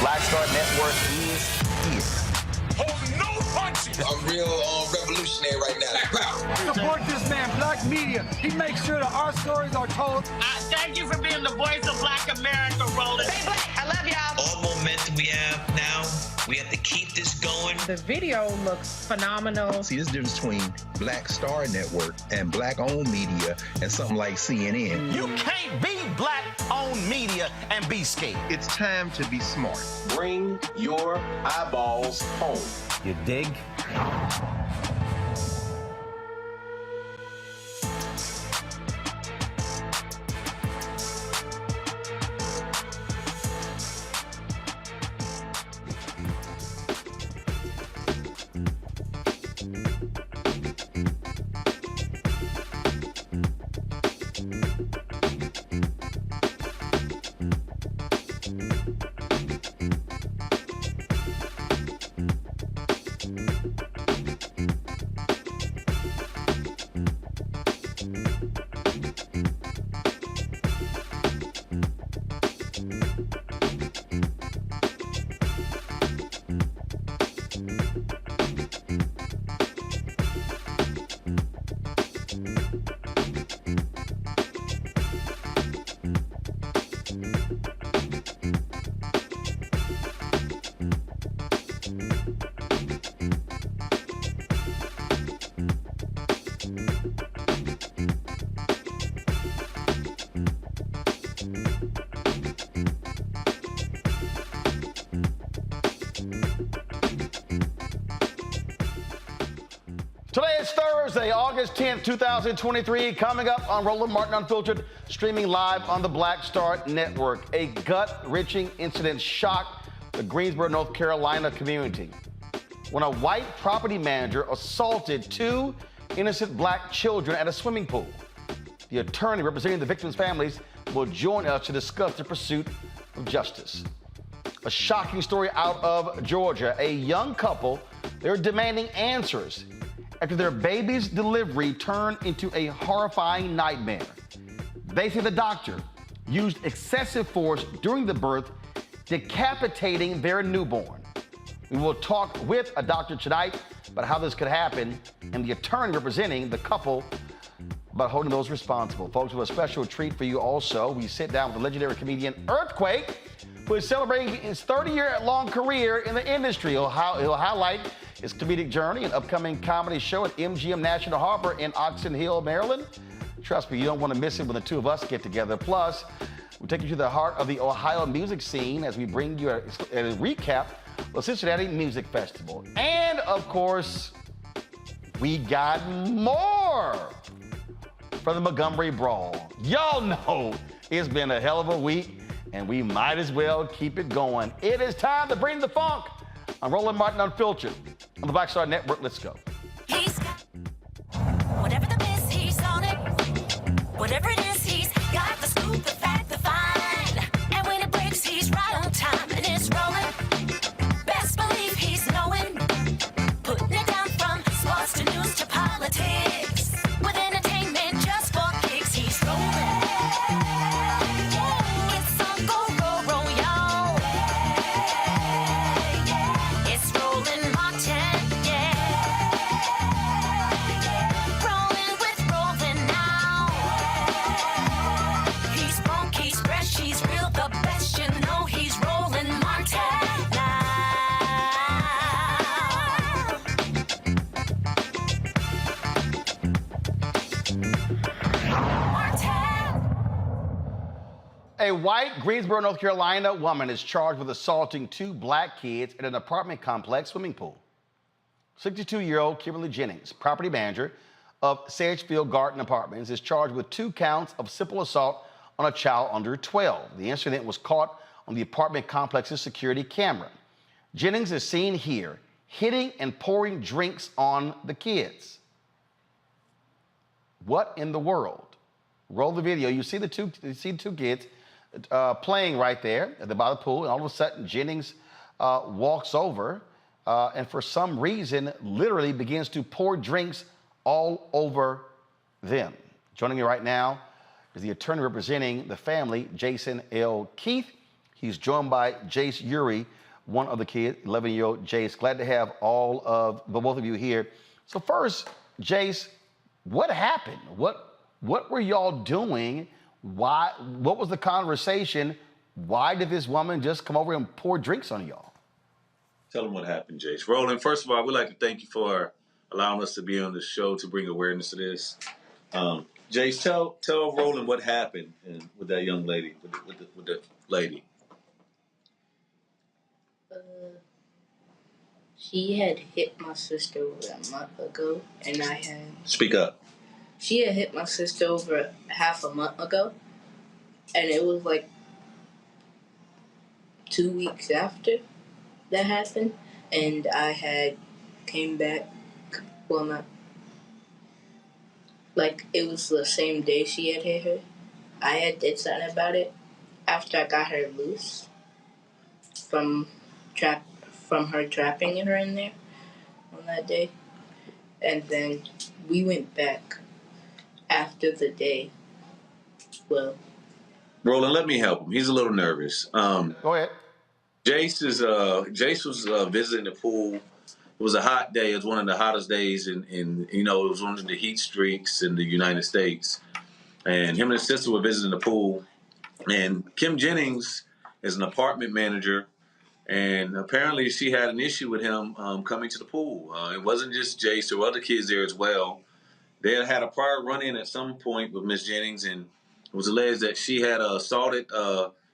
Black Star Network is here. Hold no punches! I'm real revolutionary right now. Support this man, Black Media. He makes sure that our stories are told. Thank you for being the voice of Black America, Roland. Stay black. I love y'all. All momentum we have now, we have to keep this going. The video looks phenomenal. See, this difference between Black Star Network and Black-owned media and something like CNN. You can't be Black-owned media and be scared. It's time to be smart. Bring your eyeballs home. You dig? Today is Thursday, August 10th, 2023. Coming up on Roland Martin Unfiltered, streaming live on the Black Star Network. A gut-wrenching incident shocked the Greensboro, North Carolina community when a white property manager assaulted two innocent black children at a swimming pool. The attorney representing the victims' families will join us to discuss the pursuit of justice. A shocking story out of Georgia. A young couple, they're demanding answers after their baby's delivery turned into a horrifying nightmare. They say the doctor used excessive force during the birth, decapitating their newborn. We will talk with a doctor tonight about how this could happen and the attorney representing the couple about holding those responsible. Folks, we have a special treat for you also. We sit down with the legendary comedian Earthquake, who is celebrating his 30-year-long career in the industry. He'll highlight his comedic journey and upcoming comedy show at MGM National Harbor in Oxon Hill, Maryland. Trust me, you don't want to miss it when the two of us get together. Plus, we'll take you to the heart of the Ohio music scene as we bring you a recap of the Cincinnati Music Festival. And, of course, we got more for the Montgomery brawl. Y'all know it's been a hell of a week, and we might as well keep it going. It is time to bring the funk. I'm Roland Martin Unfiltered on the Black Star Network. Let's go. He's got whatever the miss, he's on it. Whatever it is, he's got the scoop, the fact, the find. And when it breaks, he's right on time and it's rolling. Best believe he's knowing. Putting it down from sports to news to politics. With entertainment just for kicks, he's rolling. It's on go, y'all. It's Roland Martin, yeah. Rolling with Roland now. He's funk, he's fresh, he's real, the best, you know he's Roland Martin now. A white Greensboro, North Carolina woman is charged with assaulting two black kids at an apartment complex swimming pool. 62-year-old Kimberly Jennings, property manager of Sagefield Garden Apartments, is charged with 2 counts of simple assault on a child under 12. The incident was caught on the apartment complex's security camera. Jennings is seen here hitting and pouring drinks on the kids. What in the world? Roll the video. You see the two kids playing right there by the pool, and all of a sudden Jennings walks over and for some reason literally begins to pour drinks all over them. Joining me right now is the attorney representing the family, Jason L. Keith. He's joined by Jace Uri, one of the kids, 11-year-old Jace. Glad to have both of you here. So first, Jace, what happened? What were y'all doing? What was the conversation? Why did this woman just come over and pour drinks on y'all? Tell them what happened, Jace. Roland, first of all, we'd like to thank you for allowing us to be on the show to bring awareness to this. Jace, tell Roland what happened with that young lady, with the lady. She had hit my sister over a month ago, and I had... Speak up. She had hit my sister over half a month ago, and it was like 2 weeks after that happened, and I had came back, well, not... Like, it was the same day she had hit her. I had did something about it after I got her loose from her trapping her in there on that day. And then we went back after the day. Well, Roland, let me help him. He's a little nervous. Go ahead. Jace was visiting the pool. It was a hot day. It was one of the hottest days in it was one of the heat streaks in the United States. And him and his sister were visiting the pool. And Kim Jennings is an apartment manager. And apparently she had an issue with him coming to the pool. It wasn't just Jace. There were other kids there as well. They had a prior run-in at some point with Miss Jennings, and it was alleged that she had assaulted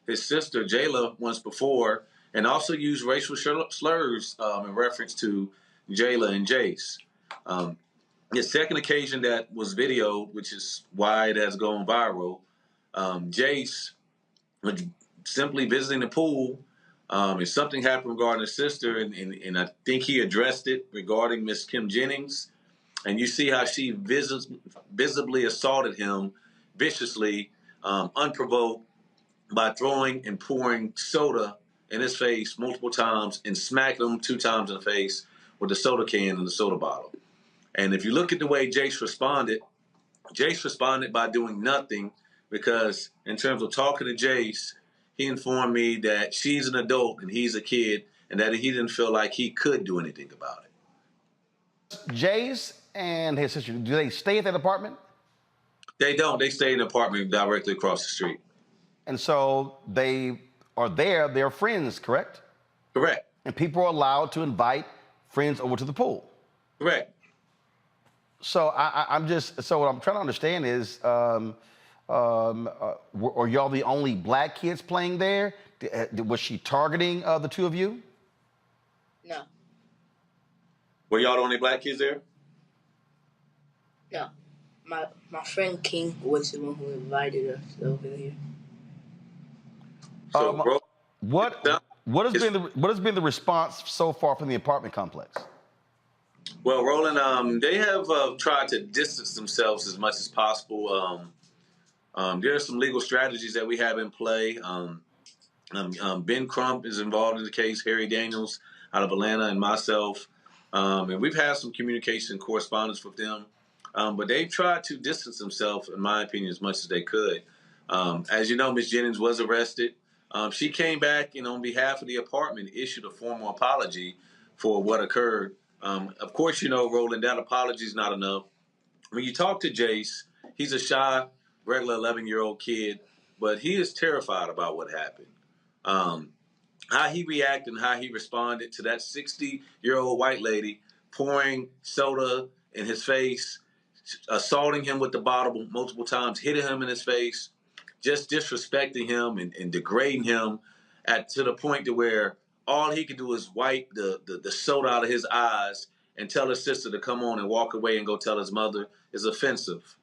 his sister, Jayla, once before, and also used racial slurs in reference to Jayla and Jace. The second occasion that was videoed, which is why it has gone viral, Jace was simply visiting the pool, and something happened regarding his sister, and I think he addressed it regarding Miss Kim Jennings. And you see how she visibly assaulted him viciously, unprovoked, by throwing and pouring soda in his face multiple times and smacking him 2 times in the face with the soda can and the soda bottle. And if you look at the way Jace responded by doing nothing, because in terms of talking to Jace, he informed me that she's an adult and he's a kid, and that he didn't feel like he could do anything about it. Jace and his sister, do they stay at that apartment? They don't. They stay in the apartment directly across the street. And so they are there. They're friends, correct? Correct. And people are allowed to invite friends over to the pool. Correct. So what I'm trying to understand is, were y'all the only black kids playing there? Was she targeting the two of you? no. Were y'all the only black kids there? No. My friend King was the one who invited us over here. So, what has been the response so far from the apartment complex? Well, Roland, they have tried to distance themselves as much as possible. There are some legal strategies that we have in play. Ben Crump is involved in the case, Harry Daniels out of Atlanta, and myself. And we've had some communication correspondence with them. But they've tried to distance themselves, in my opinion, as much as they could. As you know, Ms. Jennings was arrested. She came back and on behalf of the apartment issued a formal apology for what occurred. Of course, you know, Roland, that apology is not enough. When you talk to Jace, he's a shy, regular 11-year-old kid, but he is terrified about what happened. How he reacted and how he responded to that 60-year-old white lady pouring soda in his face, assaulting him with the bottle multiple times, hitting him in his face, just disrespecting him and degrading him to the point to where all he could do is wipe the soda out of his eyes and tell his sister to come on and walk away and go tell his mother is offensive.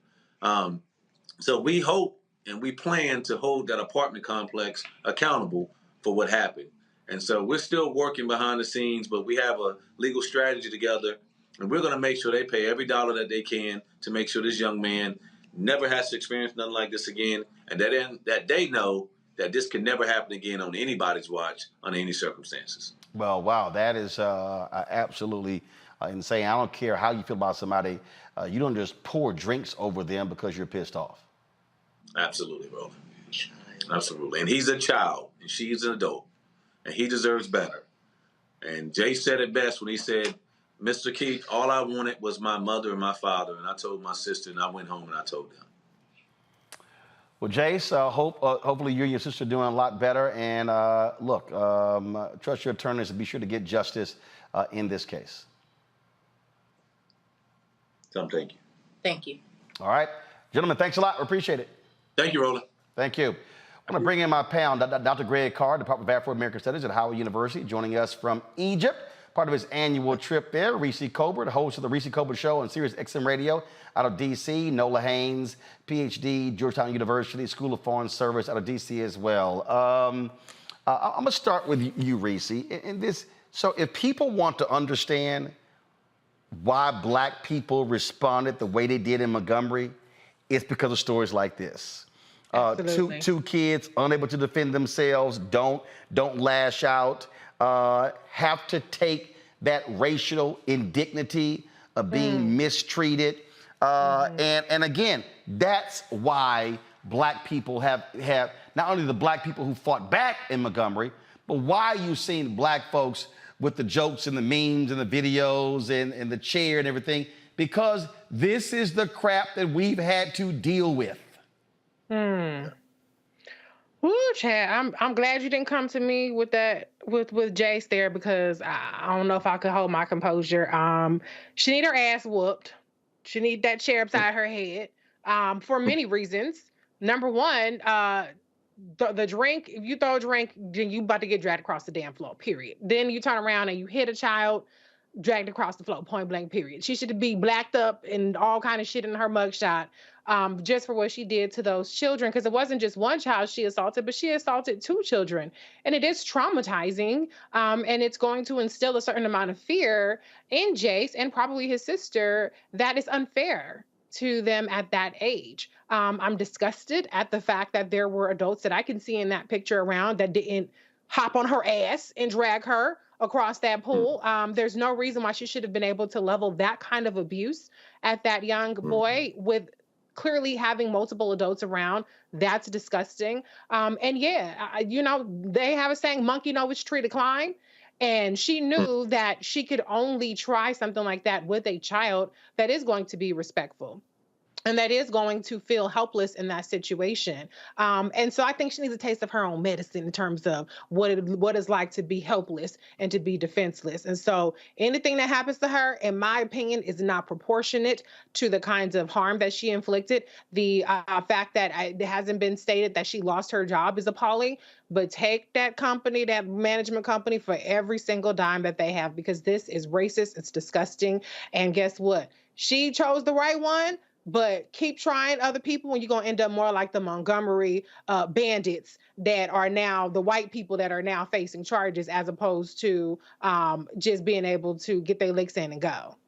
So we hope and we plan to hold that apartment complex accountable for what happened. And so we're still working behind the scenes, but we have a legal strategy together, and we're going to make sure they pay every dollar that they can to make sure this young man never has to experience nothing like this again, and that they know that this can never happen again on anybody's watch under any circumstances. Well, wow, that is absolutely insane. I don't care how you feel about somebody. You don't just pour drinks over them because you're pissed off. Absolutely, bro. Absolutely. And he's a child. and she's an adult, and he deserves better. And Jay said it best when he said, Mr. Keith, all I wanted was my mother and my father, and I told my sister, and I went home and I told them. Well, Jace, hopefully you and your sister are doing a lot better. And look, trust your attorneys and be sure to get justice in this case. Tom, thank you. Thank you. All right. Gentlemen, thanks a lot. We appreciate it. Thank you, Roland. Thank you. I'm going to bring in my pal, Dr. Greg Carr, Department of Afro-American Studies at Howard University, joining us from Egypt. Part of his annual trip there, Reese Colbert, host of the Reese Colbert Show on Sirius XM Radio out of D.C. Nola Haynes, Ph.D., Georgetown University, School of Foreign Service out of D.C. as well. I'm going to start with you, Reese. So if people want to understand why black people responded the way they did in Montgomery, it's because of stories like this. Two kids unable to defend themselves, don't lash out, have to take that racial indignity of being mistreated. And again, that's why black people have not only the black people who fought back in Montgomery, but why you've seen black folks with the jokes and the memes and the videos and the chair and everything, because this is the crap that we've had to deal with. Woo, Chad, I'm glad you didn't come to me with that with Jace there, because I don't know if I could hold my composure. She need her ass whooped. She need that chair upside her head for many reasons. Number one, the drink, if you throw a drink, then you about to get dragged across the damn floor, period. Then you turn around and you hit a child, dragged across the floor, point blank, period. She should be blacked up and all kind of shit in her mugshot just for what she did to those children. Because it wasn't just one child she assaulted, but she assaulted 2 children. And it is traumatizing. And it's going to instill a certain amount of fear in Jace and probably his sister that is unfair to them at that age. I'm disgusted at the fact that there were adults that I can see in that picture around that didn't hop on her ass and drag her across that pool. There's no reason why she should have been able to level that kind of abuse at that young boy with clearly having multiple adults around. That's disgusting. And yeah, they have a saying, monkey know which tree to climb. And she knew that she could only try something like that with a child that is going to be respectful and that is going to feel helpless in that situation. And so I think she needs a taste of her own medicine in terms of what it's like to be helpless and to be defenseless. And so anything that happens to her, in my opinion, is not proportionate to the kinds of harm that she inflicted. The fact that it hasn't been stated that she lost her job is appalling, but take that company, that management company, for every single dime that they have, because this is racist, it's disgusting. And guess what? She chose the right one. But keep trying other people and you're going to end up more like the Montgomery bandits that are now the white people that are now facing charges, as opposed to just being able to get their licks in and go.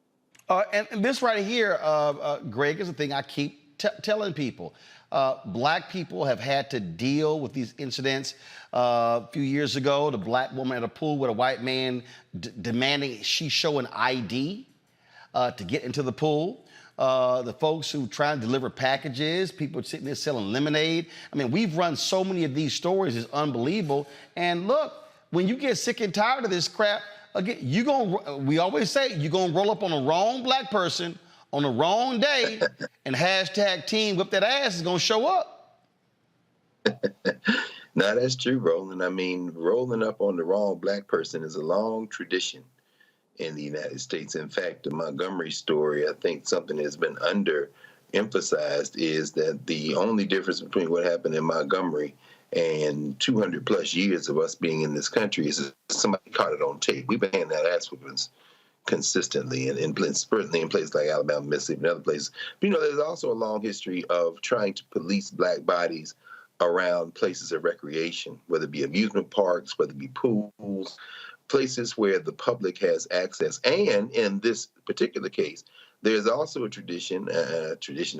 And this right here, Greg, is the thing I keep telling people. Black people have had to deal with these incidents. A few years ago, the black woman at a pool with a white man demanding she show an ID to get into the pool. The folks who try to deliver packages, people sitting there selling lemonade. I mean, we've run so many of these stories, it's unbelievable. And look, when you get sick and tired of this crap, again, we always say you're going to roll up on the wrong black person on the wrong day, and hashtag team whip that ass is going to show up. No, that's true, Roland. I mean, rolling up on the wrong black person is a long tradition in the United States. In fact, the Montgomery story, I think something that's been underemphasized is that the only difference between what happened in Montgomery and 200 plus years of us being in this country is that somebody caught it on tape. We've been having that ass whoopings consistently, and certainly in places like Alabama, Mississippi, and other places. But, there's also a long history of trying to police black bodies around places of recreation, whether it be amusement parks, whether it be pools, places where the public has access. And in this particular case, there's also a tradition, I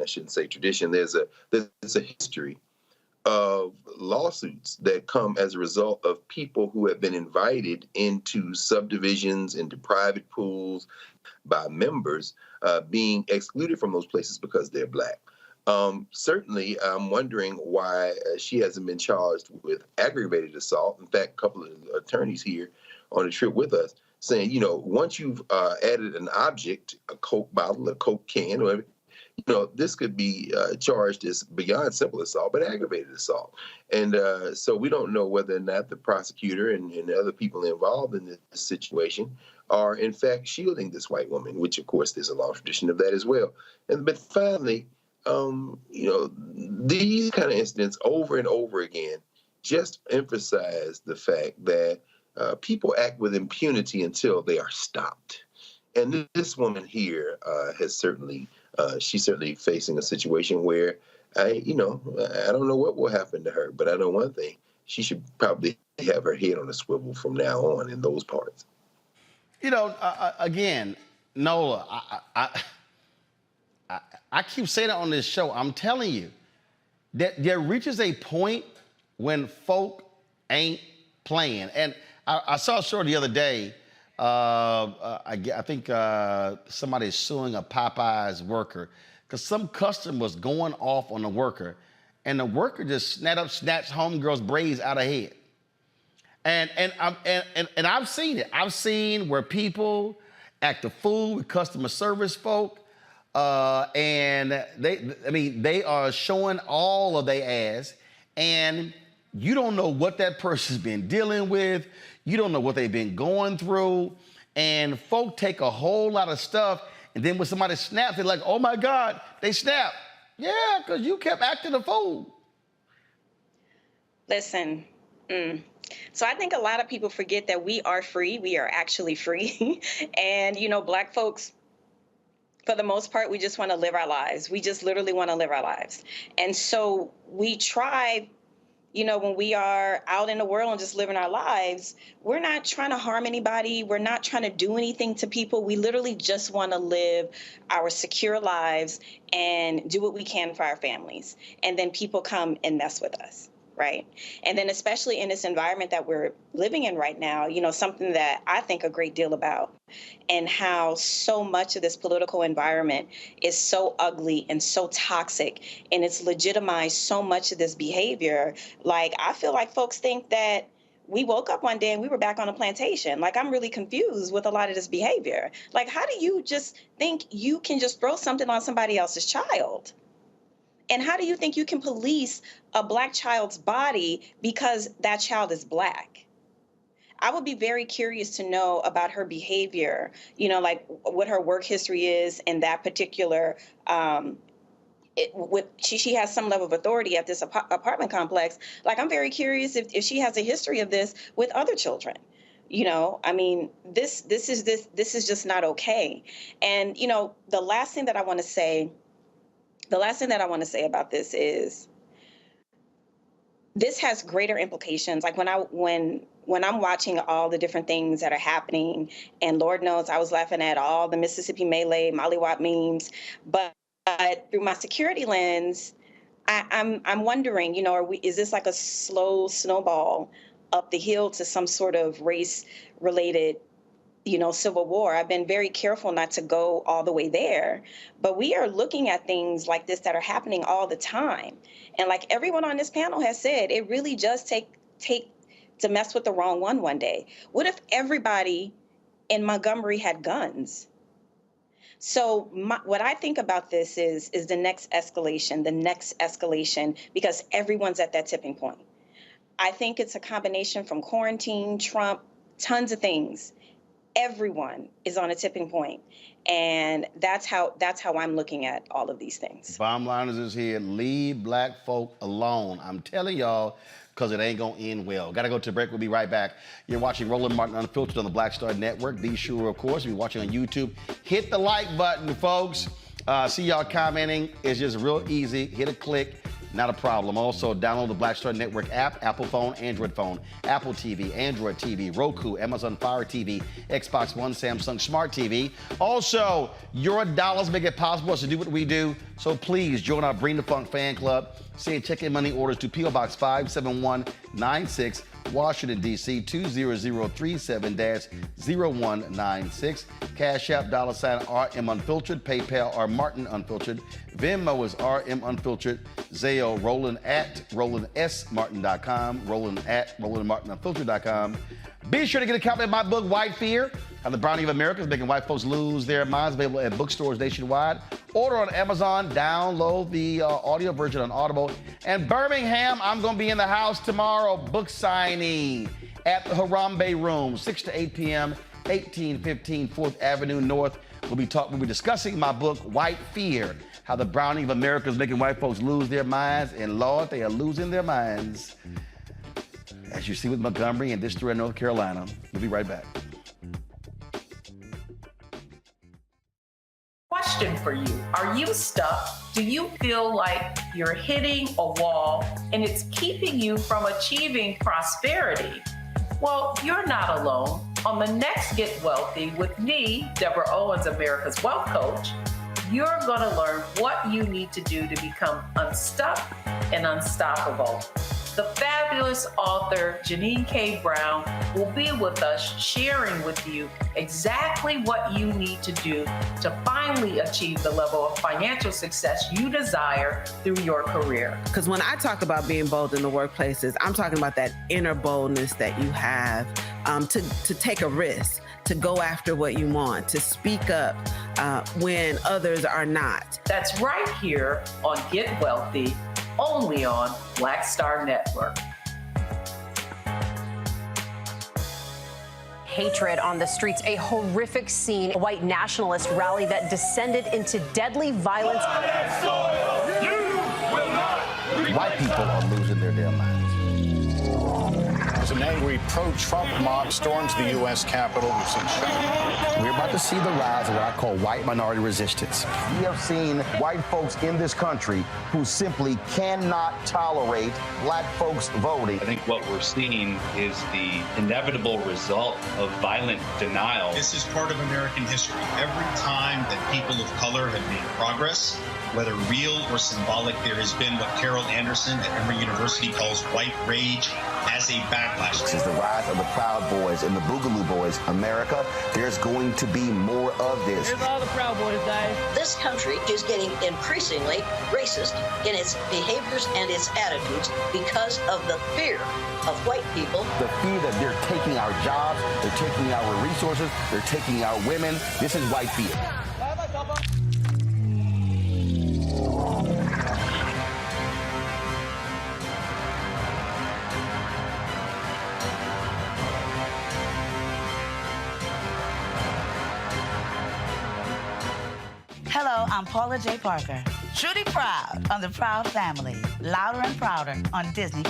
shouldn't say tradition, there's a history of lawsuits that come as a result of people who have been invited into subdivisions, into private pools by members being excluded from those places because they're black. Certainly, I'm wondering why she hasn't been charged with aggravated assault. In fact, a couple of attorneys here on the trip with us saying, once you've added an object, a Coke bottle, a Coke can, whatever, this could be charged as beyond simple assault, but aggravated assault. And so we don't know whether or not the prosecutor and other people involved in this situation are, in fact, shielding this white woman, which, of course, there's a long tradition of that as well. But finally, these kind of incidents over and over again just emphasize the fact that people act with impunity until they are stopped. And this woman here has certainly, she's certainly facing a situation where I don't know what will happen to her, but I know one thing: she should probably have her head on a swivel from now on in those parts. Again, Nola, I keep saying it on this show. I'm telling you that there reaches a point when folk ain't playing. And I saw a story the other day. I think somebody's suing a Popeyes worker because some customer was going off on the worker, and the worker just snatched homegirl's braids out of head. And I've seen it. I've seen where people act a fool with customer service folk, and they are showing all of their ass, and you don't know what that person's been dealing with. You don't know what they've been going through. And folk take a whole lot of stuff, and then when somebody snaps, they're like, oh my God, they snap. Yeah, because you kept acting a fool. Listen, so I think a lot of people forget that we are free. We are actually free. And, Black folks, for the most part, we just want to live our lives. We just literally want to live our lives. And so we try, when we are out in the world and just living our lives, we're not trying to harm anybody. We're not trying to do anything to people. We literally just want to live our secure lives and do what we can for our families. And then people come and mess with us. Right. And then especially in this environment that we're living in right now, something that I think a great deal about, and how so much of this political environment is so ugly and so toxic, and it's legitimized so much of this behavior. Like, I feel like folks think that we woke up one day and we were back on a plantation. Like, I'm really confused with a lot of this behavior. Like, how do you just think you can just throw something on somebody else's child? And how do you think you can police a Black child's body because that child is Black? I would be very curious to know about her behavior, like what her work history is in that particular, she has some level of authority at this apartment complex. Like, I'm very curious if she has a history of this with other children. This is just not okay. And, the last thing that I want to say about this is this has greater implications. Like, when I'm watching all the different things that are happening, and Lord knows I was laughing at all the Mississippi Melee, Mollywop memes, but through my security lens, I'm wondering, is this like a slow snowball up the hill to some sort of race-related civil war? I've been very careful not to go all the way there, but we are looking at things like this that are happening all the time. And like everyone on this panel has said, it really does take to mess with the wrong one day. What if everybody in Montgomery had guns? So what I think about this is the next escalation, because everyone's at that tipping point. I think it's a combination from quarantine, Trump, tons of things. Everyone is on a tipping point, and that's how I'm looking at all of these things. Bottom line is here: leave Black folk alone. I'm telling y'all, because it ain't gonna end well. Gotta go to break. We'll be right back. You're watching Roland Martin Unfiltered on the Black Star Network. Be sure, of course, if you're watching on YouTube, hit the like button, folks. See y'all commenting. It's just real easy. Hit a click. Not a problem. Also, download the Black Star Network app, Apple phone, Android phone, Apple TV, Android TV, Roku, Amazon Fire TV, Xbox One, Samsung Smart TV. Also, your dollars make it possible to do what we do. So please join our Bring the Funk fan club. Send check-in money orders to P.O. Box 57196, Washington, D.C. 20037-0196. Cash App, $RM Unfiltered. PayPal, R Martin Unfiltered. Venmo is RM Unfiltered. Zale, Roland at RolandSMartin.com. Roland at RolandMartinUnfiltered.com. Be sure to get a copy of my book, White Fear, How the Browning of America is Making White Folks Lose Their Minds, available at bookstores nationwide. Order on Amazon, download the audio version on Audible. And Birmingham, I'm going to be in the house tomorrow, book signing at the Harambe Room, 6 to 8 p.m., 1815 4th Avenue North. We'll be discussing my book, White Fear, How the Browning of America is Making White Folks Lose Their Minds. And Lord, they are losing their minds. As you see with Montgomery and this story in North Carolina. We'll be right back. Question for you. Are you stuck? Do you feel like you're hitting a wall and it's keeping you from achieving prosperity? Well, you're not alone. On the next Get Wealthy with me, Deborah Owens, America's Wealth Coach, you're going to learn what you need to do to become unstuck and unstoppable. The fabulous author Janine K. Brown will be with us sharing with you exactly what you need to do to finally achieve the level of financial success you desire through your career. Because when I talk about being bold in the workplaces, I'm talking about that inner boldness that you have to take a risk, to go after what you want, to speak up when others are not. That's right here on Get Wealthy, only on Black Star Network. Hatred on the streets, a horrific scene, a white nationalist rally that descended into deadly violence. White people are losing their damn minds. As an angry pro-Trump mob storms the U.S. Capitol, we've seen shooting. We're about to see the rise of what I call white minority resistance. We have seen white folks in this country who simply cannot tolerate black folks voting. I think what we're seeing is the inevitable result of violent denial. This is part of American history. Every time that people of color have made progress, whether real or symbolic, there has been what Carol Anderson at Emory University calls white rage as a backlash. This is the rise of the Proud Boys and the Boogaloo Boys. America, there's going to be more of this. Here's all the Proud Boys, guys. This country is getting increasingly racist in its behaviors and its attitudes because of the fear of white people. The fear that they're taking our jobs, they're taking our resources, they're taking our women. This is white fear. Hello, I'm Paula J. Parker. Truly proud of the Proud Family, Louder and Prouder on Disney+.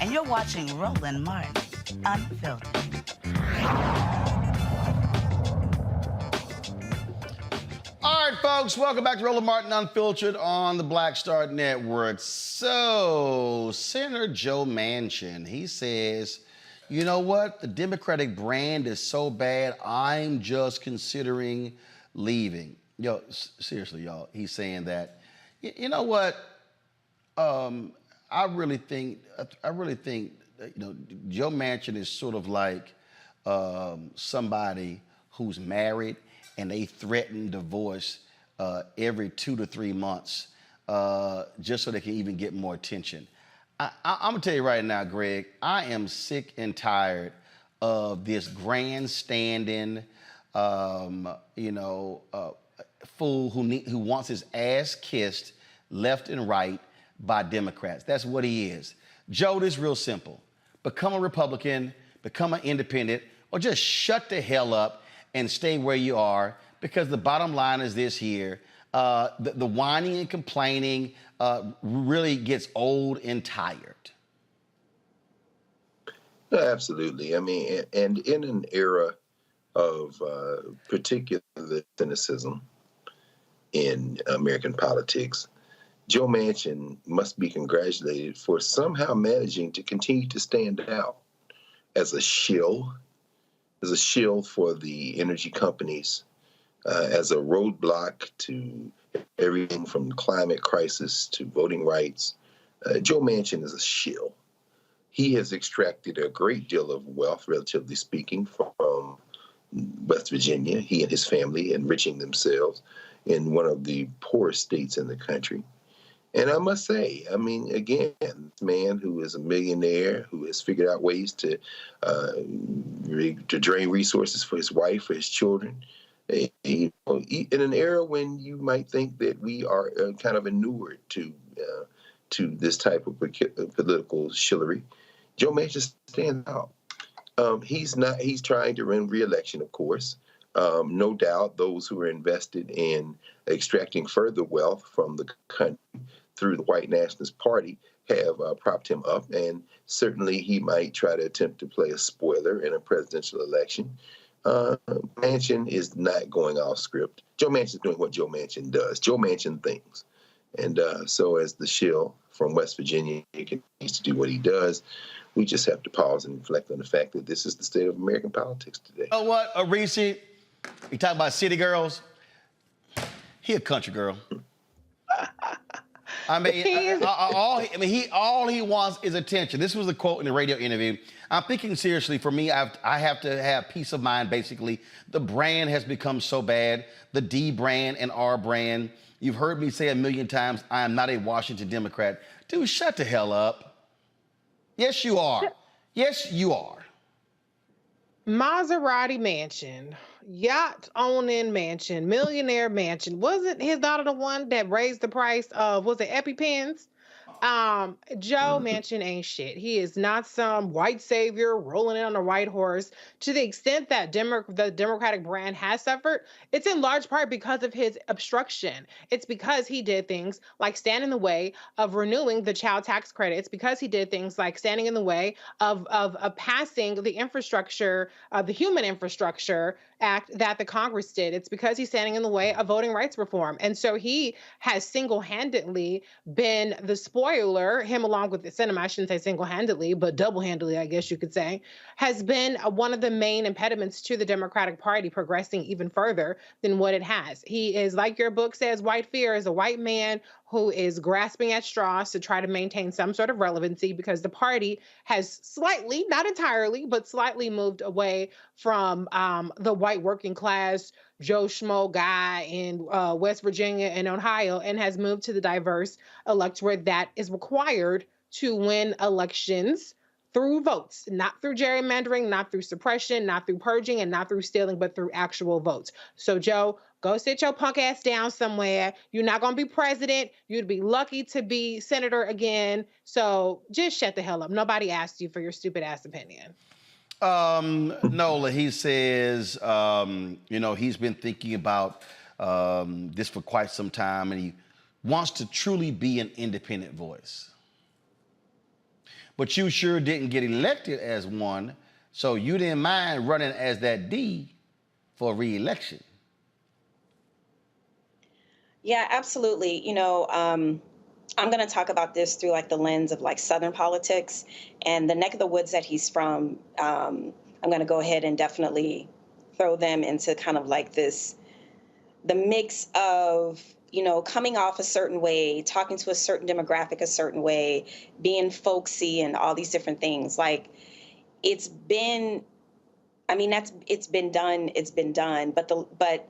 And you're watching Roland Martin, Unfiltered. All right, folks, welcome back to Roland Martin Unfiltered on the Black Star Network. So, Senator Joe Manchin, he says, you know what? The Democratic brand is so bad, I'm just considering leaving. Yo, seriously, y'all, he's saying that. You know what? I really think, Joe Manchin is sort of like somebody who's married and they threaten divorce every 2 to 3 months just so they can even get more attention. I'm gonna tell you right now, Greg, I am sick and tired of this grandstanding, fool who wants his ass kissed left and right by Democrats. That's what he is. Joe, this is real simple. Become a Republican, become an independent, or just shut the hell up and stay where you are, because the bottom line is this here. The whining and complaining really gets old and tired. Absolutely. I mean, and in an era of particular cynicism in American politics, Joe Manchin must be congratulated for somehow managing to continue to stand out as a shill for the energy companies, as a roadblock to everything from climate crisis to voting rights. Joe Manchin is a shill. he has extracted a great deal of wealth, relatively speaking, from West Virginia, he and his family enriching themselves in one of the poorest states in the country. And I must say, I mean, again, this man who is a millionaire, who has figured out ways to drain resources for his wife, for his children, in an era when you might think that we are kind of inured to this type of political chivalry, Joe Manchin stands out. He's trying to win re-election, of course. No doubt those who are invested in extracting further wealth from the country through the white nationalist party have propped him up, and certainly he might try to attempt to play a spoiler in a presidential election. Manchin is not going off script. Joe Manchin is doing what Joe Manchin does. Joe Manchin thinks. And so as the shill from West Virginia continues to do what he does, we just have to pause and reflect on the fact that this is the state of American politics today. You know what, Reese? You talk about city girls. He a country girl. I mean, all he wants is attention. This was a quote in the radio interview. I'm thinking seriously. For me, I have to have peace of mind. Basically, the brand has become so bad. The D brand and R brand. You've heard me say a million times, I am not a Washington Democrat. Dude, shut the hell up. Yes, you are. Yes, you are. Maserati mansion, yacht owning mansion, millionaire mansion. Wasn't his daughter the one that raised the price of, was it EpiPens? Joe Manchin ain't shit. He is not some white savior rolling in on a white horse. To the extent that the Democratic brand has suffered, it's in large part because of his obstruction. It's because he did things like stand in the way of renewing the child tax credit. It's because he did things like standing in the way of passing the infrastructure, the Human Infrastructure Act that the Congress did. It's because he's standing in the way of voting rights reform. And so he has single-handedly been the spoiler, him along with the cinema, I shouldn't say single-handedly, but double-handedly, I guess you could say, has been one of the main impediments to the Democratic Party progressing even further than what it has. He is, like your book says, White Fear is a white man who is grasping at straws to try to maintain some sort of relevancy because the party has slightly, not entirely, but slightly moved away from the white working class Joe Schmo guy in West Virginia and Ohio, and has moved to the diverse electorate that is required to win elections through votes, not through gerrymandering, not through suppression, not through purging, and not through stealing, but through actual votes. So Joe, go sit your punk ass down somewhere. You're not going to be president. You'd be lucky to be senator again. So just shut the hell up. Nobody asked you for your stupid ass opinion. Nola, he says, he's been thinking about this for quite some time, and he wants to truly be an independent voice. But you sure didn't get elected as one, so you didn't mind running as that D for re-election. Yeah, absolutely. I'm going to talk about this through like the lens of like Southern politics and the neck of the woods that he's from. I'm going to go ahead and definitely throw them into kind of like the mix of, coming off a certain way, talking to a certain demographic a certain way, being folksy and all these different things. Like it's been done, but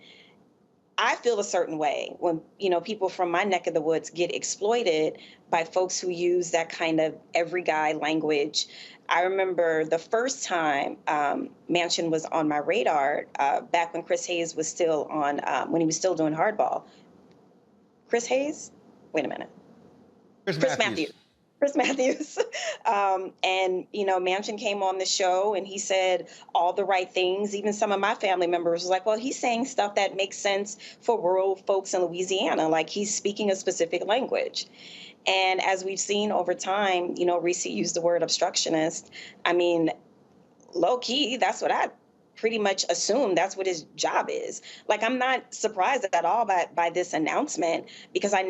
I feel a certain way when, people from my neck of the woods get exploited by folks who use that kind of every guy language. I remember the first time Manchin was on my radar back when Chris Hayes was still on, when he was still doing hardball. Chris Hayes? Wait a minute. Chris Matthews. Chris Matthews. And, Manchin came on the show and he said all the right things. Even some of my family members was like, well, he's saying stuff that makes sense for rural folks in Louisiana. Like he's speaking a specific language. And as we've seen over time, Reese used the word obstructionist. I mean, low key, that's what I pretty much assume that's what his job is. Like, I'm not surprised at all by this announcement because I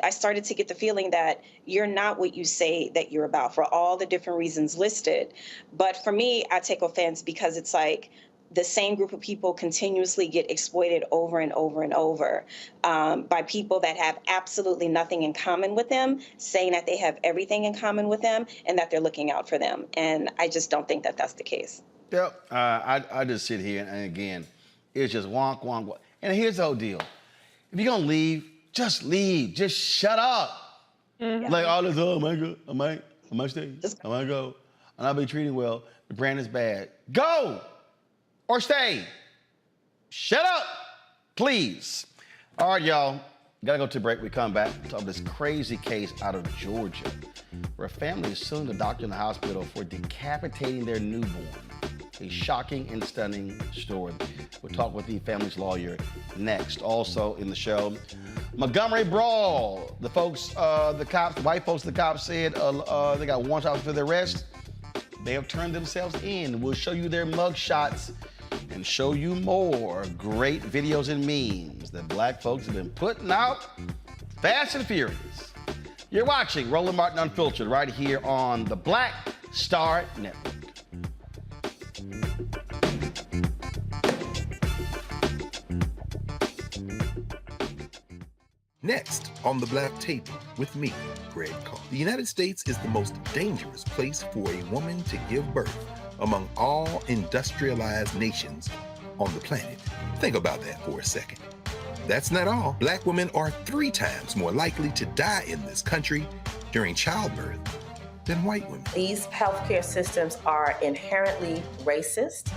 started to get the feeling that you're not what you say that you're about for all the different reasons listed. But for me, I take offense because it's like, the same group of people continuously get exploited over and over and over by people that have absolutely nothing in common with them, saying that they have everything in common with them and that they're looking out for them. And I just don't think that that's the case. Yep. I just sit here and again, it's just wonk, wonk, wonk. And here's the whole deal. If you're going to leave, just leave. Just shut up. Mm-hmm. Like all this, oh, I might stay. I might go. And I'll be treated well. The brand is bad. Go or stay. Shut up, please. All right, y'all. Gotta go to break. We come back to talk this crazy case out of Georgia where a family is suing the doctor in the hospital for decapitating their newborn. A shocking and stunning story. We'll talk with the family's lawyer next. Also in the show, Montgomery brawl. The folks, the white folks, the cops said they got warrants out for their arrest. They have turned themselves in. We'll show you their mug shots and show you more great videos and memes that black folks have been putting out fast and furious. You're watching Roland Martin Unfiltered right here on the Black Star Network. Next on the Black Table with me, Greg Carr. The United States is the most dangerous place for a woman to give birth among all industrialized nations on the planet. Think about that for a second. That's not all. Black women are 3 times more likely to die in this country during childbirth than white women. These healthcare systems are inherently racist.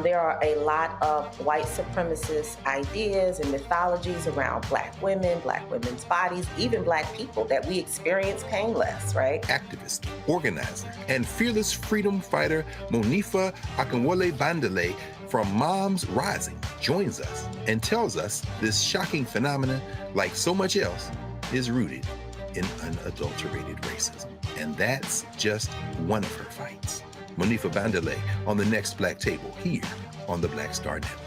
There are a lot of white supremacist ideas and mythologies around black women, black women's bodies, even black people that we experience painless, right? Activist, organizer, and fearless freedom fighter Monifa Akinwole Bandele from Moms Rising joins us and tells us this shocking phenomenon, like so much else, is rooted in unadulterated racism. And that's just one of her fights. Monifa Bandele on the next Black Table here on the Black Star Network.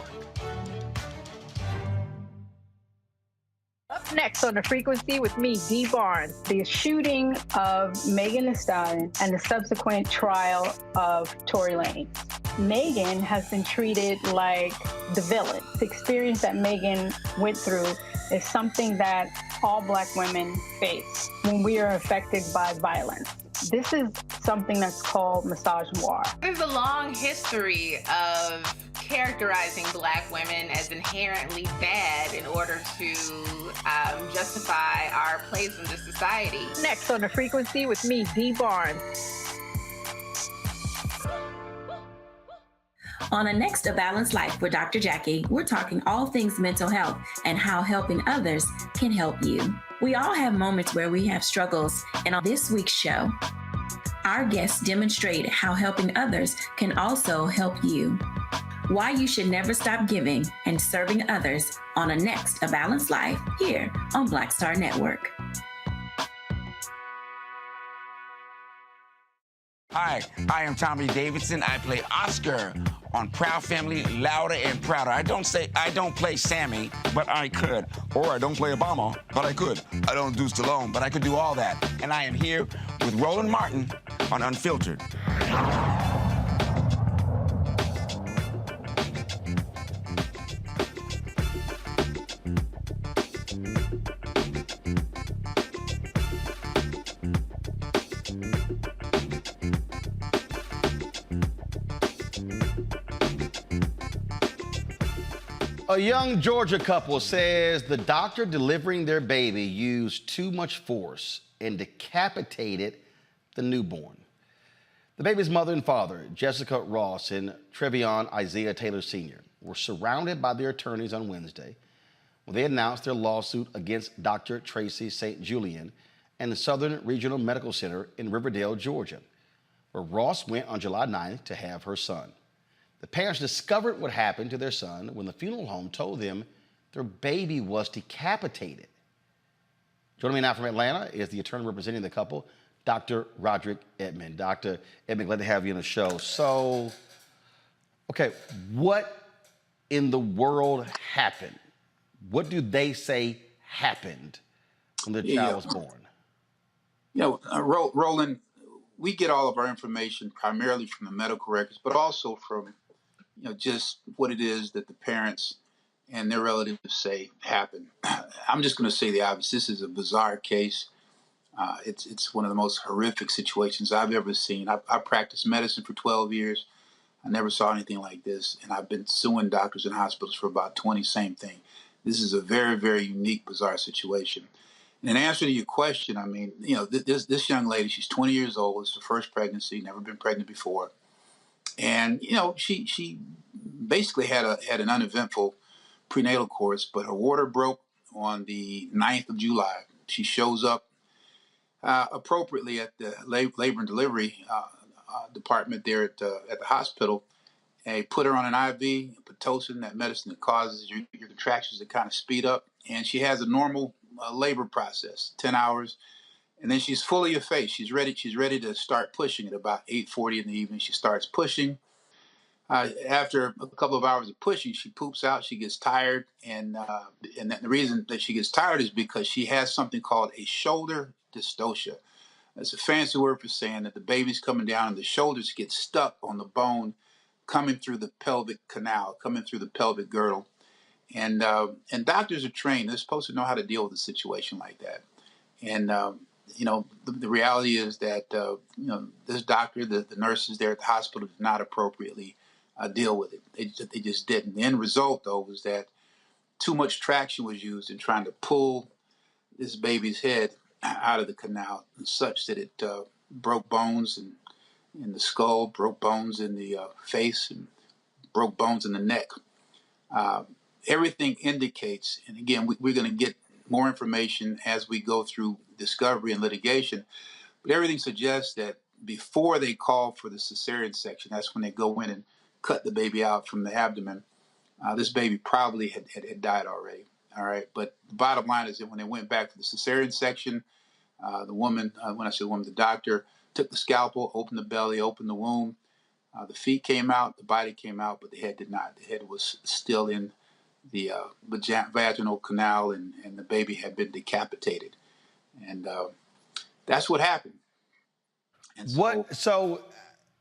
Up next on The Frequency with me, Dee Barnes, the shooting of Megan Thee Stallion and the subsequent trial of Tory Lanez. Megan has been treated like the villain. The experience that Megan went through is something that all black women face when we are affected by violence. This is something that's called misogynoir. There's a long history of characterizing black women as inherently bad in order to justify our place in the society. Next on The Frequency with me, Dee Barnes. On the next A Balanced Life with Dr. Jackie, we're talking all things mental health and how helping others can help you. We all have moments where we have struggles, and on this week's show, our guests demonstrate how helping others can also help you. Why you should never stop giving and serving others on a next A Balanced Life here on Black Star Network. Hi, I am Tommy Davidson. I play Oscar on Proud Family, Louder and Prouder. I don't play Sammy, but I could. Or I don't play Obama, but I could. I don't do Stallone, but I could do all that. And I am here with Roland Martin on Unfiltered. A young Georgia couple says the doctor delivering their baby used too much force and decapitated the newborn. The baby's mother and father, Jessica Ross and Trevion Isaiah Taylor Sr., were surrounded by their attorneys on Wednesday when they announced their lawsuit against Dr. Tracy St. Julian and the Southern Regional Medical Center in Riverdale, Georgia, where Ross went on July 9th to have her son. The parents discovered what happened to their son when the funeral home told them their baby was decapitated. Joining me now from Atlanta is the attorney representing the couple, Dr. Roderick Edmond. Dr. Edmond, glad to have you on the show. So, okay, what in the world happened? What do they say happened when the child was born? Roland, we get all of our information primarily from the medical records, but also from just what it is that the parents and their relatives say happened. I'm just going to say the obvious. This is a bizarre case. It's one of the most horrific situations I've ever seen. I practiced medicine for 12 years. I never saw anything like this, and I've been suing doctors and hospitals for about 20, same thing. This is a very, very unique, bizarre situation. And in answer to your question, I mean, this young lady, she's 20 years old. It's her first pregnancy, never been pregnant before. And, she basically had an uneventful prenatal course, but her water broke on the 9th of July. She shows up appropriately at the labor and delivery department there at the hospital. And they put her on an IV, Pitocin, that medicine that causes your contractions to kind of speed up. And she has a normal labor process, 10 hours. And then she's fully effaced. She's ready to start pushing at about 8:40 in the evening. She starts pushing. After a couple of hours of pushing, she poops out. She gets tired. And the reason that she gets tired is because she has something called a shoulder dystocia. That's a fancy word for saying that the baby's coming down and the shoulders get stuck on the bone coming through the pelvic canal, coming through the pelvic girdle. And doctors are trained. They're supposed to know how to deal with a situation like that. And, the reality is that, this doctor, the nurses there at the hospital did not appropriately deal with it. They just didn't. The end result, though, was that too much traction was used in trying to pull this baby's head out of the canal, such that it broke bones in the skull, broke bones in the face, and broke bones in the neck. Everything indicates, and again, we're going to get more information as we go through discovery and litigation, but everything suggests that before they call for the cesarean section, that's when they go in and cut the baby out from the abdomen, this baby probably had died already. All right, but the bottom line is that when they went back to the cesarean section, the woman, when I say woman, the doctor took the scalpel, opened the belly, opened the womb. The feet came out, the body came out, but the head did not. The head was still in the vaginal canal, and the baby had been decapitated. And that's what happened. And So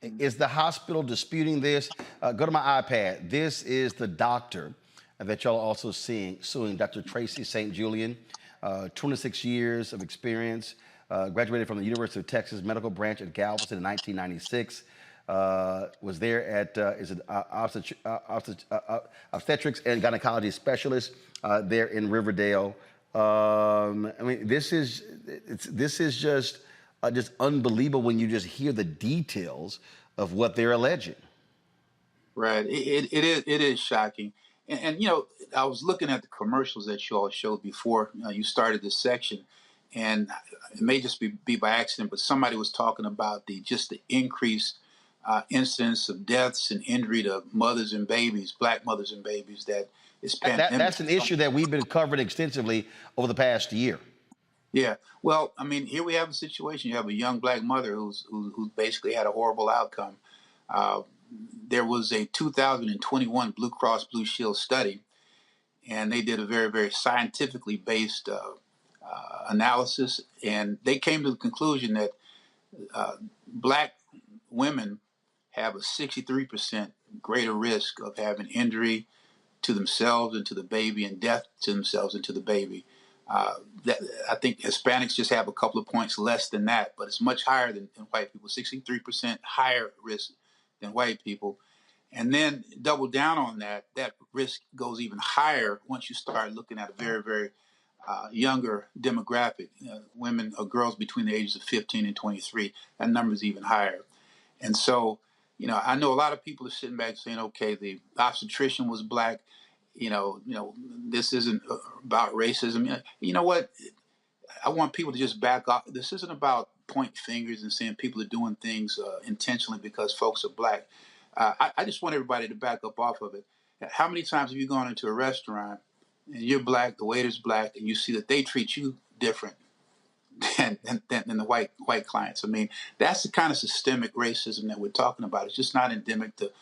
is the hospital disputing this? Go to my iPad. This is the doctor that y'all are also suing Dr. Tracy St. Julian, 26 years of experience, graduated from the University of Texas Medical Branch at Galveston in 1996. Was there at obstetrics and gynecology specialist there in Riverdale. I mean, this is just unbelievable when you just hear the details of what they're alleging. Right, it is shocking, and I was looking at the commercials that you all showed before you started this section, and it may just be by accident, but somebody was talking about the increased incidence of deaths and injury to mothers and babies, Black mothers and babies. That is pandemic. That's an issue that we've been covering extensively over the past year. Yeah, well, I mean, here we have a situation. You have a young Black mother who basically had a horrible outcome. There was a 2021 Blue Cross Blue Shield study, and they did a very, very scientifically based analysis, and they came to the conclusion that Black women have a 63% greater risk of having injury to themselves and to the baby, and death to themselves and to the baby. I think Hispanics just have a couple of points less than that, but it's much higher than white people, 63% higher risk than white people. And then double down on that risk goes even higher once you start looking at a very, very younger demographic, women or girls between the ages of 15 and 23. That number is even higher. And so, I know a lot of people are sitting back saying, okay, the obstetrician was Black. This isn't about racism. You know what? I want people to just back off. This isn't about pointing fingers and saying people are doing things intentionally because folks are Black. I just want everybody to back up off of it. How many times have you gone into a restaurant and you're Black, the waiter's Black, and you see that they treat you different than the white clients? I mean, that's the kind of systemic racism that we're talking about. It's just not endemic to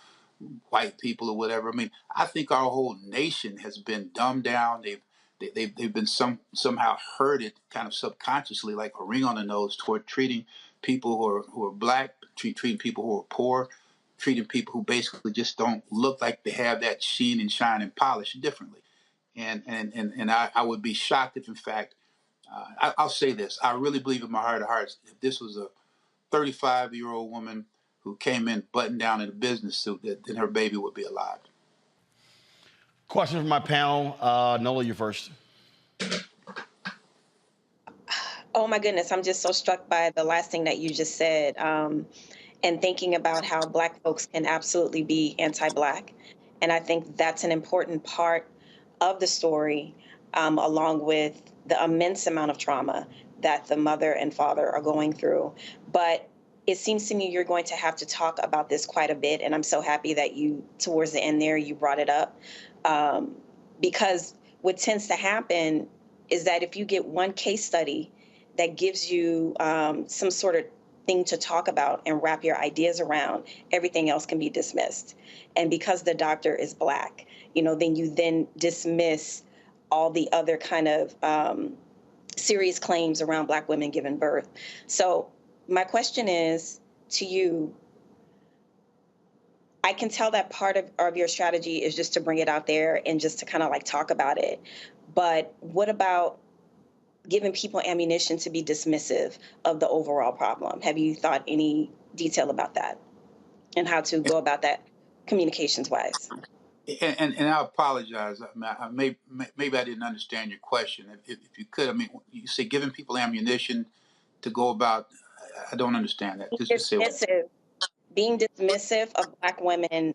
white people or whatever. I mean, I think our whole nation has been dumbed down. They've been somehow herded kind of subconsciously, like a ring on the nose, toward treating people who are Black, treating people who are poor treating people who basically just don't look like they have that sheen and shine and polish differently. And I would be shocked if, in fact, I'll say this. I really believe in my heart of hearts, if this was a 35-year-old woman who came in buttoned down in a business suit, then her baby would be alive. Question from my panel. Nola, you first. Oh my goodness, I'm just so struck by the last thing that you just said, and thinking about how Black folks can absolutely be anti-Black. And I think that's an important part of the story, along with the immense amount of trauma that the mother and father are going through. But it seems to me you're going to have to talk about this quite a bit, and I'm so happy that you, towards the end there, you brought it up. Because what tends to happen is that if you get one case study that gives you some sort of thing to talk about and wrap your ideas around, everything else can be dismissed. And because the doctor is Black, then you dismiss all the other kind of serious claims around Black women giving birth. So my question is to you, I can tell that part of your strategy is just to bring it out there and just to kind of like talk about it. But what about giving people ammunition to be dismissive of the overall problem? Have you thought any detail about that and how to go about that communications wise? And I apologize. Maybe I didn't understand your question. If you could, you say giving people ammunition to go about. I don't understand that. Just say being dismissive of Black women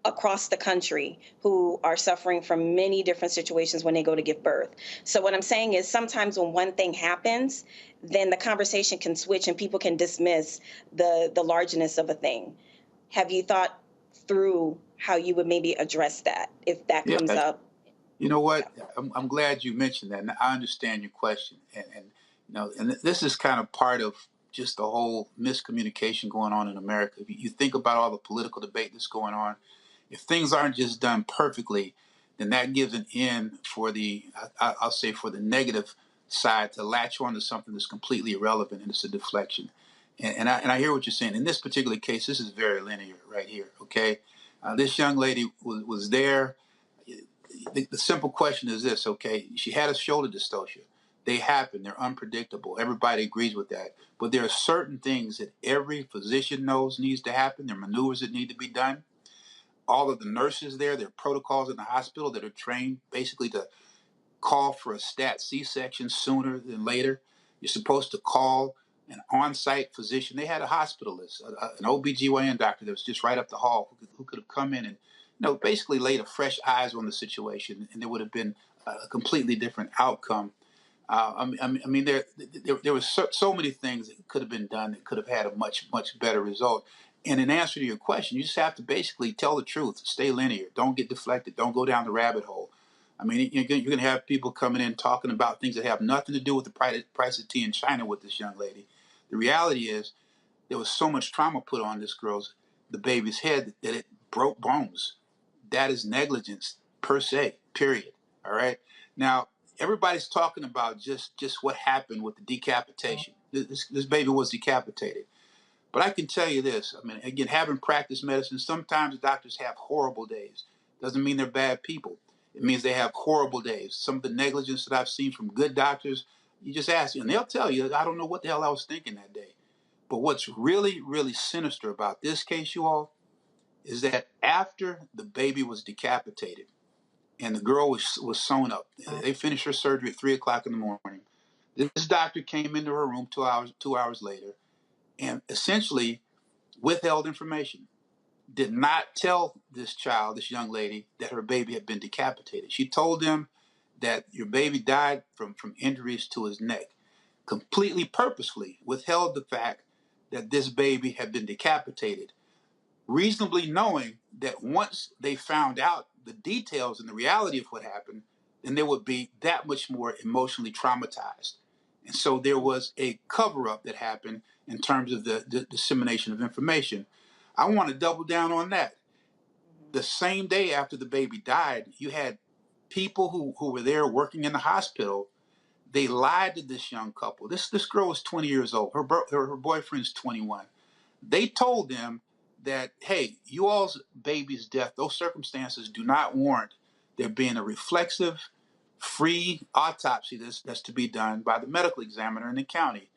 across the country who are suffering from many different situations when they go to give birth. So what I'm saying is sometimes when one thing happens, then the conversation can switch and people can dismiss the largeness of a thing. Have you thought through how you would maybe address that if that comes up? You know what? I'm glad you mentioned that. And I understand your question. And this is kind of part of just the whole miscommunication going on in America. If you think about all the political debate that's going on, if things aren't just done perfectly, then that gives an in for I'll say for the negative side to latch on to something that's completely irrelevant, and it's a deflection. And I hear what you're saying. In this particular case, this is very linear right here, okay? This young lady was there. The simple question is this, okay? She had a shoulder dystocia. They happen. They're unpredictable. Everybody agrees with that. But there are certain things that every physician knows needs to happen. There are maneuvers that need to be done. All of the nurses there are protocols in the hospital that are trained basically to call for a stat C-section sooner than later. You're supposed to call an on-site physician. They had a hospitalist, an OBGYN doctor that was just right up the hall who could have come in and basically laid a fresh eyes on the situation, and there would have been a completely different outcome. There were so many things that could have been done that could have had a much, much better result. And in answer to your question, you just have to basically tell the truth, stay linear, don't get deflected, don't go down the rabbit hole. You're going to have people coming in talking about things that have nothing to do with the price of tea in China with this young lady. The reality is there was so much trauma put on the baby's head that it broke bones. That is negligence per se, period. All right? Now, everybody's talking about just what happened with the decapitation. This baby was decapitated. But I can tell you this, again, having practiced medicine, sometimes doctors have horrible days. Doesn't mean they're bad people. It means they have horrible days. Some of the negligence that I've seen from good doctors, you just ask them, and they'll tell you, I don't know what the hell I was thinking that day. But what's really, really sinister about this case, you all, is that after the baby was decapitated and the girl was sewn up, they finished her surgery at 3 o'clock in the morning. This doctor came into her room 2 hours later, and essentially withheld information, did not tell this young lady, that her baby had been decapitated. She told them that your baby died from injuries to his neck, completely purposefully withheld the fact that this baby had been decapitated, reasonably knowing that once they found out the details and the reality of what happened, then they would be that much more emotionally traumatized. And so there was a cover-up that happened in terms of the dissemination of information. I want to double down on that. The same day after the baby died, you had people who were there working in the hospital. They lied to this young couple. This girl was 20 years old. Her boyfriend's 21. They told them that, hey, you all's baby's death, those circumstances do not warrant there being a reflexive, free autopsy that's to be done by the medical examiner in the county.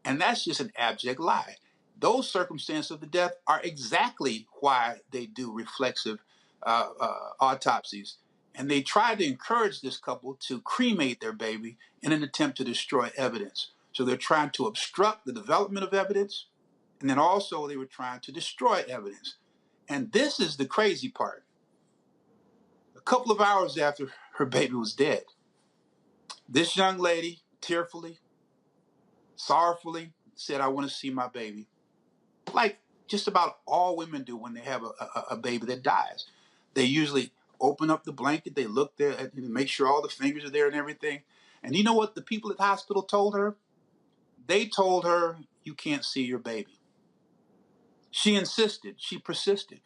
And that's just an abject lie. Those circumstances of the death are exactly why they do reflexive autopsies. And they tried to encourage this couple to cremate their baby in an attempt to destroy evidence. So they're trying to obstruct the development of evidence, and then also they were trying to destroy evidence. And this is the crazy part. A couple of hours after her baby was dead, this young lady tearfully, sorrowfully said, "I want to see my baby." Like just about all women do when they have a baby that dies. They usually open up the blanket, they look there and make sure all the fingers are there and everything. And you know what the people at the hospital told her? They told her, "You can't see your baby." She insisted, she persisted.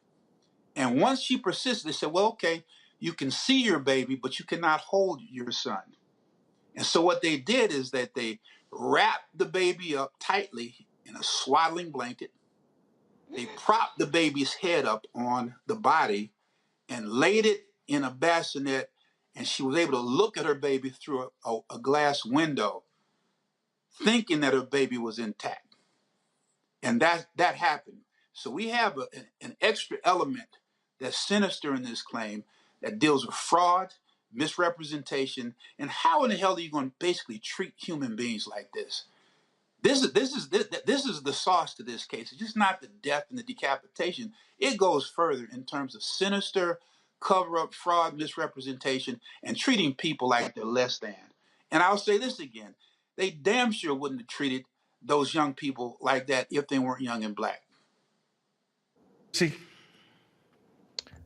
And once she persisted, they said, "Well, okay, you can see your baby, but you cannot hold your son." And so what they did is that they wrapped the baby up tightly in a swaddling blanket. They propped the baby's head up on the body and laid it in a bassinet, and she was able to look at her baby through a glass window, thinking that her baby was intact. And that happened. So we have an extra element that's sinister in this claim that deals with fraud, misrepresentation, and how in the hell are you going to basically treat human beings like this? This is the sauce to this case. It's just not the death and the decapitation. It goes further in terms of sinister cover-up, fraud, misrepresentation, and treating people like they're less than. And I'll say this again. They damn sure wouldn't have treated those young people like that if they weren't young and black. See?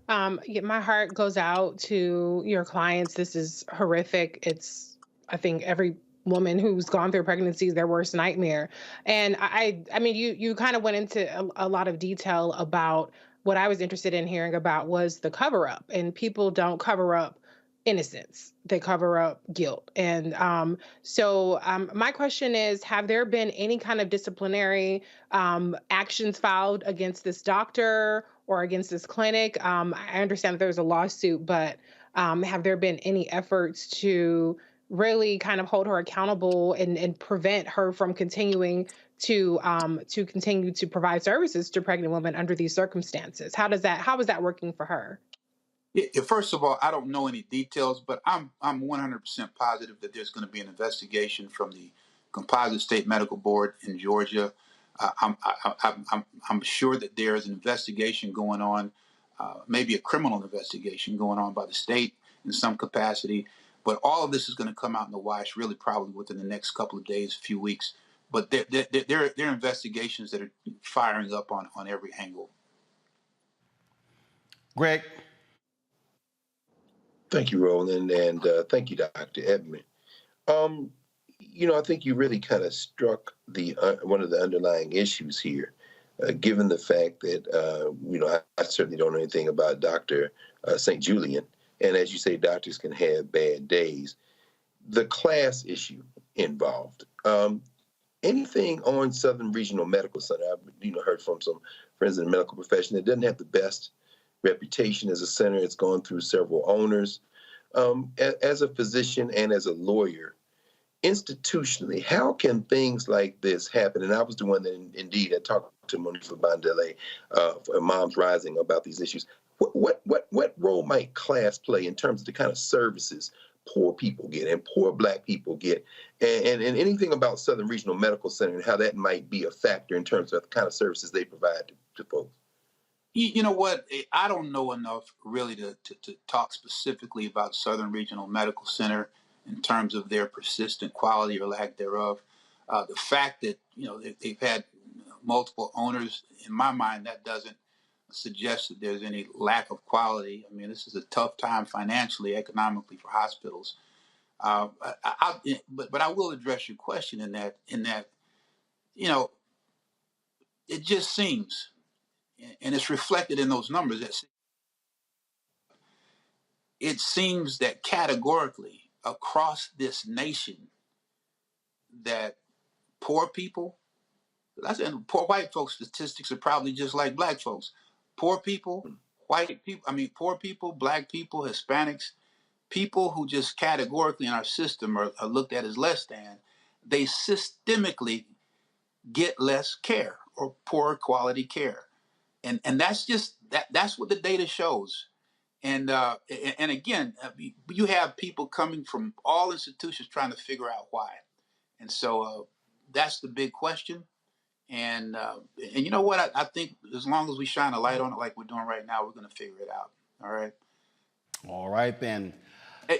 Yeah, my heart goes out to your clients. This is horrific. It's, I think, every woman who's gone through pregnancy is their worst nightmare. And I mean, you kind of went into a lot of detail about what I was interested in hearing about was the cover up. And people don't cover up innocence; they cover up guilt. And so my question is: have there been any kind of disciplinary actions filed against this doctor or against this clinic? I understand that there's a lawsuit, but have there been any efforts to really kind of hold her accountable and prevent her from continuing to continue to provide services to pregnant women under these circumstances? How is that working for her? Yeah, first of all, I don't know any details, but I'm 100% positive that there's going to be an investigation from the Composite State Medical Board in Georgia. I'm sure that there is an investigation going on, maybe a criminal investigation going on by the state in some capacity. But all of this is going to come out in the wash really probably within the next couple of days, few weeks. But there are investigations that are firing up on every angle. Greg. Thank you, Roland, and thank you, Dr. Edmond. I think you really kind of struck the one of the underlying issues here, given the fact that, I certainly don't know anything about Dr. St. Julian, and as you say, doctors can have bad days. The class issue involved. Anything on Southern Regional Medical Center, I've heard from some friends in the medical profession, it doesn't have the best reputation as a center. It's gone through several owners. As a physician and as a lawyer, institutionally, how can things like this happen? And I was the one that indeed had talked to Montgomery Bandele for Moms Rising about these issues. What role might class play in terms of the kind of services poor people get and poor Black people get, and anything about Southern Regional Medical Center and how that might be a factor in terms of the kind of services they provide to folks? You know what? I don't know enough really to talk specifically about Southern Regional Medical Center in terms of their persistent quality or lack thereof. The fact that they've had multiple owners, in my mind, that doesn't suggest that there's any lack of quality. I mean, this is a tough time financially, economically for hospitals. But I will address your question in that it just seems. And it's reflected in those numbers. It seems that categorically across this nation that poor people, I said, poor white folks statistics are probably just like black folks. Poor people, poor people, black people, Hispanics, people who just categorically in our system are looked at as less than, they systemically get less care or poor quality care. And that's just, that's what the data shows. And again, you have people coming from all institutions trying to figure out why. And so that's the big question. And you know what? I think as long as we shine a light on it like we're doing right now, we're going to figure it out. All right. All right, then.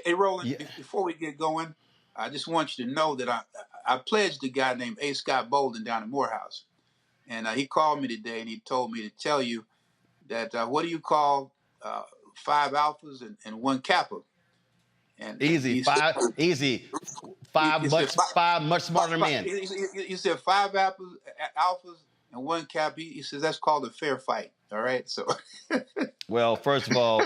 Hey Roland, before we get going, I just want you to know that I pledged a guy named A. Scott Bolden down in Morehouse. And he called me today and he told me to tell you that what do you call 5 alphas and 1 kappa? And easy, five much smarter men. He said 5 alphas and 1 kappa. He says that's called a fair fight. All right, so. Well, first of all,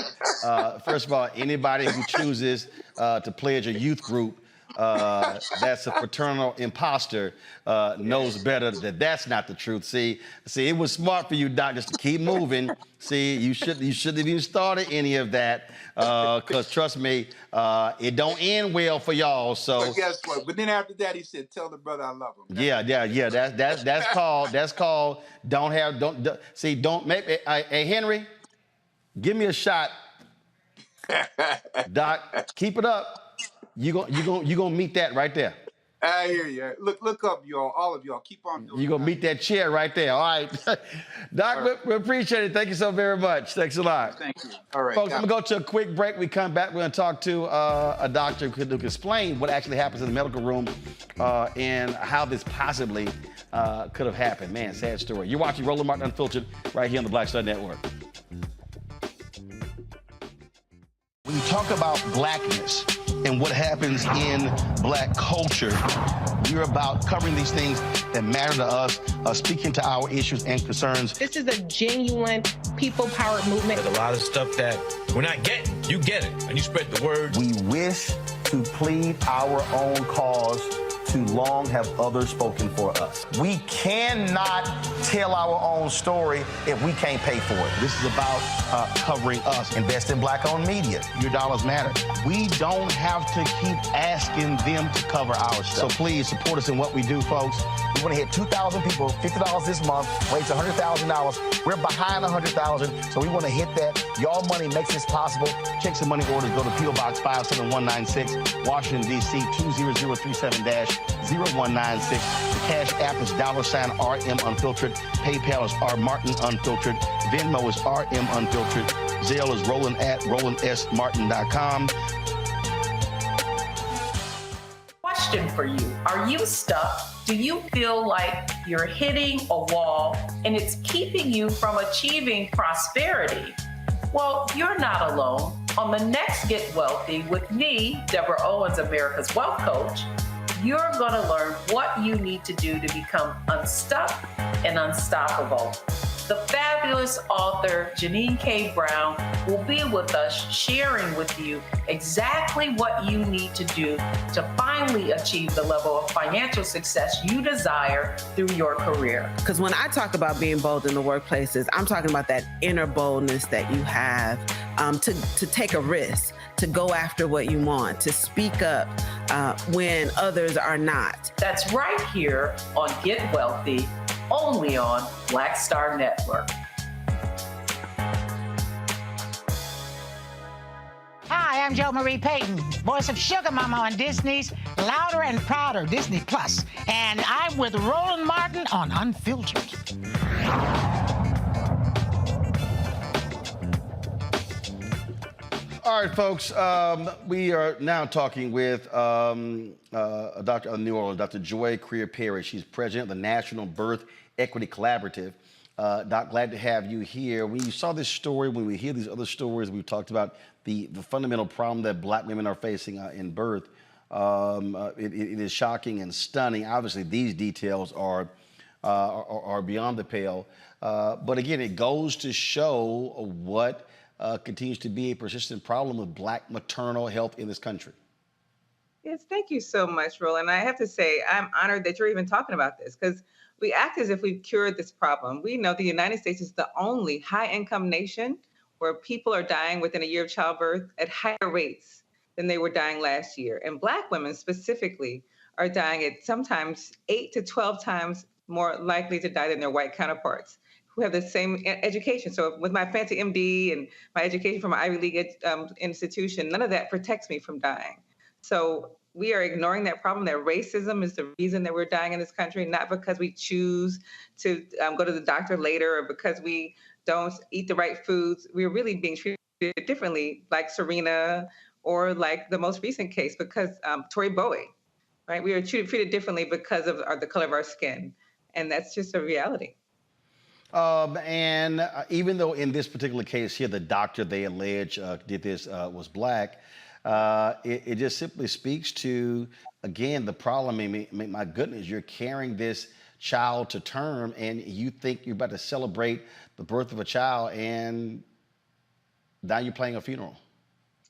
anybody who chooses to pledge a youth group that's a fraternal imposter knows better that that's not the truth. See, it was smart for you, Doc, just to keep moving. See, you shouldn't have even started any of that, because trust me, it don't end well for y'all. So. But guess what? But then after that, he said, "Tell the brother I love him." Yeah. That's called. Don't make. Hey, Henry, give me a shot. Doc, keep it up. You gonna meet that right there. I hear you. Look up, y'all. All of y'all. Keep on doing. You're gonna meet that chair right there. All right. Doc, all right. We appreciate it. Thank you so very much. Thanks a lot. Thank you. All right. Folks, I'm gonna go to a quick break. We come back. We're gonna talk to a doctor who can explain what actually happens in the medical room and how this possibly could have happened. Man, sad story. You're watching Roland Martin Unfiltered right here on the Black Star Network. When you talk about blackness and what happens in black culture, we're about covering these things that matter to us, speaking to our issues and concerns. This is a genuine people-powered movement. There's a lot of stuff that we're not getting. You get it, and you spread the word. We wish to plead our own cause. Too long have others spoken for us. We cannot tell our own story if we can't pay for it. This is about covering us. Invest in black-owned media. Your dollars matter. We don't have to keep asking them to cover our stuff. So please support us in what we do, folks. We want to hit 2,000 people, $50 this month, raise $100,000. We're behind 100,000, so we want to hit that. Y'all money makes this possible. Check some money orders. Go to P.O. Box 57196, Washington, D.C. 20037-0196. The Cash App is $RM Unfiltered. PayPal is R Martin Unfiltered. Venmo is RM Unfiltered. Zelle is Roland at RolandSMartin.com. Question for you. Are you stuck? Do you feel like you're hitting a wall and it's keeping you from achieving prosperity? Well, you're not alone. On the next Get Wealthy with me, Deborah Owens, America's Wealth Coach, you're going to learn what you need to do to become unstuck and unstoppable. The fabulous author Janine K. Brown will be with us sharing with you exactly what you need to do to finally achieve the level of financial success you desire through your career. Because when I talk about being bold in the workplaces, I'm talking about that inner boldness that you have to take a risk, to go after what you want, to speak up when others are not. That's right here on Get Wealthy, only on Black Star Network. Hi, I'm Jo Marie Payton, voice of Sugar Mama on Disney's Louder and Prouder Disney Plus, and I'm with Roland Martin on Unfiltered. All right, folks, we are now talking with a doctor of New Orleans, Dr. Joy Creer-Perry. She's president of the National Birth Equity Collaborative. Doc, glad to have you here. When you saw this story, when we hear these other stories, we've talked about the fundamental problem that black women are facing in birth. It is shocking and stunning. Obviously, these details are beyond the pale. But again, it goes to show what continues to be a persistent problem with black maternal health in this country. Yes, thank you so much, Roland. I have to say, I'm honored that you're even talking about this, because we act as if we've cured this problem. We know the United States is the only high-income nation where people are dying within a year of childbirth at higher rates than they were dying last year. And Black women specifically are dying at sometimes 8 to 12 times more likely to die than their white counterparts who have the same education. So with my fancy MD and my education from an Ivy League institution, none of that protects me from dying. So we are ignoring that problem, that racism is the reason that we're dying in this country, not because we choose to go to the doctor later or because we don't eat the right foods. We're really being treated differently, like Serena or like the most recent case, because Tori Bowie, right? We are treated differently because of the color of our skin. And that's just a reality. And even though in this particular case here, the doctor they allege did this was Black, it just simply speaks to, again, the problem. I mean, my goodness, you're carrying this child to term and you think you're about to celebrate the birth of a child and now you're playing a funeral.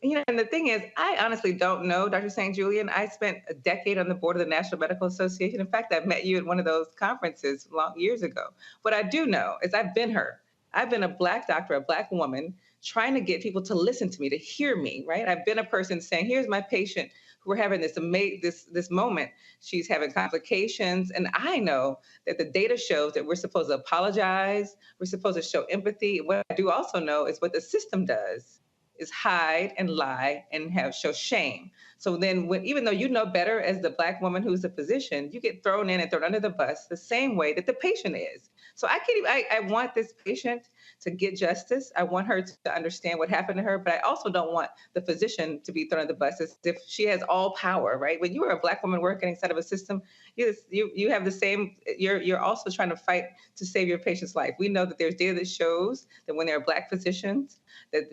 You know, and the thing is, I honestly don't know, Dr. St. Julian. I spent a decade on the board of the National Medical Association. In fact, I met you at one of those conferences years ago. What I do know is I've been her. I've been a Black doctor, a Black woman, trying to get people to listen to me, to hear me, right? I've been a person saying, here's my patient who we're having this moment. She's having complications. And I know that the data shows that we're supposed to apologize. We're supposed to show empathy. What I do also know is what the system does is hide and lie and show shame. So then even though you know better as the Black woman who's a physician, you get thrown in and thrown under the bus the same way that the patient is. So I want this patient to get justice. I want her to understand what happened to her, but I also don't want the physician to be thrown under the bus as if she has all power, right? When you are a Black woman working inside of a system, you have the same, you're also trying to fight to save your patient's life. We know that there's data that shows that when there are Black physicians, that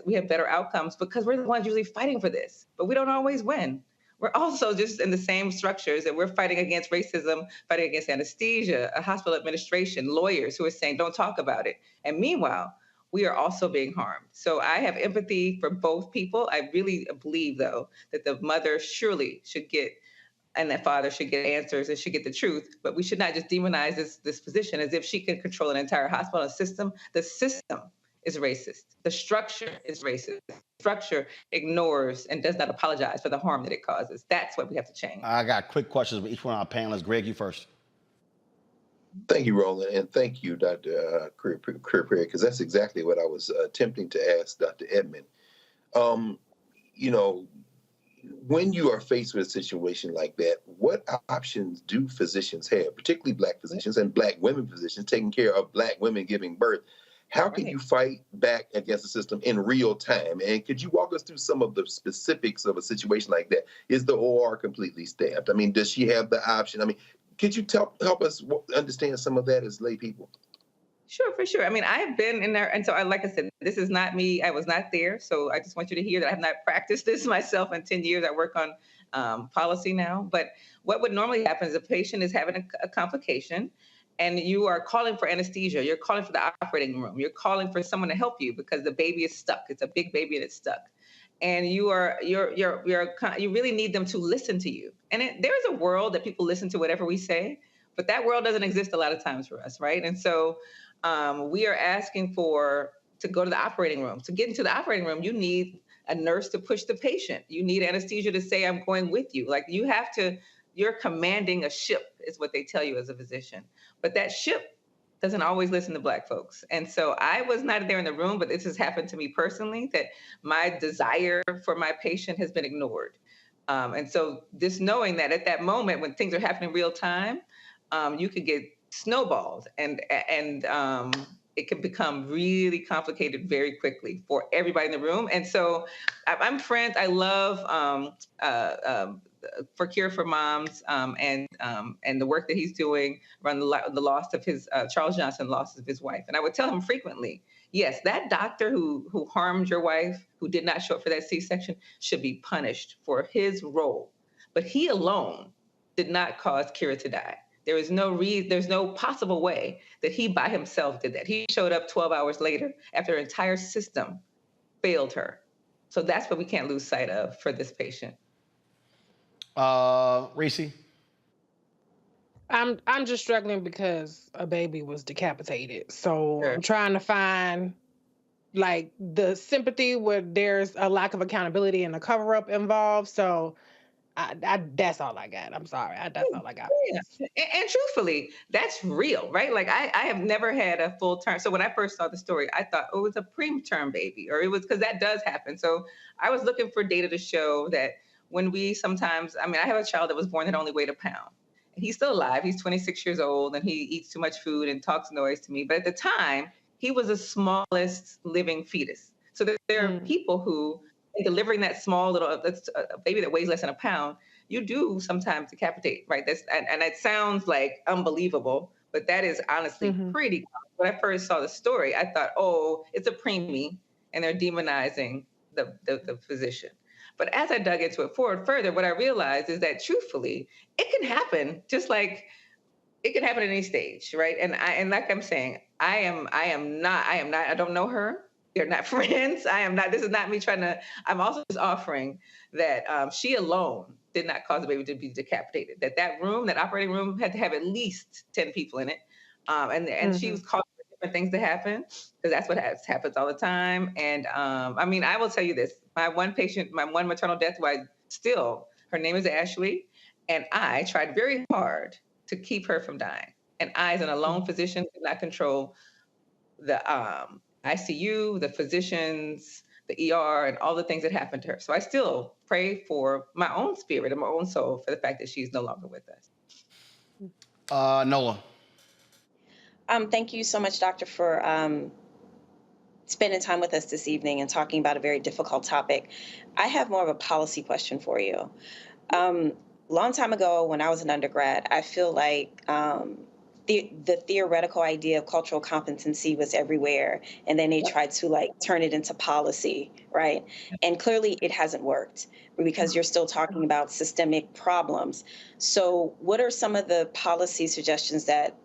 we have better outcomes because we're the ones usually fighting for this, but we don't always win. We're also just in the same structures that we're fighting against racism, fighting against anesthesia, a hospital administration, lawyers who are saying, don't talk about it. And meanwhile, we are also being harmed. So I have empathy for both people. I really believe, though, that the mother surely should get, and that father should get answers and should get the truth. But we should not just demonize this physician as if she can control an entire hospital system. The system is racist. The structure is racist. The structure ignores and does not apologize for the harm that it causes. That's what we have to change. I got quick questions with each one of our panelists. Greg, you first. Thank you, Roland, and thank you, Dr. Career, because that's exactly what I was attempting to ask Dr. Edmond. You know, when you are faced with a situation like that, what options do physicians have, particularly Black physicians and Black women physicians taking care of Black women giving birth? How can you fight back against the system in real time? And could you walk us through some of the specifics of a situation like that? Is the OR completely staffed? I mean, does she have the option? I mean, could you help us understand some of that as lay people? Sure, for sure. I mean, I've been in there. And so, like I said, this is not me. I was not there. So I just want you to hear that I have not practiced this myself in 10 years. I work on policy now. But what would normally happen is a patient is having a complication and you are calling for anesthesia. You're calling for the operating room. You're calling for someone to help you because the baby is stuck. It's a big baby and it's stuck. And you really need them to listen to you. And there's a world that people listen to whatever we say, but that world doesn't exist a lot of times for us, right? And so we are asking to go to the operating room. To get into the operating room, you need a nurse to push the patient. You need anesthesia to say, I'm going with you. Like you're commanding a ship is what they tell you as a physician. But that ship doesn't always listen to Black folks. And so I was not there in the room, but this has happened to me personally, that my desire for my patient has been ignored. And so just knowing that at that moment when things are happening real time, you could get snowballs and it can become really complicated very quickly for everybody in the room. And so I'm friends. I love for Cure for Moms and the work that he's doing around the loss of his Charles Johnson loss of his wife. And I would tell him frequently, yes, that doctor who harmed your wife, who did not show up for that C-section, should be punished for his role. But he alone did not cause Kira to die. There's no possible way that he by himself did that. He showed up 12 hours later after her entire system failed her. So that's what we can't lose sight of for this patient. Reese? I'm just struggling because a baby was decapitated. So I'm trying to find like the sympathy where there's a lack of accountability and a cover up involved. So I that's all I got. I'm sorry. That's all I got. Yeah. And truthfully, that's real, right? Like I have never had a full term. So when I first saw the story, I thought, oh, it was a preterm baby, or it was, because that does happen. So I was looking for data to show that when we sometimes, I mean, I have a child that was born that only weighed a pound. And he's still alive. He's 26 years old and he eats too much food and talks noise to me. But at the time, he was the smallest living fetus. So there are people who, in delivering that small little a baby that weighs less than a pound, you do sometimes decapitate, right? And it sounds like unbelievable, but that is honestly pretty common. When I first saw the story, I thought, oh, it's a preemie, and they're demonizing the physician. But as I dug into it further, what I realized is that truthfully, it can happen just like it can happen at any stage, right? And like I'm saying, I don't know her. They're not friends. This is not me trying to, I'm also just offering that she alone did not cause the baby to be decapitated. That operating room had to have at least 10 people in it. And she was causing different things to happen, because that's what happens all the time. And I mean, I will tell you this, my one maternal death, her name is Ashley, and I tried very hard to keep her from dying. And I, as an alone physician, could not control the ICU, the physicians, the ER, and all the things that happened to her. So I still pray for my own spirit and my own soul for the fact that she's no longer with us. Nola. Thank you so much, Doctor, for spending time with us this evening and talking about a very difficult topic. I have more of a policy question for you. Long time ago, when I was an undergrad, I feel like the theoretical idea of cultural competency was everywhere, and then they tried to turn it into policy, right? And clearly it hasn't worked, because you're still talking about systemic problems. So what are some of the policy suggestions that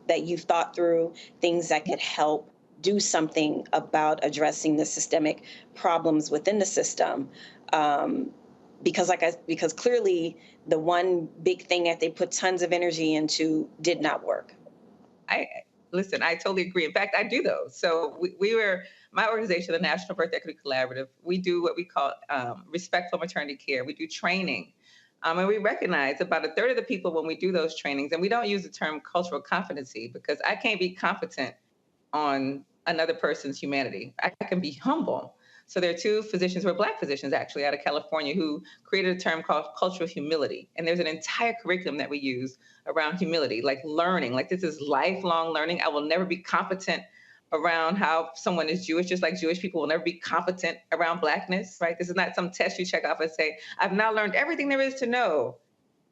you've thought through, things that could help do something about addressing the systemic problems within the system? Because clearly the one big thing that they put tons of energy into did not work. I totally agree. In fact, I do those. So my organization, the National Birth Equity Collaborative, we do what we call respectful maternity care. We do training. And we recognize about a third of the people when we do those trainings, and we don't use the term cultural competency, because I can't be competent on another person's humanity. I can be humble. So there are two physicians who are Black physicians, actually, out of California, who created a term called cultural humility. And there's an entire curriculum that we use around humility, like learning, like this is lifelong learning. I will never be competent around how someone is Jewish, just like Jewish people will never be competent around Blackness, right? This is not some test you check off and say, I've now learned everything there is to know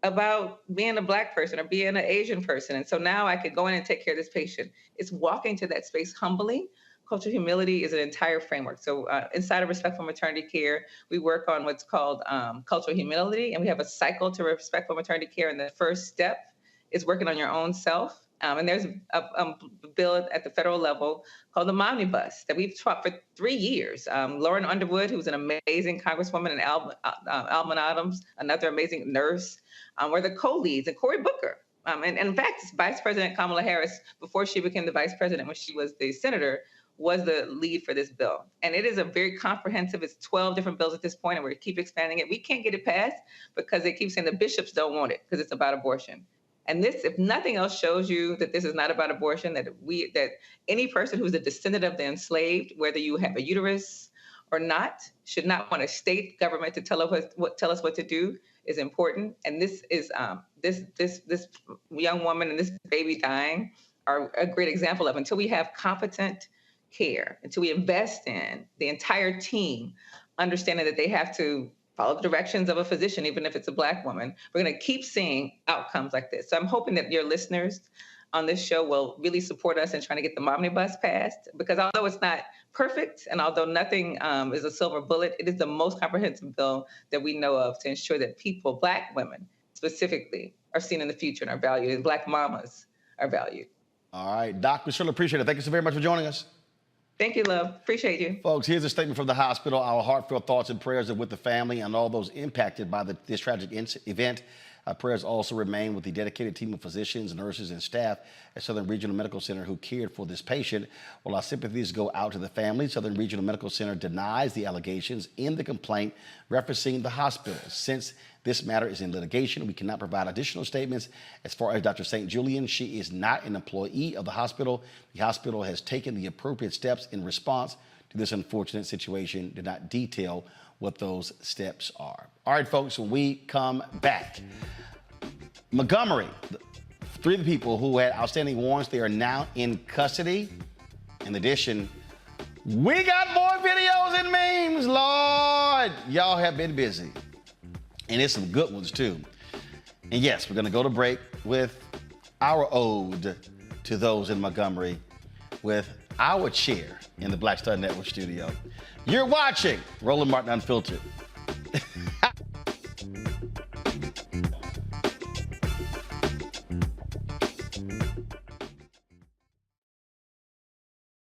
about being a Black person or being an Asian person. And so now I could go in and take care of this patient. It's walking to that space humbly. Cultural humility is an entire framework. So inside of respectful maternity care, we work on what's called cultural humility, and we have a cycle to respectful maternity care. And the first step is working on your own self. And there's a bill at the federal level called the Omnibus that we've taught for 3 years. Lauren Underwood, who's an amazing congresswoman, and Alman Adams, another amazing nurse, were the co-leads, and Cory Booker. And in fact, Vice President Kamala Harris, before she became the vice president, when she was the senator, was the lead for this bill. And it is a very comprehensive, it's 12 different bills at this point, and we keep expanding it. We can't get it passed because they keep saying the bishops don't want it because it's about abortion. And this, if nothing else, shows you that this is not about abortion, that any person who's a descendant of the enslaved, whether you have a uterus or not, should not want a state government to tell us what to do, is important. And this is this young woman and this baby dying are a great example of, until we have competent care, until we invest in the entire team, understanding that they have to follow the directions of a physician, even if it's a Black woman, we're going to keep seeing outcomes like this. So I'm hoping that your listeners on this show will really support us in trying to get the Omnibus passed, because although it's not perfect, and although nothing is a silver bullet, it is the most comprehensive bill that we know of to ensure that people, Black women specifically, are seen in the future and are valued, and Black mamas are valued. All right, Doc, we certainly appreciate it. Thank you so very much for joining us. Thank you, love. Appreciate you. Folks, here's a statement from the hospital. Our heartfelt thoughts and prayers are with the family and all those impacted by this tragic event. Prayers also remain with the dedicated team of physicians, nurses, and staff at Southern Regional Medical Center who cared for this patient. While our sympathies go out to the family, Southern Regional Medical Center denies the allegations in the complaint referencing the hospital. Since this matter is in litigation, we cannot provide additional statements. As far as Dr. St. Julian, she is not an employee of the hospital. The hospital has taken the appropriate steps in response to this unfortunate situation, did not detail what those steps are. All right, folks, when we come back, Montgomery, 3 of the people who had outstanding warrants, they are now in custody. In addition, we got more videos and memes, Lord. Y'all have been busy. And it's some good ones, too. And yes, we're going to go to break with our ode to those in Montgomery with our chair in the Black Star Network studio. You're watching Roland Martin Unfiltered.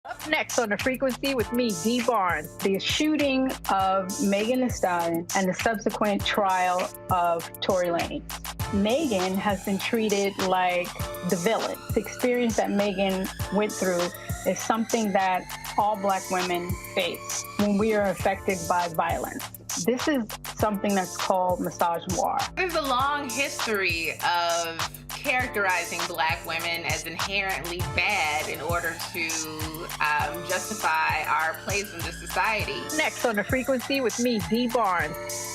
Up next on The Frequency with me, Dee Barnes, the shooting of Megan Thee Stallion and the subsequent trial of Tory Lanez. Megan has been treated like the villain. The experience that Megan went through is something that all Black women face when we are affected by violence. This is something that's called misogynoir. There's a long history of characterizing Black women as inherently bad in order to justify our place in the society. Next on The Frequency with me, Dee Barnes.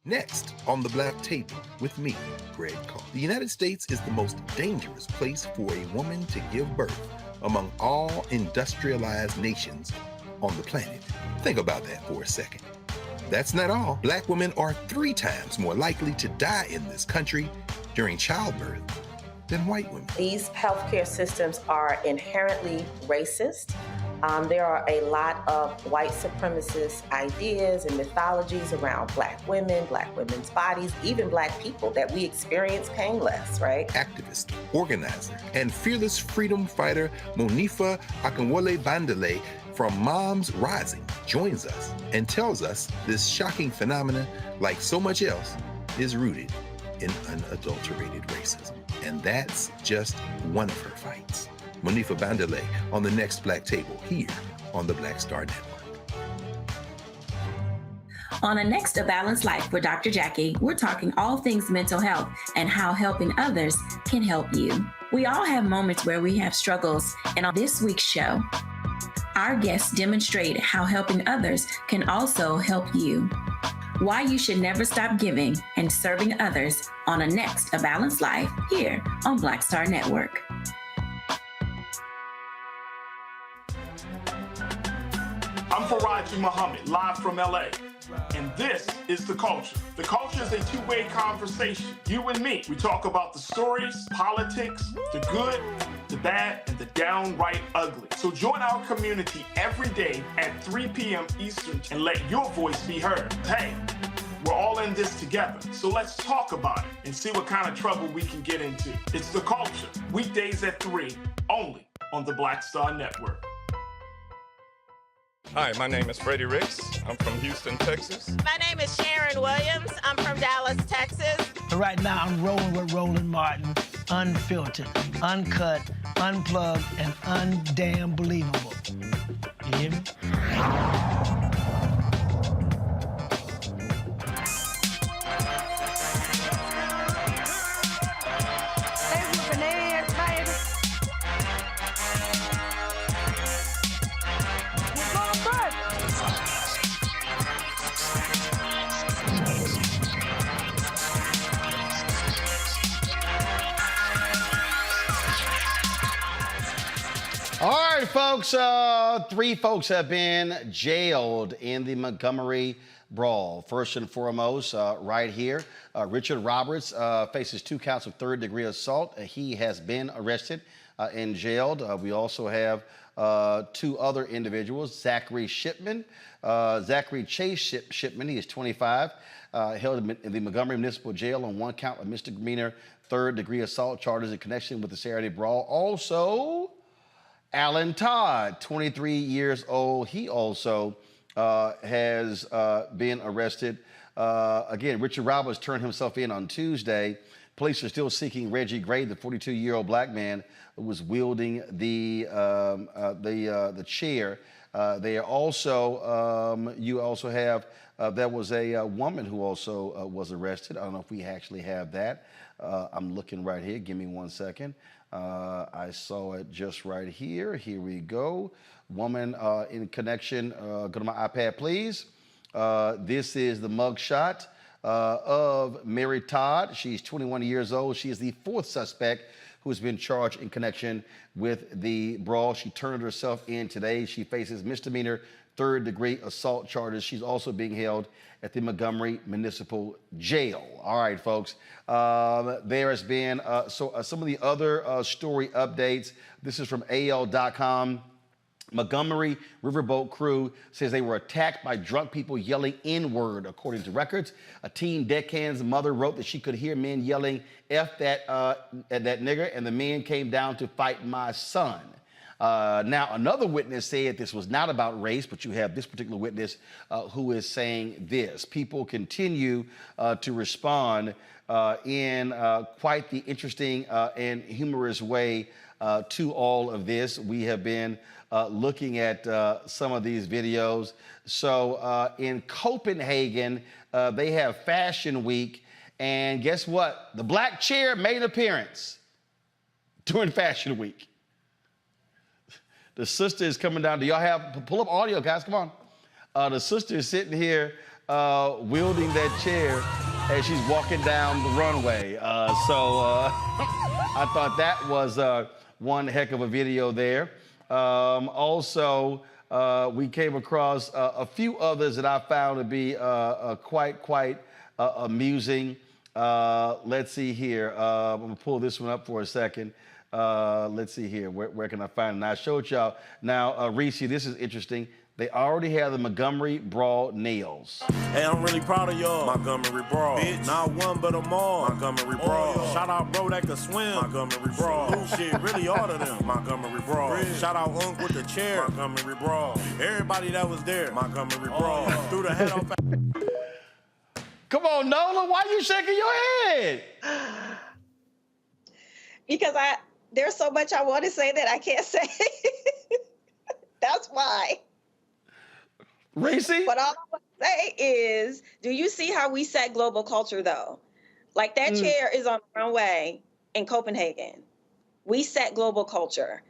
Next on the Black Table with me, Greg Cole. The United States is the most dangerous place for a woman to give birth among all industrialized nations on the planet. Think about that for a second. That's not all. Black women are 3 times more likely to die in this country during childbirth than white women. These healthcare systems are inherently racist. There are a lot of white supremacist ideas and mythologies around Black women's bodies, even Black people, that we experience painless, right? Activist, organizer, and fearless freedom fighter Montgomery Bandele from Moms Rising joins us and tells us this shocking phenomenon, like so much else, is rooted in unadulterated racism. And that's just one of her fights. Montgomery Bandele on the next Black Table here on the Black Star Network. On the next A Balanced Life with Dr. Jackie, we're talking all things mental health and how helping others can help you. We all have moments where we have struggles, and on this week's show, our guests demonstrate how helping others can also help you. Why you should never stop giving and serving others on the next A Balanced Life here on Black Star Network. I'm Faraji Muhammad, live from LA. And this is The Culture. The Culture is a two-way conversation. You and me. We talk about the stories, politics, the good, the bad, and the downright ugly. So join our community every day at 3 p.m. Eastern and let your voice be heard. Hey, we're all in this together. So let's talk about it and see what kind of trouble we can get into. It's The Culture, weekdays at 3, only on the Black Star Network. Hi, my name is Freddie Ricks. I'm from Houston, Texas. My name is Sharon Williams. I'm from Dallas, Texas. Right now, I'm rolling with Roland Martin, unfiltered, uncut, unplugged, and undamn believable. You hear me? All right, folks, 3 folks have been jailed in the Montgomery brawl. First and foremost, right here, Richard Roberts faces 2 counts of 3rd-degree assault. He has been arrested and jailed. We also have 2 other individuals, Zachary Shipman. Zachary Chase Shipman, he is 25, held in the Montgomery Municipal Jail on 1 count of misdemeanor 3rd-degree assault charges in connection with the Saturday brawl. Also, Alan Todd, 23 years old, he also has been arrested. Again, Richard Roberts turned himself in on Tuesday. Police are still seeking Reggie Gray, the 42-year-old black man who was wielding the chair. They are also, you also have, there was a woman who also was arrested. I don't know if we actually have that. I'm looking right here. Give me 1 second. I saw it just right here. Here we go. Woman in connection. Go to my iPad, please. This is the mugshot of Mary Todd. She's 21 years old. She is the fourth suspect who has been charged in connection with the brawl. She turned herself in today. She faces misdemeanor third-degree assault charges. She's also being held at the Montgomery Municipal Jail. All right, folks. There has been some of the other story updates. This is from AL.com. Montgomery Riverboat crew says they were attacked by drunk people yelling N-word, according to records. A teen deckhand's mother wrote that she could hear men yelling F that, at that nigger, and the men came down to fight my son. Now, another witness said this was not about race, but you have this particular witness who is saying this. People continue to respond in quite the interesting and humorous way to all of this. We have been looking at some of these videos. So in Copenhagen, they have Fashion Week, and guess what? The black chair made an appearance during Fashion Week. The sister is coming down. Do y'all have, pull up audio, guys, come on. The sister is sitting here wielding that chair as she's walking down the runway. I thought that was one heck of a video there. Also, we came across a few others that I found to be quite amusing. Let's see here. I'm gonna pull this one up for a second. Let's see here. Where can I find it? And I showed y'all. Now, Reese, this is interesting. They already have the Montgomery Brawl nails. Hey, I'm really proud of y'all. Montgomery Brawl. Bitch. Not one, but them all. Montgomery Brawl. Shout out bro that can swim. Montgomery Brawl. New shit, really all of them. Montgomery Brawl. Shout out Unc with the chair. Montgomery Brawl. Everybody that was there. Montgomery Brawl. Threw the head off. Come on, Nola, why you shaking your head? Because there's so much I want to say that I can't say. That's why. Reese? But all I want to say is, do you see how we set global culture, though? Like, that chair is on the runway in Copenhagen. We set global culture.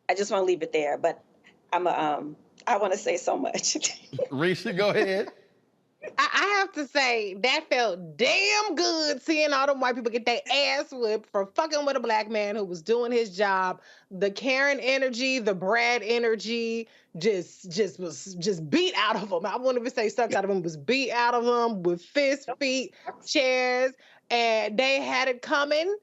I just want to leave it there, but I want to say so much. Reese, go ahead. I have to say, that felt damn good seeing all them white people get their ass whipped for fucking with a black man who was doing his job. The Karen energy, the Brad energy just beat out of him. I won't even say sucked out of him, was beat out of him with fists, feet, chairs, and they had it coming.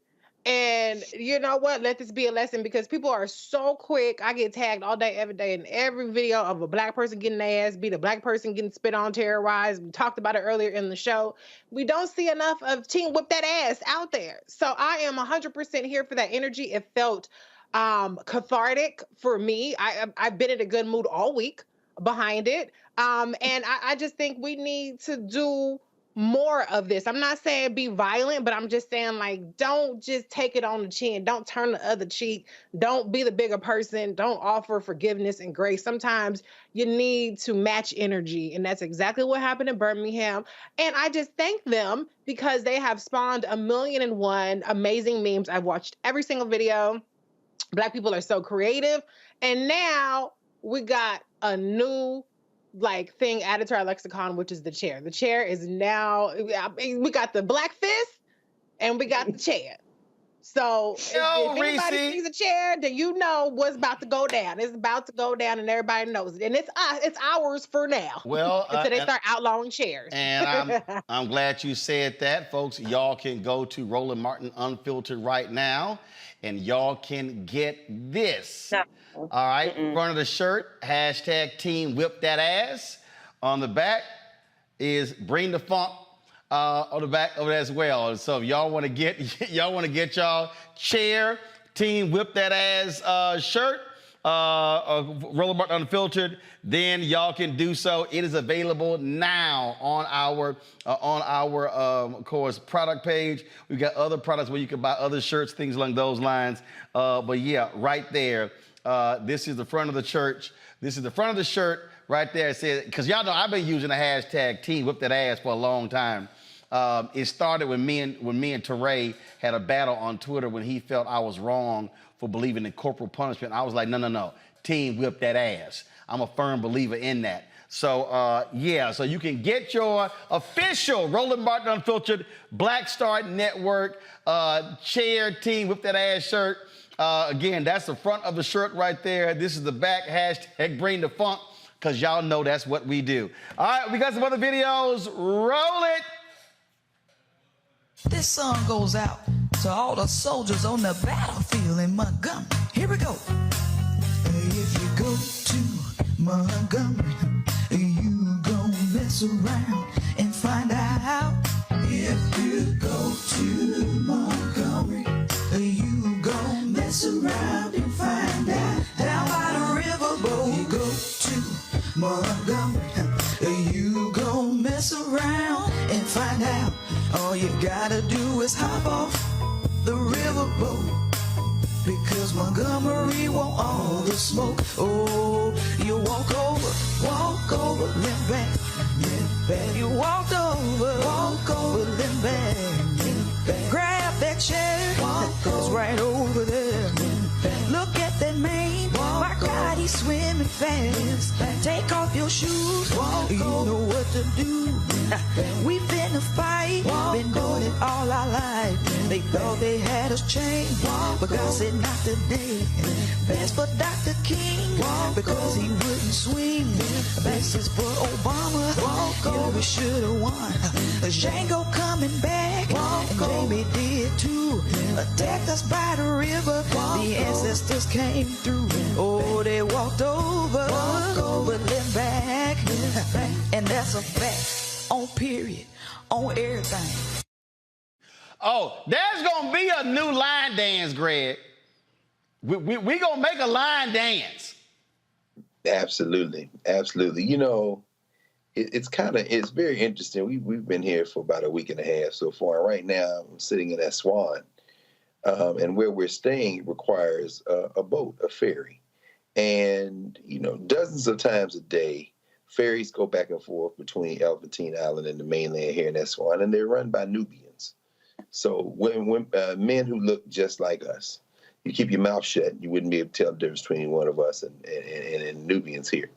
And you know what? Let this be a lesson, because people are so quick. I get tagged all day, every day in every video of a black person getting their ass beat, a black person getting spit on, terrorized. We talked about it earlier in the show. We don't see enough of Team Whip That Ass out there. So I am 100% here for that energy. It felt cathartic for me. I've been in a good mood all week behind it. And I just think we need to do more of this. I'm not saying be violent, but I'm just saying, like, don't just take it on the chin. Don't turn the other cheek. Don't be the bigger person. Don't offer forgiveness and grace. Sometimes you need to match energy, and that's exactly what happened in Birmingham. And I just thank them because they have spawned 1,000,001 amazing memes. I've watched every single video. Black people are so creative. And now we got a new thing added to our lexicon, which is the chair. The chair is now, we got the black fist and we got the chair. So if anybody sees a chair, then you know what's about to go down. It's about to go down, and everybody knows it. And it's ours for now. Well, until they start outlawing chairs. And I'm glad you said that, folks. Y'all can go to Roland Martin Unfiltered right now, and y'all can get this. No. All right, front of the shirt, hashtag Team Whip That Ass. On the back is Bring the Funk. On the back of it as well. So if y'all want to get y'all chair Team Whip That Ass shirt, Roland Martin Unfiltered, then y'all can do so. It is available now on our, of course, product page. We've got other products where you can buy other shirts, things along those lines. But yeah, right there, this is the front of the church. This is the front of the shirt right there. It says, because y'all know I've been using the hashtag Team Whip That Ass for a long time. It started when me and Teray had a battle on Twitter when he felt I was wrong for believing in corporal punishment. I was like, no, Team Whip That Ass. I'm a firm believer in that. So, yeah, so you can get your official Roland Martin Unfiltered Black Star Network chair Team Whip That Ass shirt. Again, that's the front of the shirt right there. This is the back, hashtag Bring the Funk, because y'all know that's what we do. All right, we got some other videos. Roll it. This song goes out to all the soldiers on the battlefield in Montgomery. Here we go. If you go to Montgomery, you gon' mess around and find out. If you go to Montgomery, you gon' mess around and find out. Down by the riverboat, you go to Montgomery, you gon' mess around and find out. All you gotta do is hop off the riverboat, because Montgomery want all the smoke. Oh, you walk over, limp back. You walked over, limp back. Grab that chair, it's right over there. Look at that man, my God, he's swimming fast. Take off your shoes, you know what to do. We finna fight, been doing it all our life. They thought they had us chained, but God said not today. Best for Dr. King, because he wouldn't swing. Best is for Obama, yeah, we should've won. Django coming back, and Jamie did too. Attacked us by the river, the ancestors came through. Oh, they walked over, them back. And that's a fact, on period, on everything. Oh, there's gonna be a new line dance, Greg. We gonna make a line dance. Absolutely. You know, it's very interesting. We've been here for about a week and a half so far. Right now, I'm sitting in Aswan, and where we're staying requires a boat, a ferry. And, you know, dozens of times a day, ferries go back and forth between Elephantine Island and the mainland here in Aswan, and they're run by Nubians. So when men who look just like us, you keep your mouth shut, you wouldn't be able to tell the difference between one of us and Nubians here.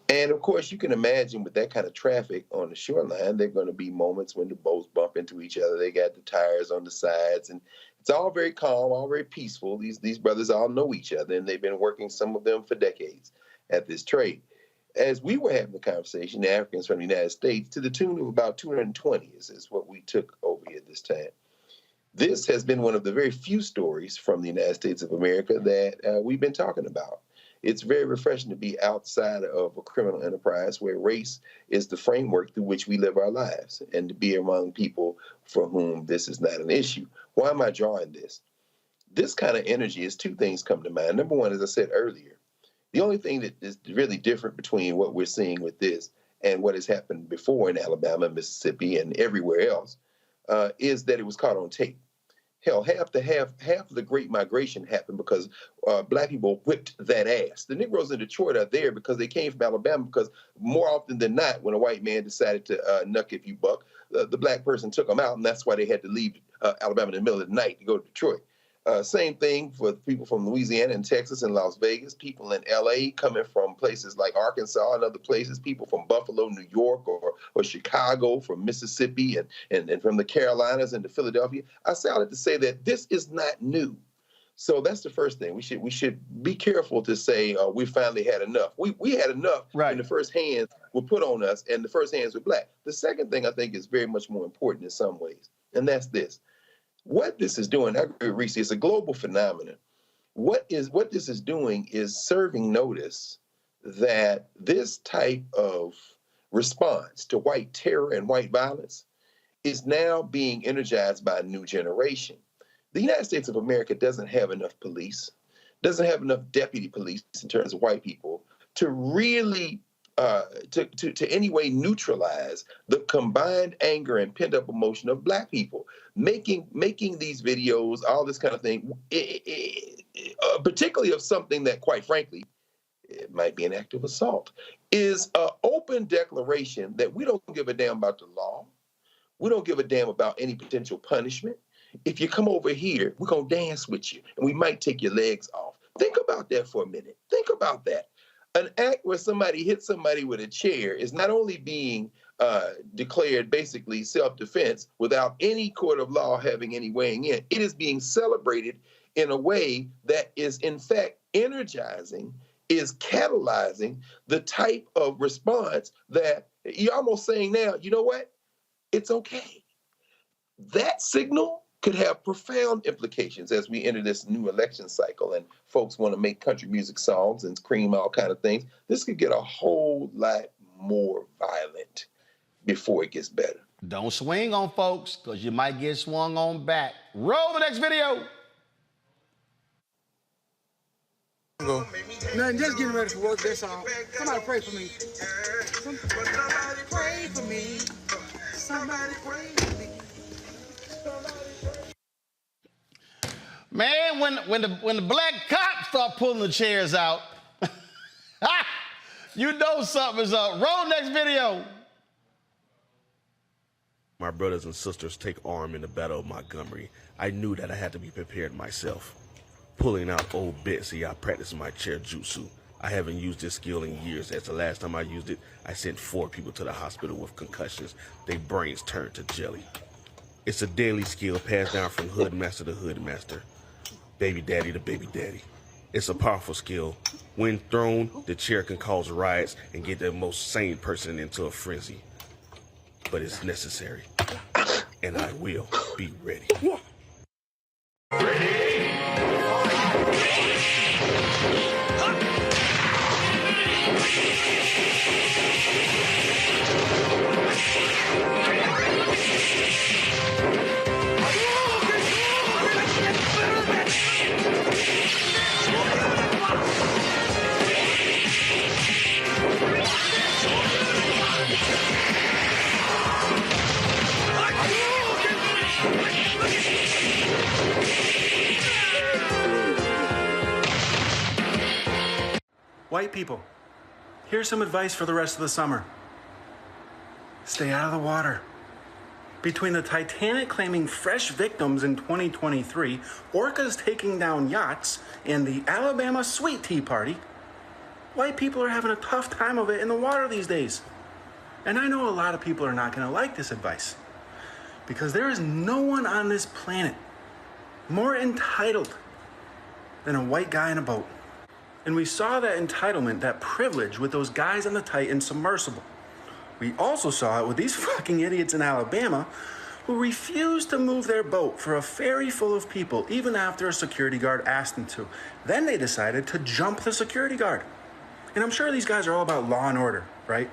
And, of course, you can imagine with that kind of traffic on the shoreline, there are going to be moments when the boats bump into each other. They got the tires on the sides, and it's all very calm, all very peaceful. These brothers all know each other, and they've been working, some of them, for decades at this trade. As we were having the conversation, the Africans from the United States, to the tune of about 220 is what we took over here this time. This has been one of the very few stories from the United States of America that we've been talking about. It's very refreshing to be outside of a criminal enterprise where race is the framework through which we live our lives, and to be among people for whom this is not an issue. Why am I drawing this? This kind of energy is two things come to mind. Number one, as I said earlier, the only thing that is really different between what we're seeing with this and what has happened before in Alabama, Mississippi, and everywhere else is that it was caught on tape. Hell, half of the Great Migration happened because black people whipped that ass. The Negroes in Detroit are there because they came from Alabama, because more often than not, when a white man decided to nuck if you buck, the black person took them out, and that's why they had to leave Alabama in the middle of the night to go to Detroit. Same thing for people from Louisiana and Texas and Las Vegas, people in L.A. coming from places like Arkansas and other places, people from Buffalo, New York, or Chicago, from Mississippi, and from the Carolinas and to Philadelphia. I say all that to say that this is not new. So that's the first thing. We should be careful to say we finally had enough. We had enough when the first hands were put on us, and the first hands were black. The second thing I think is very much more important in some ways, and that's this. What this is doing, I agree with Reese, it's a global phenomenon. What this is doing is serving notice that this type of response to white terror and white violence is now being energized by a new generation. The United States of America doesn't have enough police, doesn't have enough deputy police in terms of white people to really to any way neutralize the combined anger and pent-up emotion of Black people. Making these videos, all this kind of thing, particularly of something that, quite frankly, it might be an act of assault, is an open declaration that we don't give a damn about the law. We don't give a damn about any potential punishment. If you come over here, we're going to dance with you, and we might take your legs off. Think about that for a minute. Think about that. An act where somebody hits somebody with a chair is not only being declared basically self-defense without any court of law having any weighing in, it is being celebrated in a way that is, in fact, energizing, is catalyzing the type of response that you're almost saying now, you know what? It's okay. That signal could have profound implications as we enter this new election cycle and folks want to make country music songs and scream all kind of things. This could get a whole lot more violent before it gets better. Don't swing on folks, because you might get swung on back. Roll the next video. Nothing, just getting ready for work, that's all. Somebody pray for me. Somebody pray for me. Somebody pray for me. Man, when the black cops start pulling the chairs out, you know something's up. Roll next video. My brothers and sisters take arm in the Battle of Montgomery. I knew that I had to be prepared myself. Pulling out old Betsy, I practiced my chair jutsu. I haven't used this skill in years, as the last time I used it, I sent 4 people to the hospital with concussions. Their brains turned to jelly. It's a daily skill passed down from hood master to hood master. Baby daddy to baby daddy. It's a powerful skill. When thrown, the chair can cause riots and get the most sane person into a frenzy. But it's necessary. And I will be ready. White people, here's some advice for the rest of the summer. Stay out of the water. Between the Titanic claiming fresh victims in 2023, orcas taking down yachts, and the Alabama sweet tea party, white people are having a tough time of it in the water these days. And I know a lot of people are not going to like this advice, because there is no one on this planet more entitled than a white guy in a boat. And we saw that entitlement, that privilege with those guys on the Titan submersible. We also saw it with these fucking idiots in Alabama who refused to move their boat for a ferry full of people even after a security guard asked them to. Then they decided to jump the security guard. And I'm sure these guys are all about law and order, right?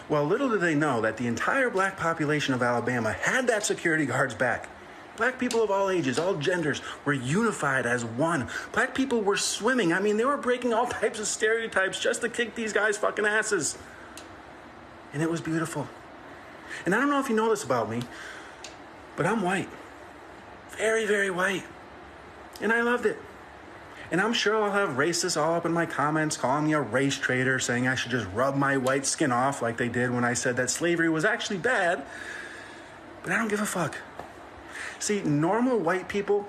Well, little did they know that the entire black population of Alabama had that security guard's back. Black people of all ages, all genders, were unified as one. Black people were swimming. I mean, they were breaking all types of stereotypes just to kick these guys' fucking asses. And it was beautiful. And I don't know if you know this about me, but I'm white. Very, very white. And I loved it. And I'm sure I'll have racists all up in my comments calling me a race traitor, saying I should just rub my white skin off like they did when I said that slavery was actually bad. But I don't give a fuck. See, normal white people,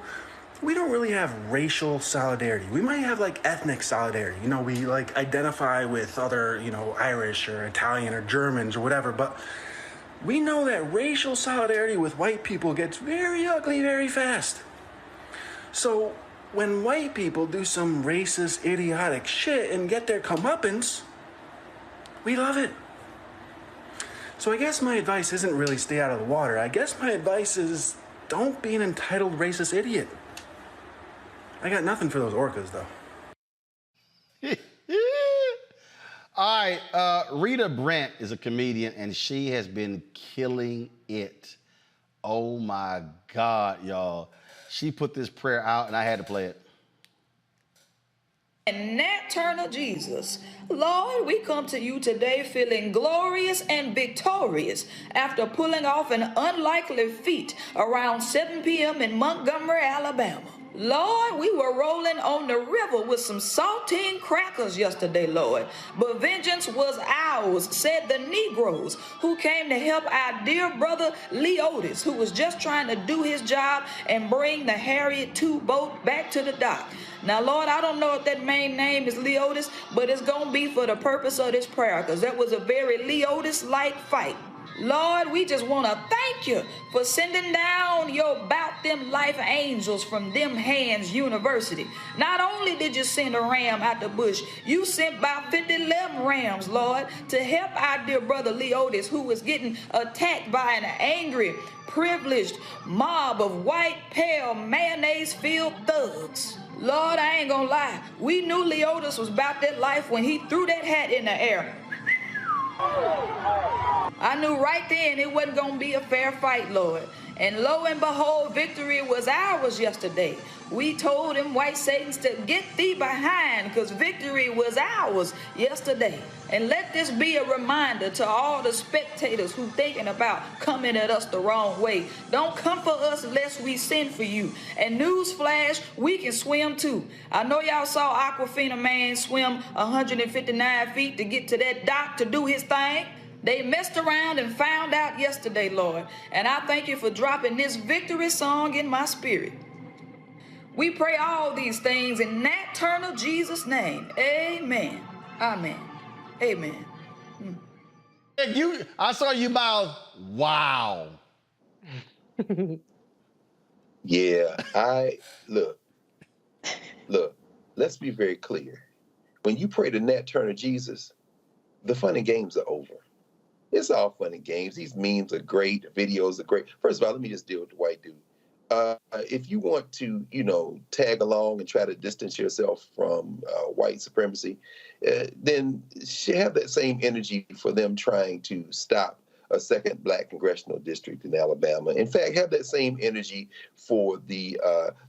we don't really have racial solidarity. We might have like ethnic solidarity. You know, we like identify with other, you know, Irish or Italian or Germans or whatever. But we know that racial solidarity with white people gets very ugly very fast. So when white people do some racist, idiotic shit and get their comeuppance, we love it. So I guess my advice isn't really stay out of the water. I guess my advice is don't be an entitled racist idiot. I got nothing for those orcas, though. All right, Rita Brent is a comedian, and she has been killing it. Oh, my God, y'all. She put this prayer out, and I had to play it. Maternal Jesus. Lord, we come to you today feeling glorious and victorious after pulling off an unlikely feat around 7 p.m. in Montgomery, Alabama. Lord, we were rolling on the river with some saltine crackers yesterday, Lord. But vengeance was ours, said the Negroes who came to help our dear brother Leotis, who was just trying to do his job and bring the Harriet II boat back to the dock. Now, Lord, I don't know if that main name is Leotis, but it's going to be for the purpose of this prayer, because that was a very Leotis-like fight. Lord, we just want to thank you for sending down your Bout Them Life angels from Them Hands University. Not only did you send a ram out the bush, you sent about 50 rams, Lord, to help our dear brother Leotis, who was getting attacked by an angry, privileged mob of white, pale, mayonnaise-filled thugs. Lord, I ain't gonna lie. We knew Leotis was about that life when he threw that hat in the air. I knew right then it wasn't going to be a fair fight, Lord. And lo and behold, victory was ours yesterday. We told them white Satans to get thee behind, because victory was ours yesterday. And let this be a reminder to all the spectators who thinking about coming at us the wrong way. Don't come for us lest we sin for you. And newsflash, we can swim too. I know y'all saw Aquafina Man swim 159 feet to get to that dock to do his thing. They messed around and found out yesterday, Lord. And I thank you for dropping this victory song in my spirit. We pray all these things in that eternal Jesus' name. Amen. Amen. Amen. I saw you mouth, wow. Yeah, look, let's be very clear. When you pray to Nat Turner Jesus, the fun and games are over. It's all fun and games. These memes are great. The videos are great. First of all, let me just deal with the white dude. If you want to, tag along and try to distance yourself from white supremacy, then have that same energy for them trying to stop a second black congressional district in Alabama. In fact, have that same energy for the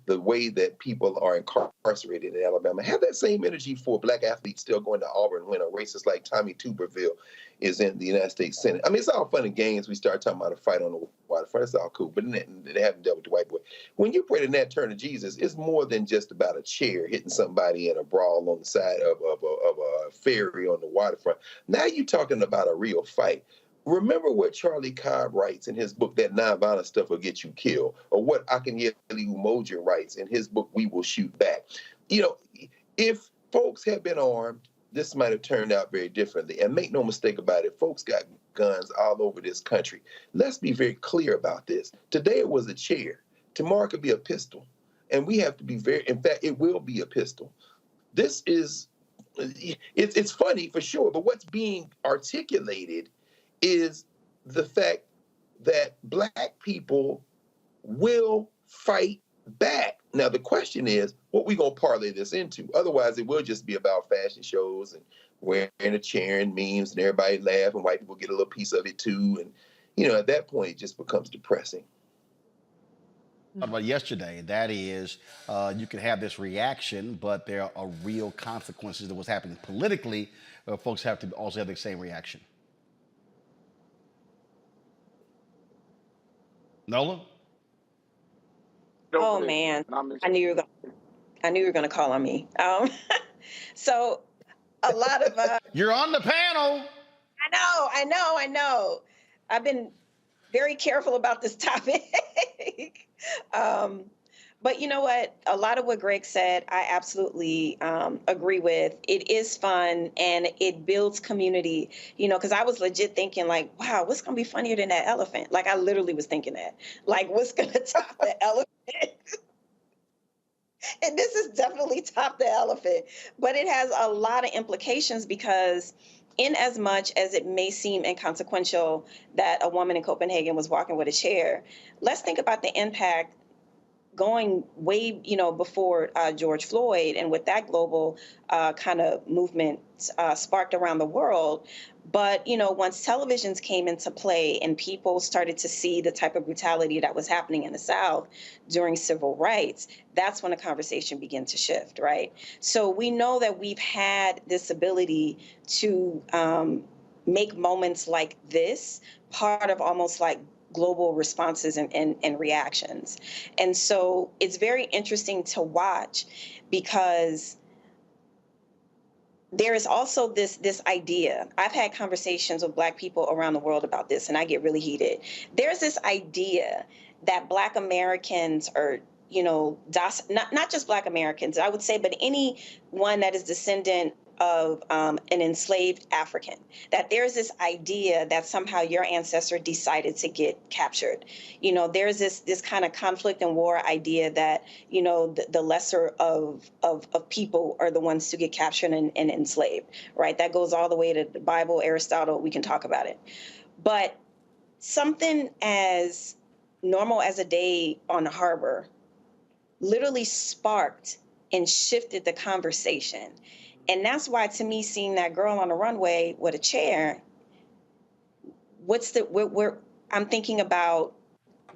way that people are incarcerated in Alabama. Have that same energy for black athletes still going to Auburn when a racist like Tommy Tuberville is in the United States Senate. I mean, it's all fun and games. We start talking about a fight on the waterfront. It's all cool, but they haven't dealt with the white boy. When you pray to Nat Turner Jesus, it's more than just about a chair hitting somebody in a brawl on the side of a ferry on the waterfront. Now you're talking about a real fight. Remember what Charlie Cobb writes in his book, that nonviolent stuff will get you killed, or what Akinyele Umoja writes in his book, We Will Shoot Back. If folks had been armed, this might have turned out very differently. And make no mistake about it, folks got guns all over this country. Let's be very clear about this. Today it was a chair. Tomorrow it could be a pistol. And we have to be in fact, it will be a pistol. This is, it's funny for sure, but what's being articulated is the fact that black people will fight back. Now, the question is, what we going to parlay this into? Otherwise, it will just be about fashion shows and wearing a chair and memes and everybody laugh and white people get a little piece of it too. And, at that point, it just becomes depressing. About yesterday, that is, you can have this reaction, but there are real consequences to what's happening politically. Folks have to also have the same reaction. Nola? Oh man, I knew you were going to call on me. So a lot of you're on the panel. I know. I've been very careful about this topic. But you know what? A lot of what Greg said, I absolutely agree with. It is fun and it builds community, because I was legit thinking like, wow, what's going to be funnier than that elephant? Like I literally was thinking that, like what's going to top the elephant? And this is definitely top the elephant, but it has a lot of implications because in as much as it may seem inconsequential that a woman in Copenhagen was walking with a chair, let's think about the impact going way, before George Floyd, and with that global kind of movement sparked around the world. But, once televisions came into play and people started to see the type of brutality that was happening in the South during civil rights, that's when the conversation began to shift, right? So we know that we've had this ability to make moments like this part of almost like global responses and reactions. And so it's very interesting to watch, because there is also this idea. I've had conversations with Black people around the world about this, and I get really heated. There's this idea that Black Americans are, not just Black Americans, I would say, but anyone that is descendant of an enslaved African, that there's this idea that somehow your ancestor decided to get captured. There's this kind of conflict and war idea that, the lesser of people are the ones to get captured and enslaved, right? That goes all the way to the Bible, Aristotle, we can talk about it. But something as normal as a day on the harbor literally sparked and shifted the conversation. And that's why, to me, seeing that girl on the runway with a chair, I'm thinking about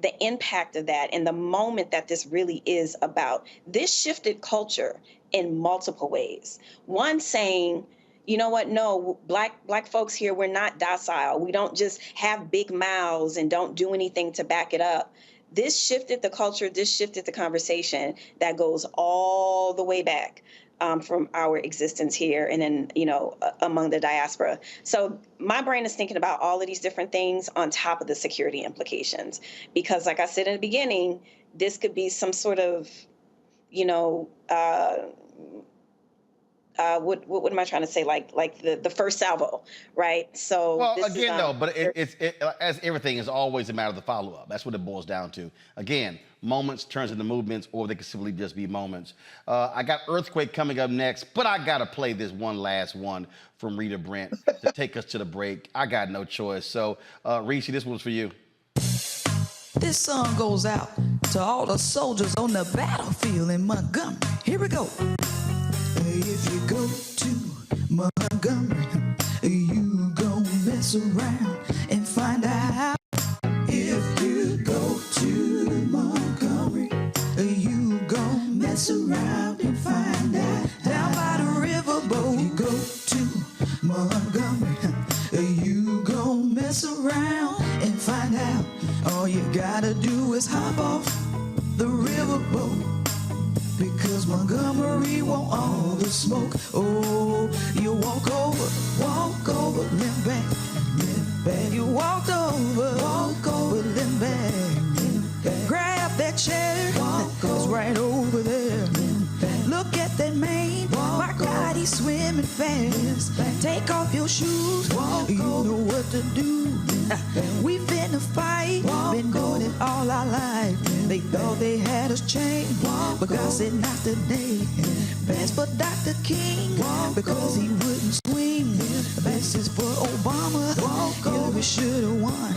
the impact of that and the moment that this really is about. This shifted culture in multiple ways. One, saying, you know what, no, black folks here, we're not docile. We don't just have big mouths and don't do anything to back it up. This shifted the culture, this shifted the conversation that goes all the way back. From our existence here and then, among the diaspora. So my brain is thinking about all of these different things on top of the security implications. Because like I said in the beginning, this could be some sort of, what am I trying to say? Like the first salvo, right? So well, this again, is, though, but it as everything is always a matter of the follow-up. That's what it boils down to. Again, moments turns into movements, or they can simply just be moments. I got Earthquake coming up next, but I gotta play this one last one from Rita Brent to take us to the break. I got no choice. So, Reese, this one's for you. This song goes out to all the soldiers on the battlefield in Montgomery. Here we go. If you go to Montgomery, you gon' mess around and find out. If you go to Montgomery, you gon' mess around and find out. Down by the riverboat, you go to Montgomery, you gon' mess around and find out. All you gotta do is hop off the riverboat, because Montgomery want all the smoke. Oh, you walk over, limp back, limp back. You walk over, limp back. Grab that chair, it's right over there. Look at that man, my God, he's swimming fast. Take off your shoes, you know what to do. We finna fight, been doing it all our life. They thought they had us chained, but God said not today. Pass for Dr. King, because he wouldn't swing. This is for Obama, Hillary should've won.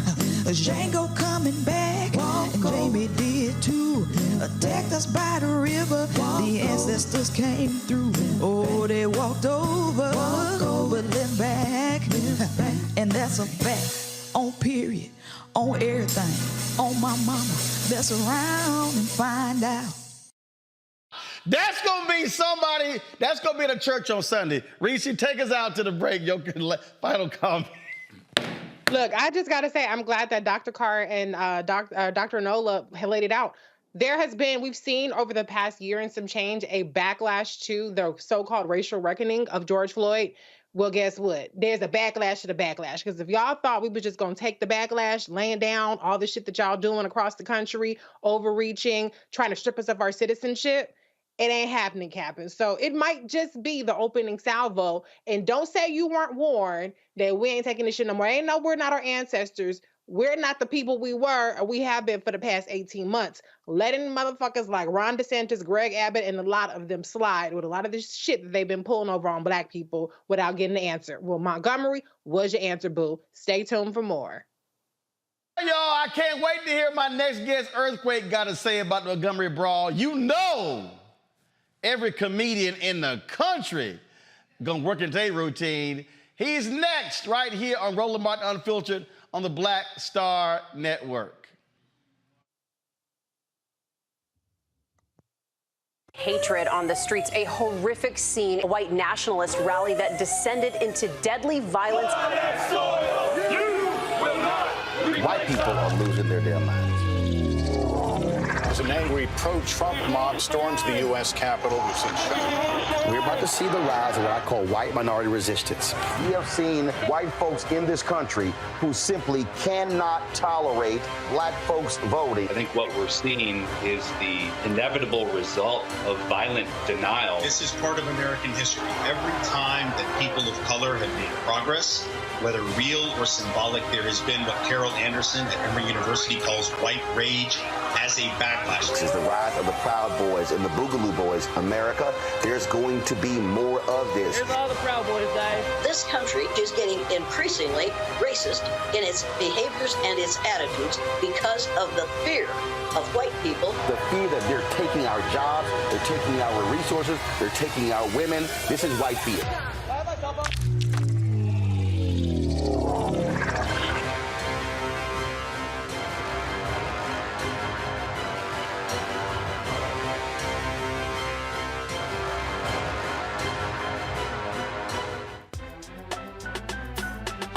Django coming back, and Jamie did too. Attacked us by the river, the ancestors came through. Oh, they walked over, then back. And that's a fact. On period, on everything, on my mama. Mess around and find out. That's gonna be somebody. That's gonna be at a church on Sunday. Reese, take us out to the break. Your final comment. Look, I just gotta say, I'm glad that Dr. Carr and Dr. Nola laid it out. We've seen over the past year and some change, a backlash to the so-called racial reckoning of George Floyd. Well, guess what? There's a backlash to the backlash. Because if y'all thought we were just going to take the backlash, laying down all the shit that y'all doing across the country, overreaching, trying to strip us of our citizenship, it ain't happening, Captain. So it might just be the opening salvo. And don't say you weren't warned that we ain't taking this shit no more. Ain't no, we're not our ancestors. We're not the people we were, or we have been for the past 18 months. Letting motherfuckers like Ron DeSantis, Greg Abbott, and a lot of them slide with a lot of this shit that they've been pulling over on Black people without getting the answer. Well, Montgomery was your answer, boo. Stay tuned for more. Y'all, I can't wait to hear my next guest, Earthquake, got to say about the Montgomery brawl. You know, every comedian in the country gonna work into a routine. He's next, right here on Roland Martin Unfiltered on the Black Star Network. Hatred on the streets, a horrific scene, a white nationalist rally that descended into deadly violence. White people are losing their damn minds. As an angry pro-Trump mob storms the U.S. Capitol, we've seen shots. We're about to see the rise of what I call white minority resistance. We have seen white folks in this country who simply cannot tolerate black folks voting. I think what we're seeing is the inevitable result of violent denial. This is part of American history. Every time that people of color have made progress, whether real or symbolic, there has been what Carol Anderson at Emory University calls white rage as a backlash. This is the rise of the Proud Boys and the Boogaloo Boys. America, there's going to be more of this. Here's all the Proud Boys, guys. This country is getting increasingly racist in its behaviors and its attitudes because of the fear of white people. The fear that they're taking our jobs, they're taking our resources, they're taking our women. This is white fear.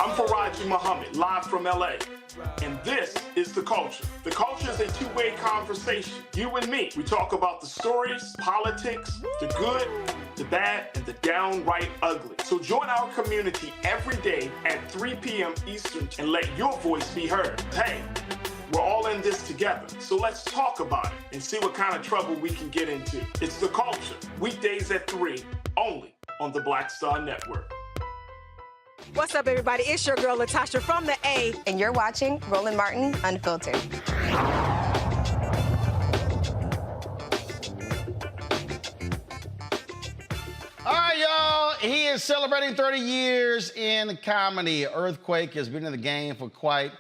I'm Faraji Muhammad, live from LA. And this is The Culture. The Culture is a two-way conversation. You and me. We talk about the stories, politics, the good, the bad, and the downright ugly. So join our community every day at 3 p.m. Eastern and let your voice be heard. Hey, we're all in this together. So let's talk about it and see what kind of trouble we can get into. It's The Culture, weekdays at 3, only on the Black Star Network. What's up, everybody? It's your girl, Latasha from the A. And you're watching Roland Martin Unfiltered. All right, y'all. He is celebrating 30 years in comedy. Earthquake has been in the game for quite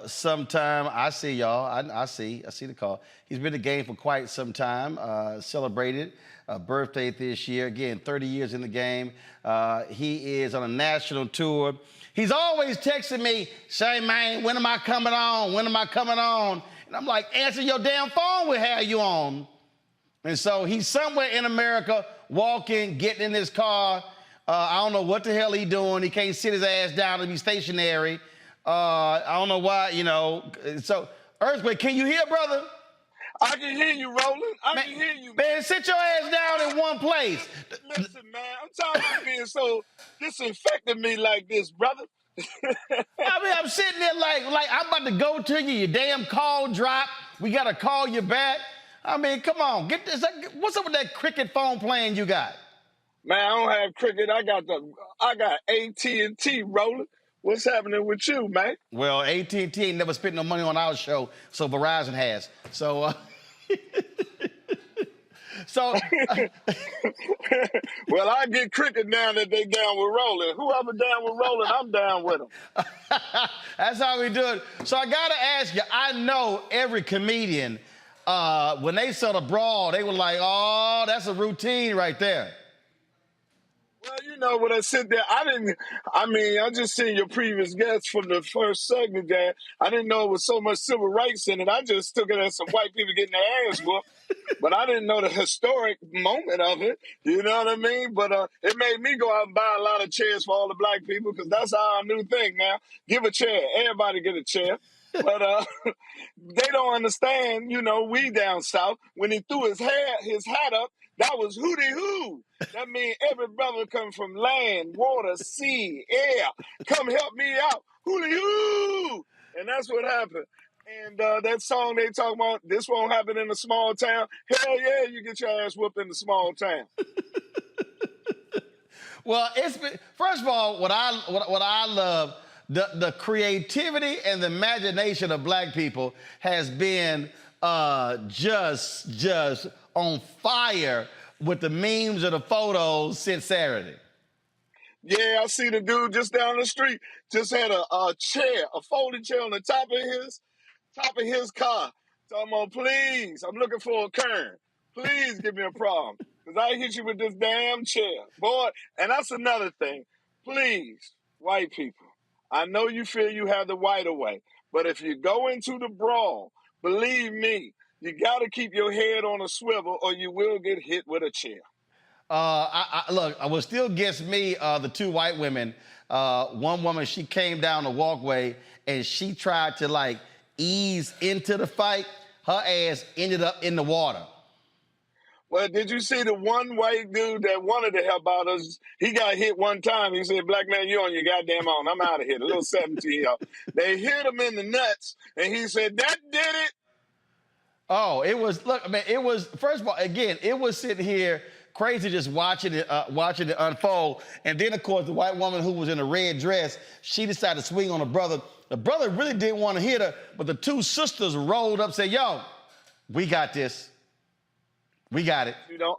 some time. I see y'all. I see the call. He's been in the game for quite some time. Celebrated birthday this year. Again, 30 years in the game. He is on a national tour. He's always texting me, say, man, when am I coming on? When am I coming on? And I'm like, answer your damn phone, we'll have you on. And so he's somewhere in America, walking, getting in his car. I don't know what the hell he's doing. He can't sit his ass down and be stationary. I don't know why, you know. So, Earthquake, can you hear, brother? I can hear you, Roland. I can hear you. Man, sit your ass down in one place. Listen, man, I'm tired of being so disinfecting me like this, brother. I mean, I'm sitting there like I'm about to go to you. Your damn call dropped. We got to call you back. I mean, come on. Get this. What's up with that cricket phone plan you got? Man, I don't have cricket. I got AT&T, Roland. What's happening with you, man? Well, AT&T ain't never spent no money on our show, so Verizon has. So, well, I get cricket now that they down with Roland. Whoever down with Roland, I'm down with them. That's how we do it. So I got to ask you, I know every comedian, when they saw the brawl, they were like, oh, that's a routine right there. Well, you know, when I sit there, I just seen your previous guest from the first segment there. I didn't know it was so much civil rights in it. I just took it as some white people getting their ass whooped. But I didn't know the historic moment of it. You know what I mean? But it made me go out and buy a lot of chairs for all the black people because that's our new thing now. Give a chair. Everybody get a chair. But they don't understand, you know, we down south. When he threw his hat up, that was hootie hoo. That means every brother coming from land, water, sea, air. Come help me out. Hootie hoo. And that's what happened. And that song they talking about, this won't happen in a small town. Hell yeah, you get your ass whooped in a small town. Well, first of all, what I love, the creativity and the imagination of black people has been just on fire with the memes or the photos since Saturday. Yeah, I see the dude just down the street just had a chair, a folding chair on the top of his car. Talking about, please, I'm looking for a Kern. Please give me a problem. Because I hit you with this damn chair. Boy, and that's another thing. Please, white people, I know you feel you have the right of way, but if you go into the brawl, believe me, you got to keep your head on a swivel or you will get hit with a chair. Look, what still gets me, the two white women, one woman, she came down the walkway and she tried to like ease into the fight. Her ass ended up in the water. Well, did you see the one white dude that wanted to help out us? He got hit one time. He said, black man, you on your goddamn own. I'm out of here. The little 17-year-old. They hit him in the nuts, and he said, that did it. Oh, it was, look, man, it was, first of all, again, it was sitting here crazy just watching it unfold. And then, of course, the white woman who was in a red dress, she decided to swing on the brother. The brother really didn't want to hit her, but the two sisters rolled up and said, yo, we got this. We got it. You know,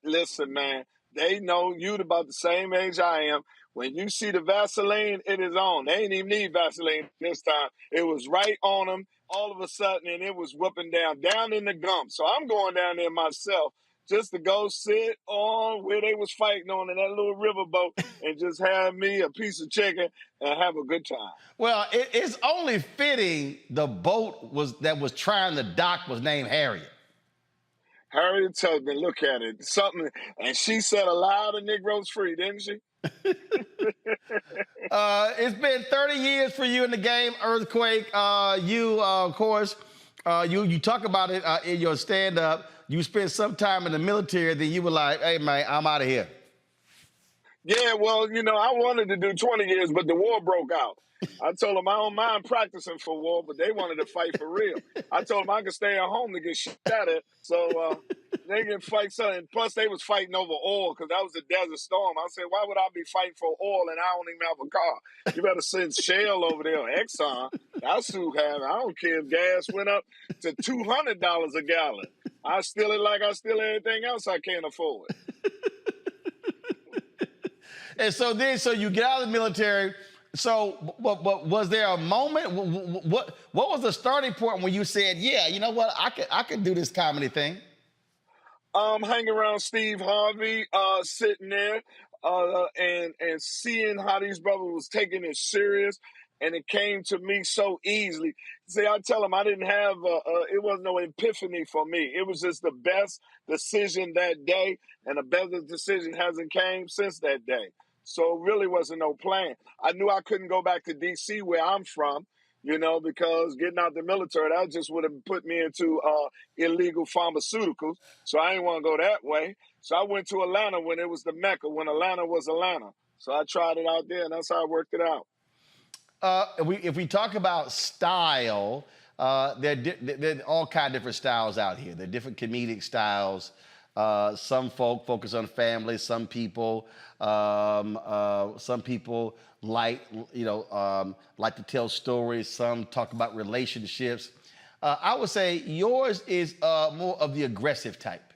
listen, man, they know you about the same age I am. When you see the Vaseline, it is on. They ain't even need Vaseline this time. It was right on them all of a sudden, and it was whooping down in the gump. So I'm going down there myself just to go sit on where they was fighting on in that little riverboat and just have me a piece of chicken and have a good time. Well, it's only fitting the boat that was trying to dock was named Harriet. Harriet Tubman, look at it. Something, and she set a lot of Negroes free, didn't she? It's been 30 years for you in the game, Earthquake. Of course, you talk about it in your stand-up. You spent some time in the military, then you were like, hey, man, I'm out of here. Yeah, well, you know, I wanted to do 20 years, but the war broke out. I told them I don't mind practicing for war, but they wanted to fight for real. I told them I could stay at home to get shot at, so they can fight something. Plus, they was fighting over oil because that was a desert storm. I said, why would I be fighting for oil and I don't even have a car? You better send Shell over there, or Exxon. That's who have it. I don't care if gas went up to $200 a gallon. I steal it like I steal everything else I can't afford. And so you get out of the military. So, but was there a moment? What was the starting point when you said, "Yeah, you know what, I could do this comedy thing"? Hanging around Steve Harvey, sitting there, and seeing how these brothers was taking it serious, and it came to me so easily. See, I tell them I didn't have it was no epiphany for me. It was just the best decision that day, and the best decision hasn't came since that day. So it really wasn't no plan. I knew I couldn't go back to D.C. where I'm from, you know, because getting out the military, that just would have put me into illegal pharmaceuticals. So I didn't want to go that way. So I went to Atlanta when it was the Mecca, when Atlanta was Atlanta. So I tried it out there, and that's how I worked it out. If we talk about style, there are all kinds of different styles out here. There are different comedic styles. Some folk focus on family. Some people like to tell stories. Some talk about relationships. I would say yours is more of the aggressive type.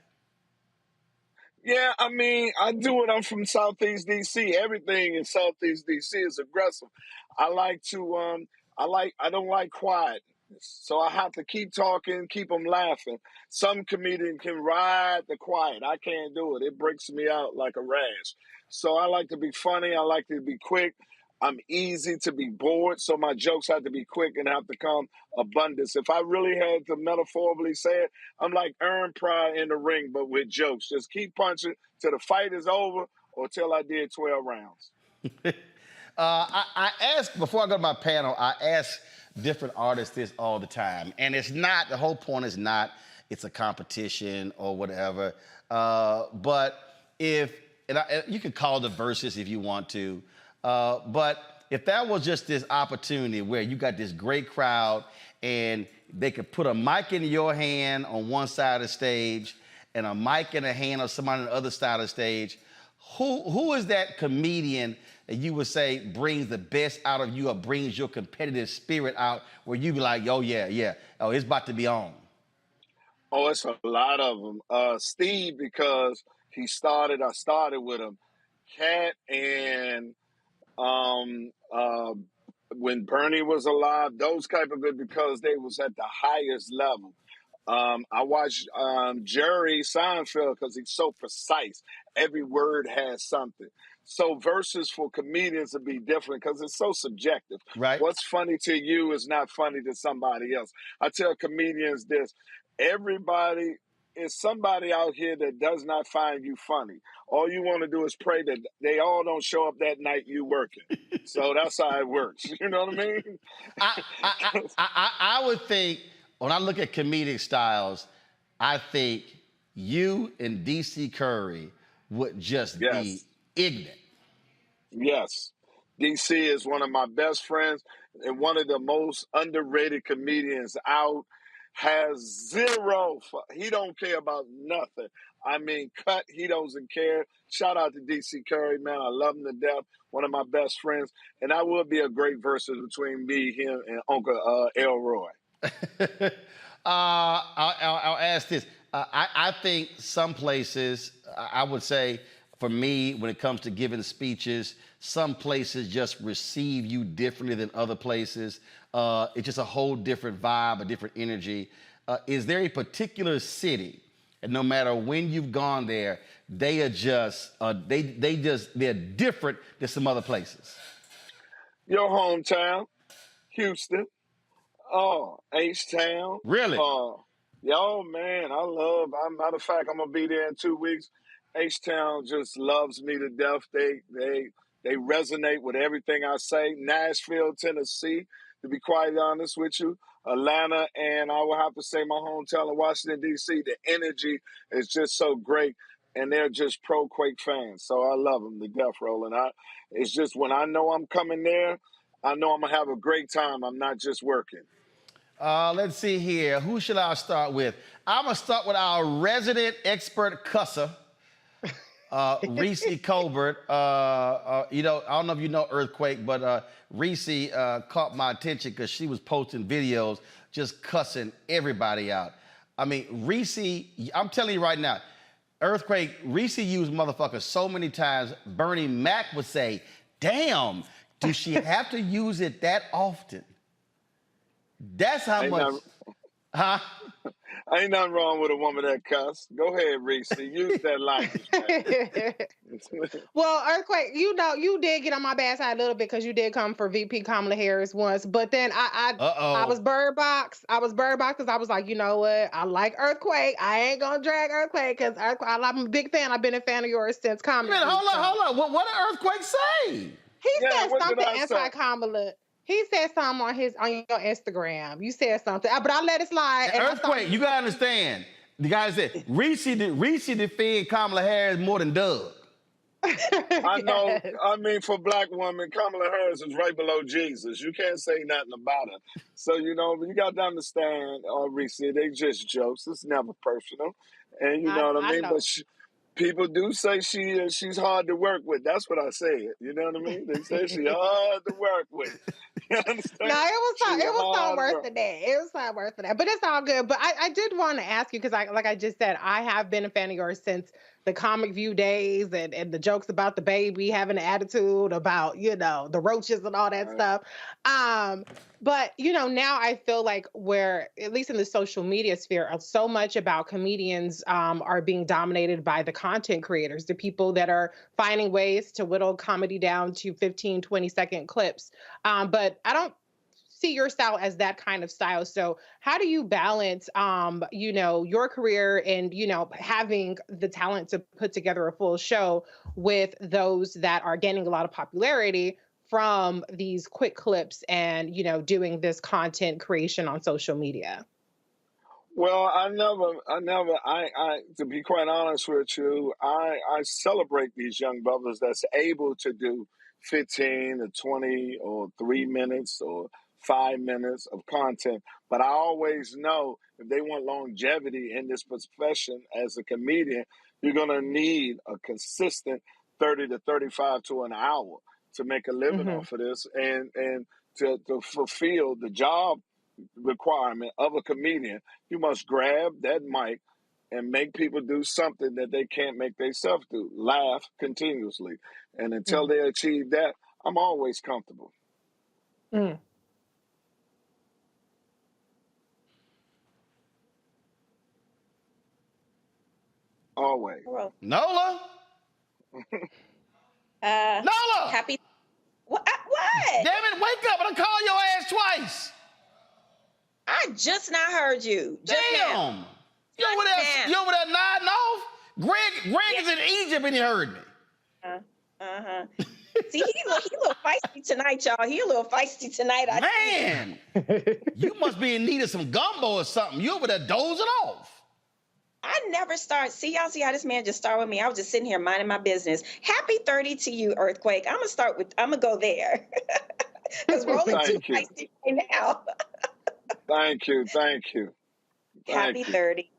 Yeah, I mean, I do it. I'm from Southeast DC. Everything in Southeast DC is aggressive. I like to, I don't like quiet. So I have to keep talking, keep them laughing. Some comedian can ride the quiet. I can't do it. It breaks me out like a rash. So I like to be funny. I like to be quick. I'm easy to be bored, so my jokes have to be quick and have to come abundance. If I really had to metaphorically say it, I'm like Earn Pryor in the ring, but with jokes. Just keep punching till the fight is over or till I did 12 rounds. I ask, before I go to my panel, I ask different artists this all the time. And it's not, the whole point is not it's a competition or whatever. But you can call the verses if you want to. But if that was just this opportunity where you got this great crowd and they could put a mic in your hand on one side of the stage and a mic in the hand of somebody on the other side of the stage, who is that comedian that you would say brings the best out of you or brings your competitive spirit out where you be like, oh, yeah, oh, it's about to be on? Oh, it's a lot of them. Steve, because I started with him. Cat and when Bernie was alive, those type of good because they was at the highest level. I watched Jerry Seinfeld because he's so precise. Every word has something. So verses for comedians would be different because it's so subjective. Right. What's funny to you is not funny to somebody else. I tell comedians this: everybody is somebody out here that does not find you funny. All you want to do is pray that they all don't show up that night you working. So that's how it works. You know what I mean? I would think, when I look at comedic styles, I think you and DC Curry would just be ignorant. Yes. DC is one of my best friends and one of the most underrated comedians out. Has zero, he don't care about nothing. I mean, cut, he doesn't care. Shout out to DC Curry, man. I love him to death. One of my best friends. And that would be a great versus between me, him, and Uncle Elroy. I'll ask this. I think some places, I would say, for me, when it comes to giving speeches, some places just receive you differently than other places. It's just a whole different vibe, a different energy. Is there a particular city, and no matter when you've gone there, they are just, they're different than some other places? Your hometown, Houston. Oh, H-Town. Really? Yo, man, matter of fact, I'm going to be there in 2 weeks. H-Town just loves me to death. They resonate with everything I say. Nashville, Tennessee, to be quite honest with you. Atlanta, and I will have to say my hometown of Washington, D.C., the energy is just so great, and they're just pro-Quake fans. So I love them to death, Roland. It's just when I know I'm coming there, I know I'm going to have a great time. I'm not just working. Let's see here. Who should I start with? I'm going to start with our resident expert cusser, Reese Colbert. I don't know if you know Earthquake, but Reese caught my attention because she was posting videos just cussing everybody out. I mean, Reese, I'm telling you right now, Earthquake, Reese used motherfucker so many times, Bernie Mac would say, damn, do she have to use it that often? That's how much. Ain't nothing wrong with a woman that cuss. Go ahead, Reese. Use that language. Well, Earthquake, you did get on my bad side a little bit because you did come for VP Kamala Harris once. But then I was bird box. I was bird box because I was like, you know what? I like Earthquake. I ain't gonna drag Earthquake because I'm a big fan. I've been a fan of yours since Kamala. Man, hold on. What did Earthquake say? He said something anti-Kamala. He said something on your Instagram. You said something, but I let it slide. And Earthquake, you gotta understand. The guy said Reese defend Kamala Harris more than Doug. I know. I mean, for black women, Kamala Harris is right below Jesus. You can't say nothing about her. So you got to understand, Reese, they just jokes. It's never personal, and you know what I mean. But people do say she's hard to work with. That's what I said. You know what I mean? They say she's hard to work with. You understand? No, it was something worse than that. It was something worse than that. But it's all good. But I did want to ask you, because like I just said, I have been a fan of yours since the Comic View days and the jokes about the baby having an attitude, about, the roaches and all that stuff. But, now I feel like where, at least in the social media sphere, so much about comedians are being dominated by the content creators, the people that are finding ways to whittle comedy down to 15, 20-second clips. But I don't see your style as that kind of style. So how do you balance, your career and, having the talent to put together a full show with those that are gaining a lot of popularity from these quick clips and, doing this content creation on social media? Well, I to be quite honest with you, I celebrate these young brothers that's able to do 15 or 20 or 3 minutes or 5 minutes of content. But I always know if they want longevity in this profession as a comedian, you're going to need a consistent 30 to 35 to an hour to make a living off of this and to fulfill the job requirement of a comedian. You must grab that mic, and make people do something that they can't make themselves do. Laugh continuously. And until they achieve that, I'm always comfortable. Mm. Always. Nola? Nola! Happy. What? Damn it, wake up. I done called your ass twice. I just not heard you. Just Damn. now. You over there nodding off? Greg is in Egypt and he heard me. See, he a little feisty tonight, y'all. He a little feisty tonight. Man, you must be in need of some gumbo or something. You over there dozing off. I never start. See, y'all see how this man just started with me. I was just sitting here minding my business. Happy 30 to you, Earthquake. I'm gonna go there. Because Roland too feisty right now. Thank you. Happy 30.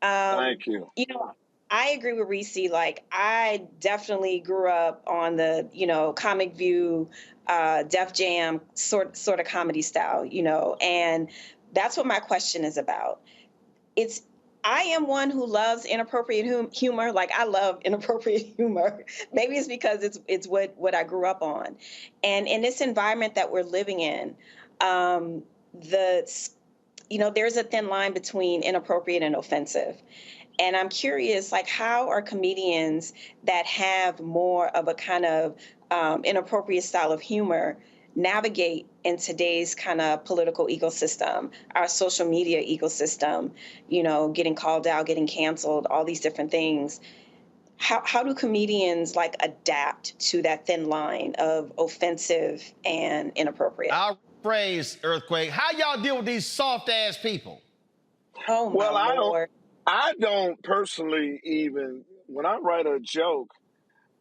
Thank you. You know, I agree with Reese. Like, I definitely grew up on the, Comic View, Def Jam sort of comedy style, and that's what my question is about. I am one who loves inappropriate humor. Like, I love inappropriate humor. Maybe it's because it's what I grew up on. And in this environment that we're living in, there's a thin line between inappropriate and offensive. And I'm curious, like, how are comedians that have more of a kind of inappropriate style of humor navigate in today's kind of political ecosystem, our social media ecosystem, getting called out, getting canceled, all these different things. How do comedians like adapt to that thin line of offensive and inappropriate? I'll phrase, Earthquake. How y'all deal with these soft ass people? Oh my Lord. I don't personally even, when I write a joke,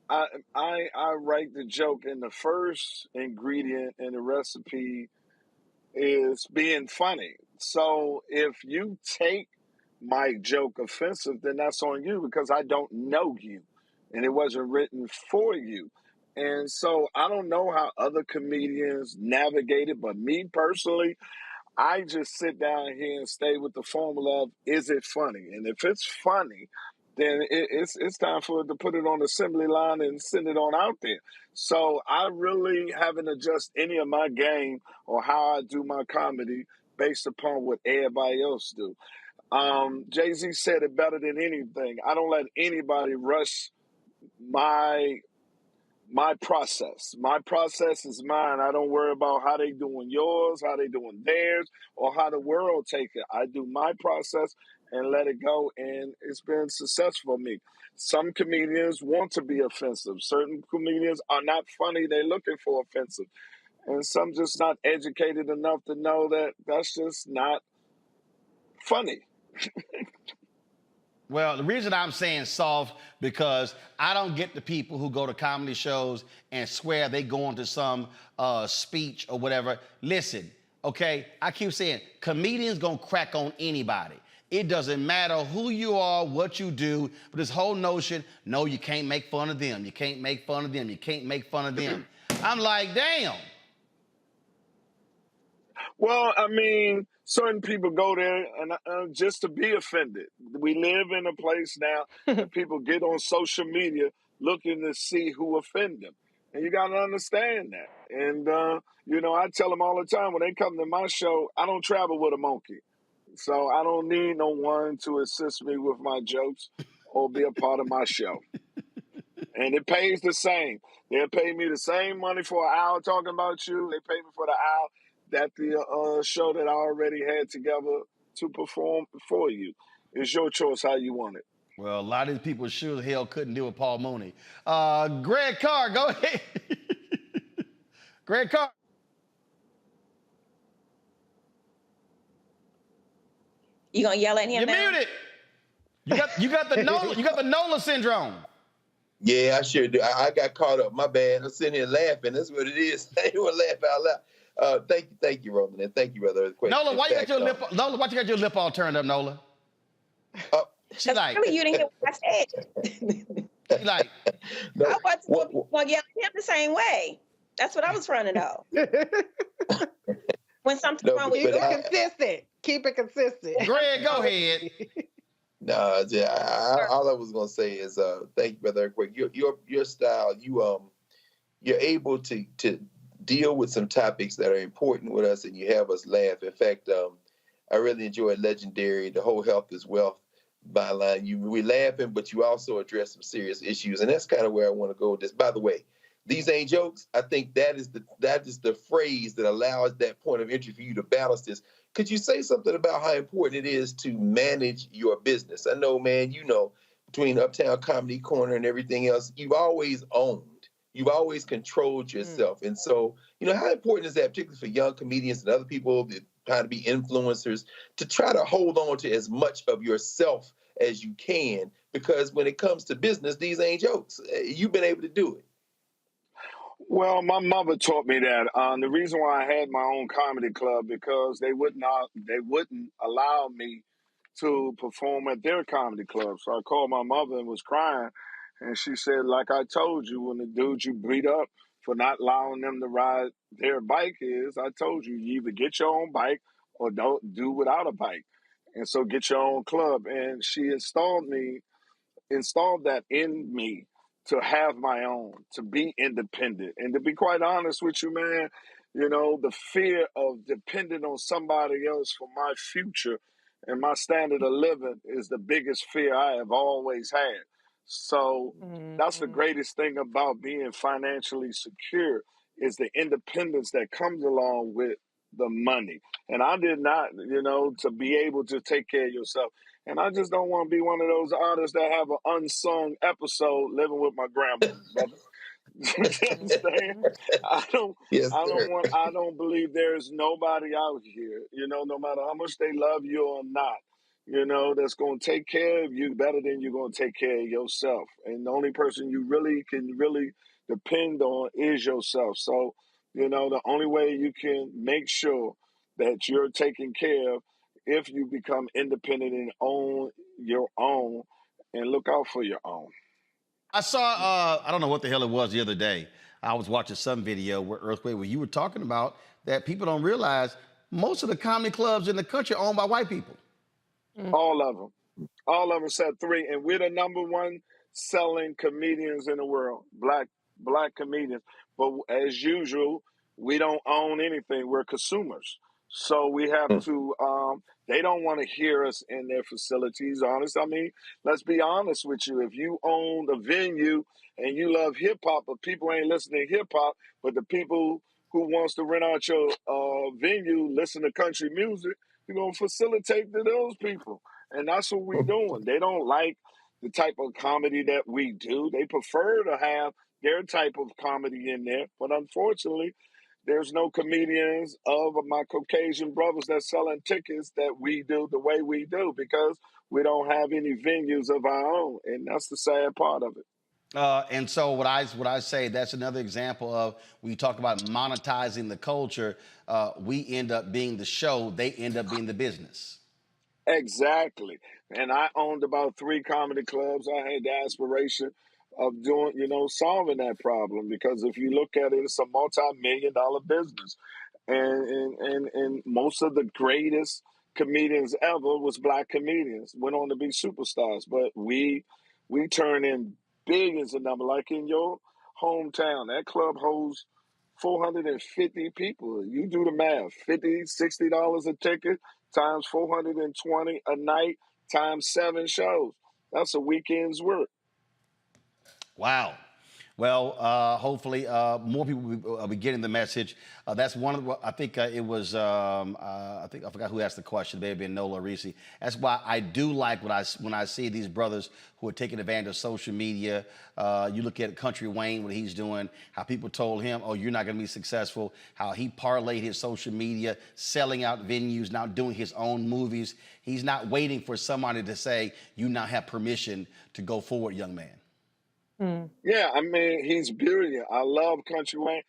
I write the joke, and the first ingredient in the recipe is being funny. So if you take my joke offensive, then that's on you, because I don't know you and it wasn't written for you. And so I don't know how other comedians navigate it, but me personally, I just sit down here and stay with the formula of, is it funny? And if it's funny, then it's time for it to put it on the assembly line and send it on out there. So I really haven't adjusted any of my game or how I do my comedy based upon what everybody else do. Jay-Z said it better than anything. I don't let anybody rush my process. My process is mine. I don't worry about how they doing yours, how they doing theirs, or how the world take it. I do my process and let it go, and it's been successful for me. Some comedians want to be offensive. Certain comedians are not funny. They're looking for offensive. And some just not educated enough to know that that's just not funny. Well, the reason I'm saying soft, because I don't get the people who go to comedy shows and swear they go into some speech or whatever. Listen, okay, I keep saying comedians gonna crack on anybody. It doesn't matter who you are, what you do, but this whole notion, no, you can't make fun of them. You can't make fun of them. You can't make fun of them. I'm like, damn. Well, I mean, certain people go there and just to be offended. We live in a place now that people get on social media looking to see who offend them. And you got to understand that. And, I tell them all the time when they come to my show, I don't travel with a monkey. So I don't need no one to assist me with my jokes or be a part of my show. And it pays the same. They'll pay me the same money for an hour talking about you. They pay me for the hour that the show that I already had together to perform for you. It's your choice how you want it. Well, a lot of these people sure as hell couldn't deal with Paul Mooney. Greg Carr, go ahead. Greg Carr. You gonna yell at him You're now? muted. You got the Nola syndrome. Yeah, I sure do. I got caught up. My bad. I'm sitting here laughing. That's what it is. I don't want to laugh out loud. Thank you, Roland, and thank you, brother Earthquake. Nola, why you got your lip? Nola, why you got your lip all turned up, Nola? She like. Really, you didn't hear what I said. She like. I want to yell at him the same way. That's what I was trying to know. When something's wrong with you, consistent. Keep it consistent. Greg, go ahead. No, all I was gonna say is thank you, Brother Earthquake. Your style, you're able to deal with some topics that are important with us, and you have us laugh. In fact, I really enjoyed Legendary, the whole health is wealth byline. We're laughing, but you also address some serious issues, and that's kind of where I want to go with this. By the way, these ain't jokes. I think that is the phrase that allows that point of entry for you to balance this. Could you say something about how important it is to manage your business? I know, man, between Uptown Comedy Corner and everything else, you've always owned. You've always controlled yourself. And so, how important is that, particularly for young comedians and other people that trying to be influencers, to try to hold on to as much of yourself as you can? Because when it comes to business, these ain't jokes. You've been able to do it. Well, my mother taught me that. The reason why I had my own comedy club, because they wouldn't allow me to perform at their comedy club. So I called my mother and was crying, and she said, like I told you, when the dudes you beat up for not allowing them to ride their bike I told you either get your own bike or don't do without a bike. And so get your own club. And she installed that in me to have my own, to be independent. And to be quite honest with you, man, the fear of depending on somebody else for my future and my standard of living is the biggest fear I have always had. So that's the greatest thing about being financially secure, is the independence that comes along with the money. And I did not, to be able to take care of yourself. And I just don't want to be one of those artists that have an unsung episode living with my grandma, brother. You understand? I don't believe there's nobody out here, no matter how much they love you or not, that's going to take care of you better than you're going to take care of yourself. And the only person you really can depend on is yourself. So, the only way you can make sure that you're taken care of, if you become independent and own your own and look out for your own. I saw, I don't know what the hell it was the other day. I was watching some video where you were talking about that people don't realize most of the comedy clubs in the country are owned by white people. All of them said 3. And we're the number one selling comedians in the world, black comedians. But as usual, we don't own anything. We're consumers. So we have to, they don't want to hear us in their facilities, honest. I mean, let's be honest with you. If you own a venue and you love hip hop, but people ain't listening to hip hop, but the people who wants to rent out your venue listen to country music, you're going to facilitate to those people. And that's what we're doing. They don't like the type of comedy that we do. They prefer to have their type of comedy in there. But unfortunately, there's no comedians of my Caucasian brothers that's selling tickets that we do the way we do, because we don't have any venues of our own. And that's the sad part of it. And so what I say, that's another example of when you talk about monetizing the culture, we end up being the show, they end up being the business. Exactly. And I owned about 3 comedy clubs. I had the aspiration of doing, solving that problem, because if you look at it, it's a multi-million-dollar business. And most of the greatest comedians ever was black comedians, went on to be superstars. But we turn in billions of numbers. Like in your hometown, that club holds 450 people. You do the math, $50, $60 a ticket times 420 a night times 7 shows. That's a weekend's work. Wow. Well, hopefully more people will be getting the message. That's one of the, I think it was, I forgot who asked the question, maybe Nola Reese. That's why I do like when I see these brothers who are taking advantage of social media. You look at Country Wayne, what he's doing, how people told him, oh, you're not going to be successful, how he parlayed his social media, selling out venues, now doing his own movies. He's not waiting for somebody to say, you now have permission to go forward, young man. Yeah, I mean, he's brilliant. I love Country Wayne.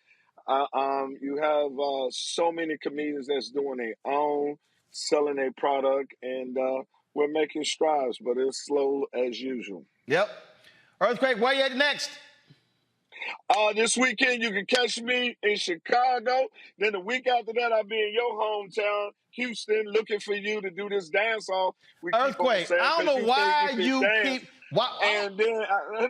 You have so many comedians that's doing their own, selling their product, and we're making strides, but it's slow as usual. Yep. Earthquake, where you at next? This weekend, you can catch me in Chicago. Then the week after that, I'll be in your hometown, Houston, looking for you to do this dance off. We keep on Earthquake. saying, I don't 'cause know you why think you you can dance. keep. Why, And then,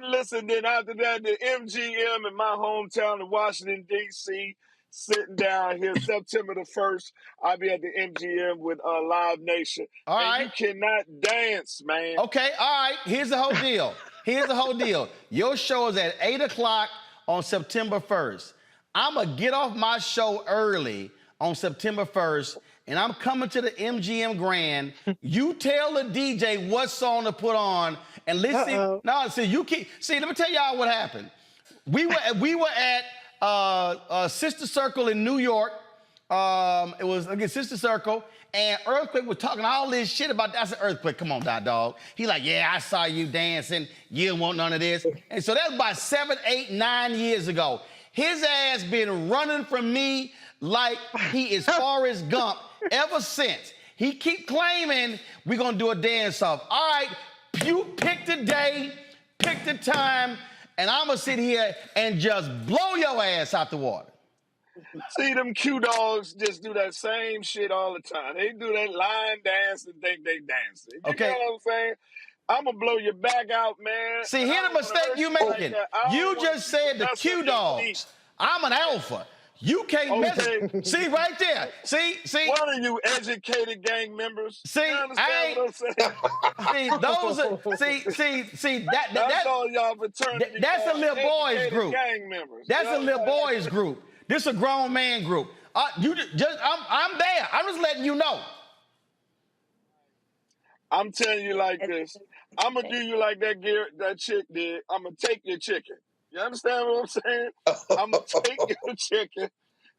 listen, then after that, the MGM in my hometown in Washington, D.C., sitting down here September the 1st. I'll be at the MGM with Live Nation. All and right. you cannot dance, man. Okay, all right. Here's the whole deal. Here's the whole deal. Your show is at 8 o'clock on September 1st. I'm going to get off my show early on September 1st, and I'm coming to the MGM Grand. You tell the DJ what song to put on, and listen. No, see, let me tell y'all what happened. We were at Sister Circle in New York. It was, again, Sister Circle. And Earthquake was talking all this shit about that. I said, Earthquake, come on, dog. He like, yeah, I saw you dancing. You don't want none of this. And so that was about 7, 8, 9 years ago. His ass been running from me like he is Forrest Gump ever since. He keep claiming we're going to do a dance-off. All right, you pick the day, pick the time, and I'm going to sit here and just blow your ass out the water. See, them Q dogs just do that same shit all the time. They do that line dance and think they dancing. You know what I'm saying? I'm going to blow your back out, man. See, here's the mistake you making. You just said the Q dogs. I'm an alpha. You can't mess. See, right there. See. One of you educated gang members. See, you understand what I'm saying? See, those are, that's all y'all fraternity. That's a little boys group. Gang members. That's a little boys group. This is a grown man group. I'm there. I'm just letting you know. I'm telling you like this. I'm gonna do you like that chick did. I'm gonna take your chicken. You understand what I'm saying? I'm gonna take your chicken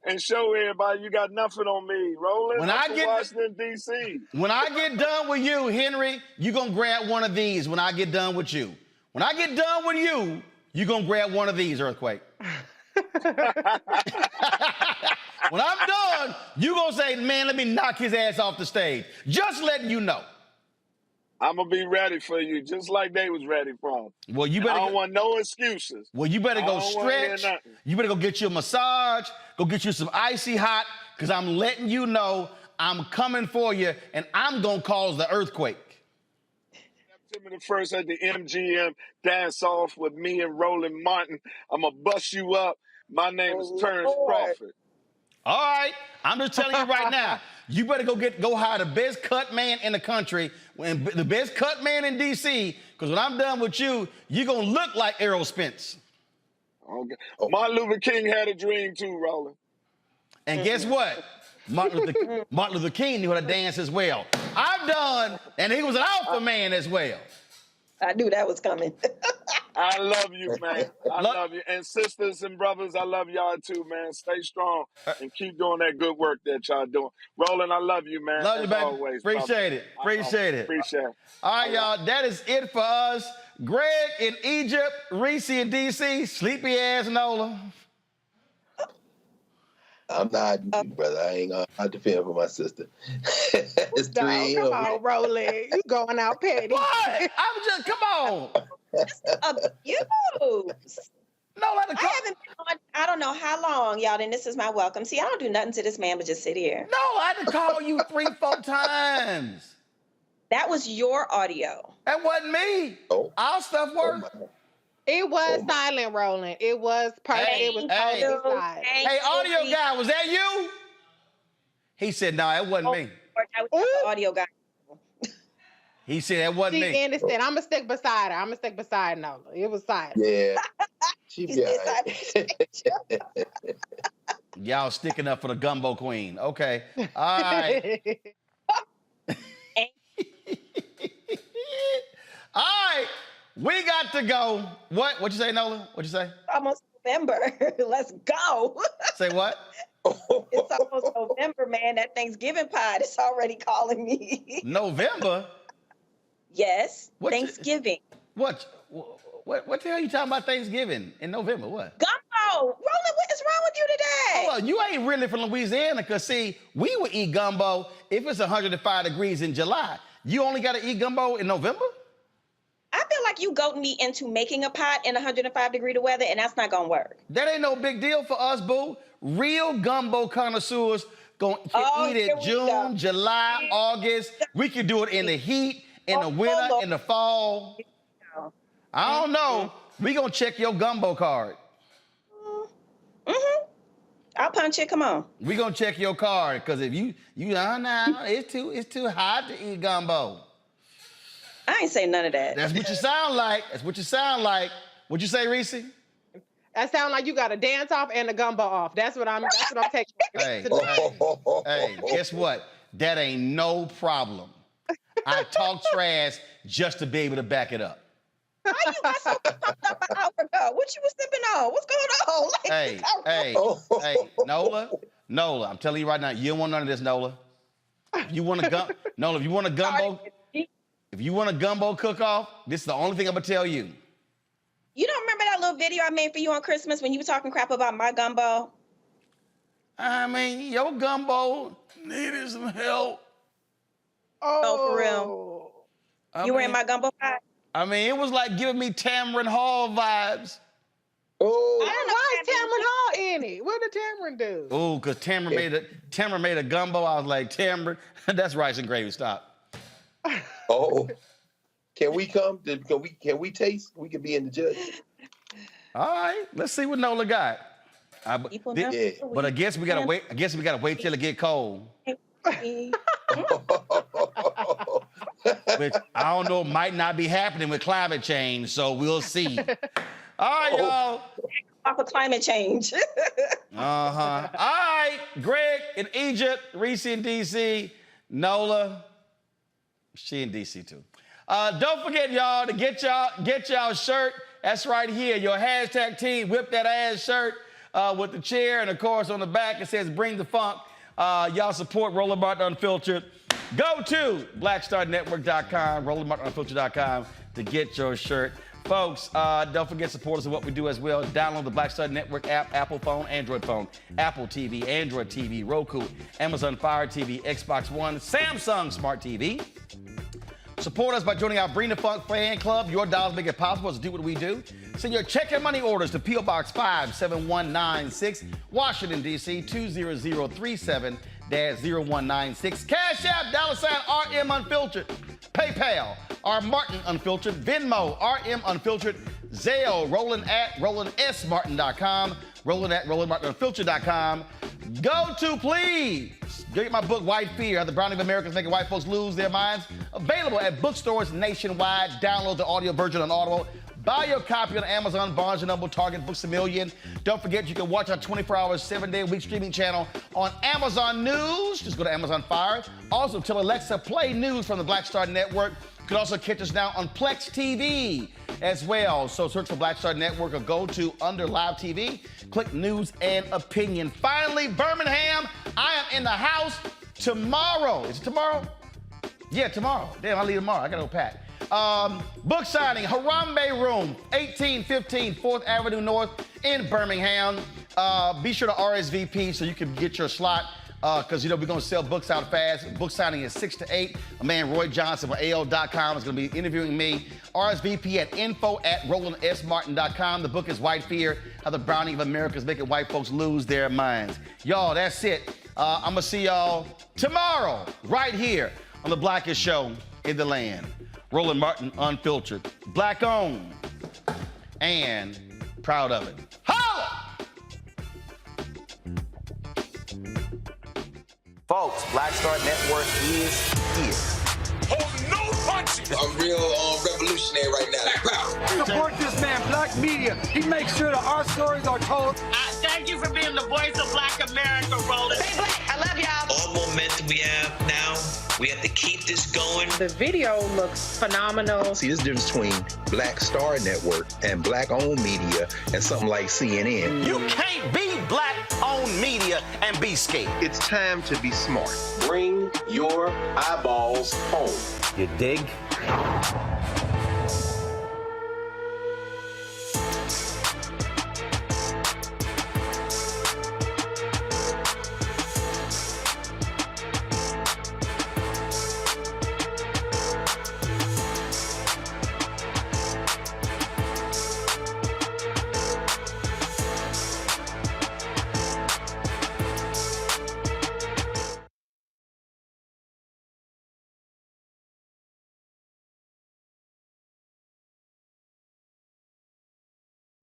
and show everybody you got nothing on me. Rolling. When I get Washington D.C. When I get done with you, Henry, you gonna grab one of these. When I get done with you, when I get done with you, you gonna grab one of these, Earthquake. When I'm done, you gonna say, man, let me knock his ass off the stage. Just letting you know. I'm gonna be ready for you, just like they was ready for him. Well, you better. I don't want no excuses. Well, you better go stretch. You better go get you a massage. Go get you some icy hot, because I'm letting you know I'm coming for you, and I'm gonna cause the earthquake. September the 1st at the MGM dance off with me and Roland Martin. I'm gonna bust you up. My name is Terrence Crawford. All right, I'm just telling you right now. You better go hire the best cut man in the country, the best cut man in D.C., because when I'm done with you, you're going to look like Errol Spence. Okay. Martin Luther King had a dream too, Roland. And guess what? Martin Luther King knew how to dance as well. I'm done, and he was an alpha man as well. I knew that was coming. I love you, man. I love you. And sisters and brothers, I love y'all too, man. Stay strong and keep doing that good work that y'all doing. Roland, I love you, man. Love you, baby. Always, Appreciate it. Appreciate it. Appreciate it. All right, y'all. That is it for us. Greg in Egypt, Reese in D.C., sleepy ass Nola. I'm not, brother. I ain't gonna defend for my sister. It's Come on, Roland. You going out petty. What? I'm just, come on. You. No, I haven't been on, I don't know how long, y'all, and this is my welcome. See, I don't do nothing to this man but just sit here. No, I had to call you 3-4 times. That was your audio. That wasn't me. Oh. Our stuff worked. It was silent, Roland. It was perfect. It was totally silent. Hey, audio guy, was that you? He said, no, that wasn't me. That was the audio guy. He said, that wasn't me. She understand. I'm going to stick beside her. I'm going to stick beside Nola. It was silent. Yeah. She be all right. Y'all sticking up for the gumbo queen. Okay. All right. All right. We got to go. What you say, Nola? What'd you say? Almost November. Let's go. Say what? It's almost November, man. That Thanksgiving pod is already calling me. November? Yes. Thanksgiving. What the hell are you talking about Thanksgiving in November? What? Gumbo. Roland, what is wrong with you today? Hold on, you ain't really from Louisiana, because, see, we would eat gumbo if it's 105 degrees in July. You only got to eat gumbo in November? I've feel like you goading me into making a pot in 105-degree weather, and that's not gonna work. That ain't no big deal for us, boo. Real gumbo connoisseurs can eat it June, July, August. We can do it in the heat, in the winter, in the fall. I don't know. We gonna check your gumbo card. I'll punch it. Come on. We gonna check your card, because if you now it's too hot to eat gumbo. I ain't say none of that. That's what you sound like. That's what you sound like. What'd you say, Reese? That sound like you got a dance off and a gumbo off. That's what I'm taking. Hey, guess what? That ain't no problem. I talk trash just to be able to back it up. How you got something popped up an hour ago? What you was sipping on? What's going on? Hey, Nola, I'm telling you right now, you don't want none of this, Nola. If you want a gumbo, if you want a gumbo cook-off, this is the only thing I'm gonna tell you. You don't remember that little video I made for you on Christmas when you were talking crap about my gumbo? I mean, your gumbo needed some help. Oh, for real? You were in my gumbo pot? I mean, it was like giving me Tamron Hall vibes. Oh, why is Tamron Hall in it? What did Tamron do? Oh, because Tamron made a gumbo. I was like, Tamron, that's rice and gravy. Stop. Oh, can we come? Can we taste? We can be in the judge. All right, let's see what Nola got. But I guess we gotta wait. I guess we gotta wait till it get cold. Which I don't know, might not be happening with climate change, so we'll see. All right, y'all. Off of climate change. All right, Greg in Egypt, Reese in DC, Nola, she in DC too. Don't forget, y'all, to get y'all shirt. That's right here, your hashtag team whip that ass shirt with the chair, and of course on the back it says "Bring the Funk." Y'all support Roland Martin Unfiltered. Go to blackstarnetwork.com, rolandmartinunfiltered.com to get your shirt. Folks, don't forget supporters of what we do as well. Download the Black Star Network app, Apple phone, Android phone, Apple TV, Android TV, Roku, Amazon Fire TV, Xbox One, Samsung Smart TV. Support us by joining our Bring the Funk fan club. Your dollars make it possible to do what we do. Send your check and money orders to P.O. Box 57196, Washington, D.C. 20037-0196. Cash App, $RM Unfiltered. PayPal, R Martin Unfiltered. Venmo, RM Unfiltered. Zelle, Roland@RolandSMartin.com. Roland@RolandMartinUnfiltered.com. Go to, please. Get my book, White Fear, How the Browning of Americans Making White Folks Lose Their Minds. Available at bookstores nationwide. Download the audio version on Audible. Buy your copy on Amazon, Barnes & Noble, Target, Books A Million. Don't forget, you can watch our 24-hour, 7-day-a-week streaming channel on Amazon News. Just go to Amazon Fire. Also, tell Alexa, play news from the Black Star Network. You can also catch us now on Plex TV as well. So search for Black Star Network or go to under Live TV. Click News and Opinion. Finally, Birmingham, I am in the house tomorrow. Is it tomorrow? Yeah, tomorrow. Damn, I leave tomorrow. I got to go pack. Book signing, Harambe Room, 1815 4th Avenue North in Birmingham. Be sure to RSVP so you can get your slot. Because, we're going to sell books out fast. Book signing is 6 to 8. My man Roy Johnson from AL.com is going to be interviewing me. RSVP at info@RolandSMartin.com. The book is White Fear, How the Browning of America is Making White Folks Lose Their Minds. Y'all, that's it. I'm going to see y'all tomorrow right here on the Blackest Show in the land. Roland Martin Unfiltered. Black owned and proud of it. Holla! Folks, Black Star Network is here. Oh, no punches! I'm real revolutionary right now. Support this man, Black Media. He makes sure that our stories are told. Thank you for being the voice of Black America, Roland. Stay black. I love y'all. All momentum we have now, we have to keep this going. The video looks phenomenal. See, this difference between Black Star Network and black-owned media and something like CNN. You can't be black-owned media and be scared. It's time to be smart. Bring your eyeballs home. You dig?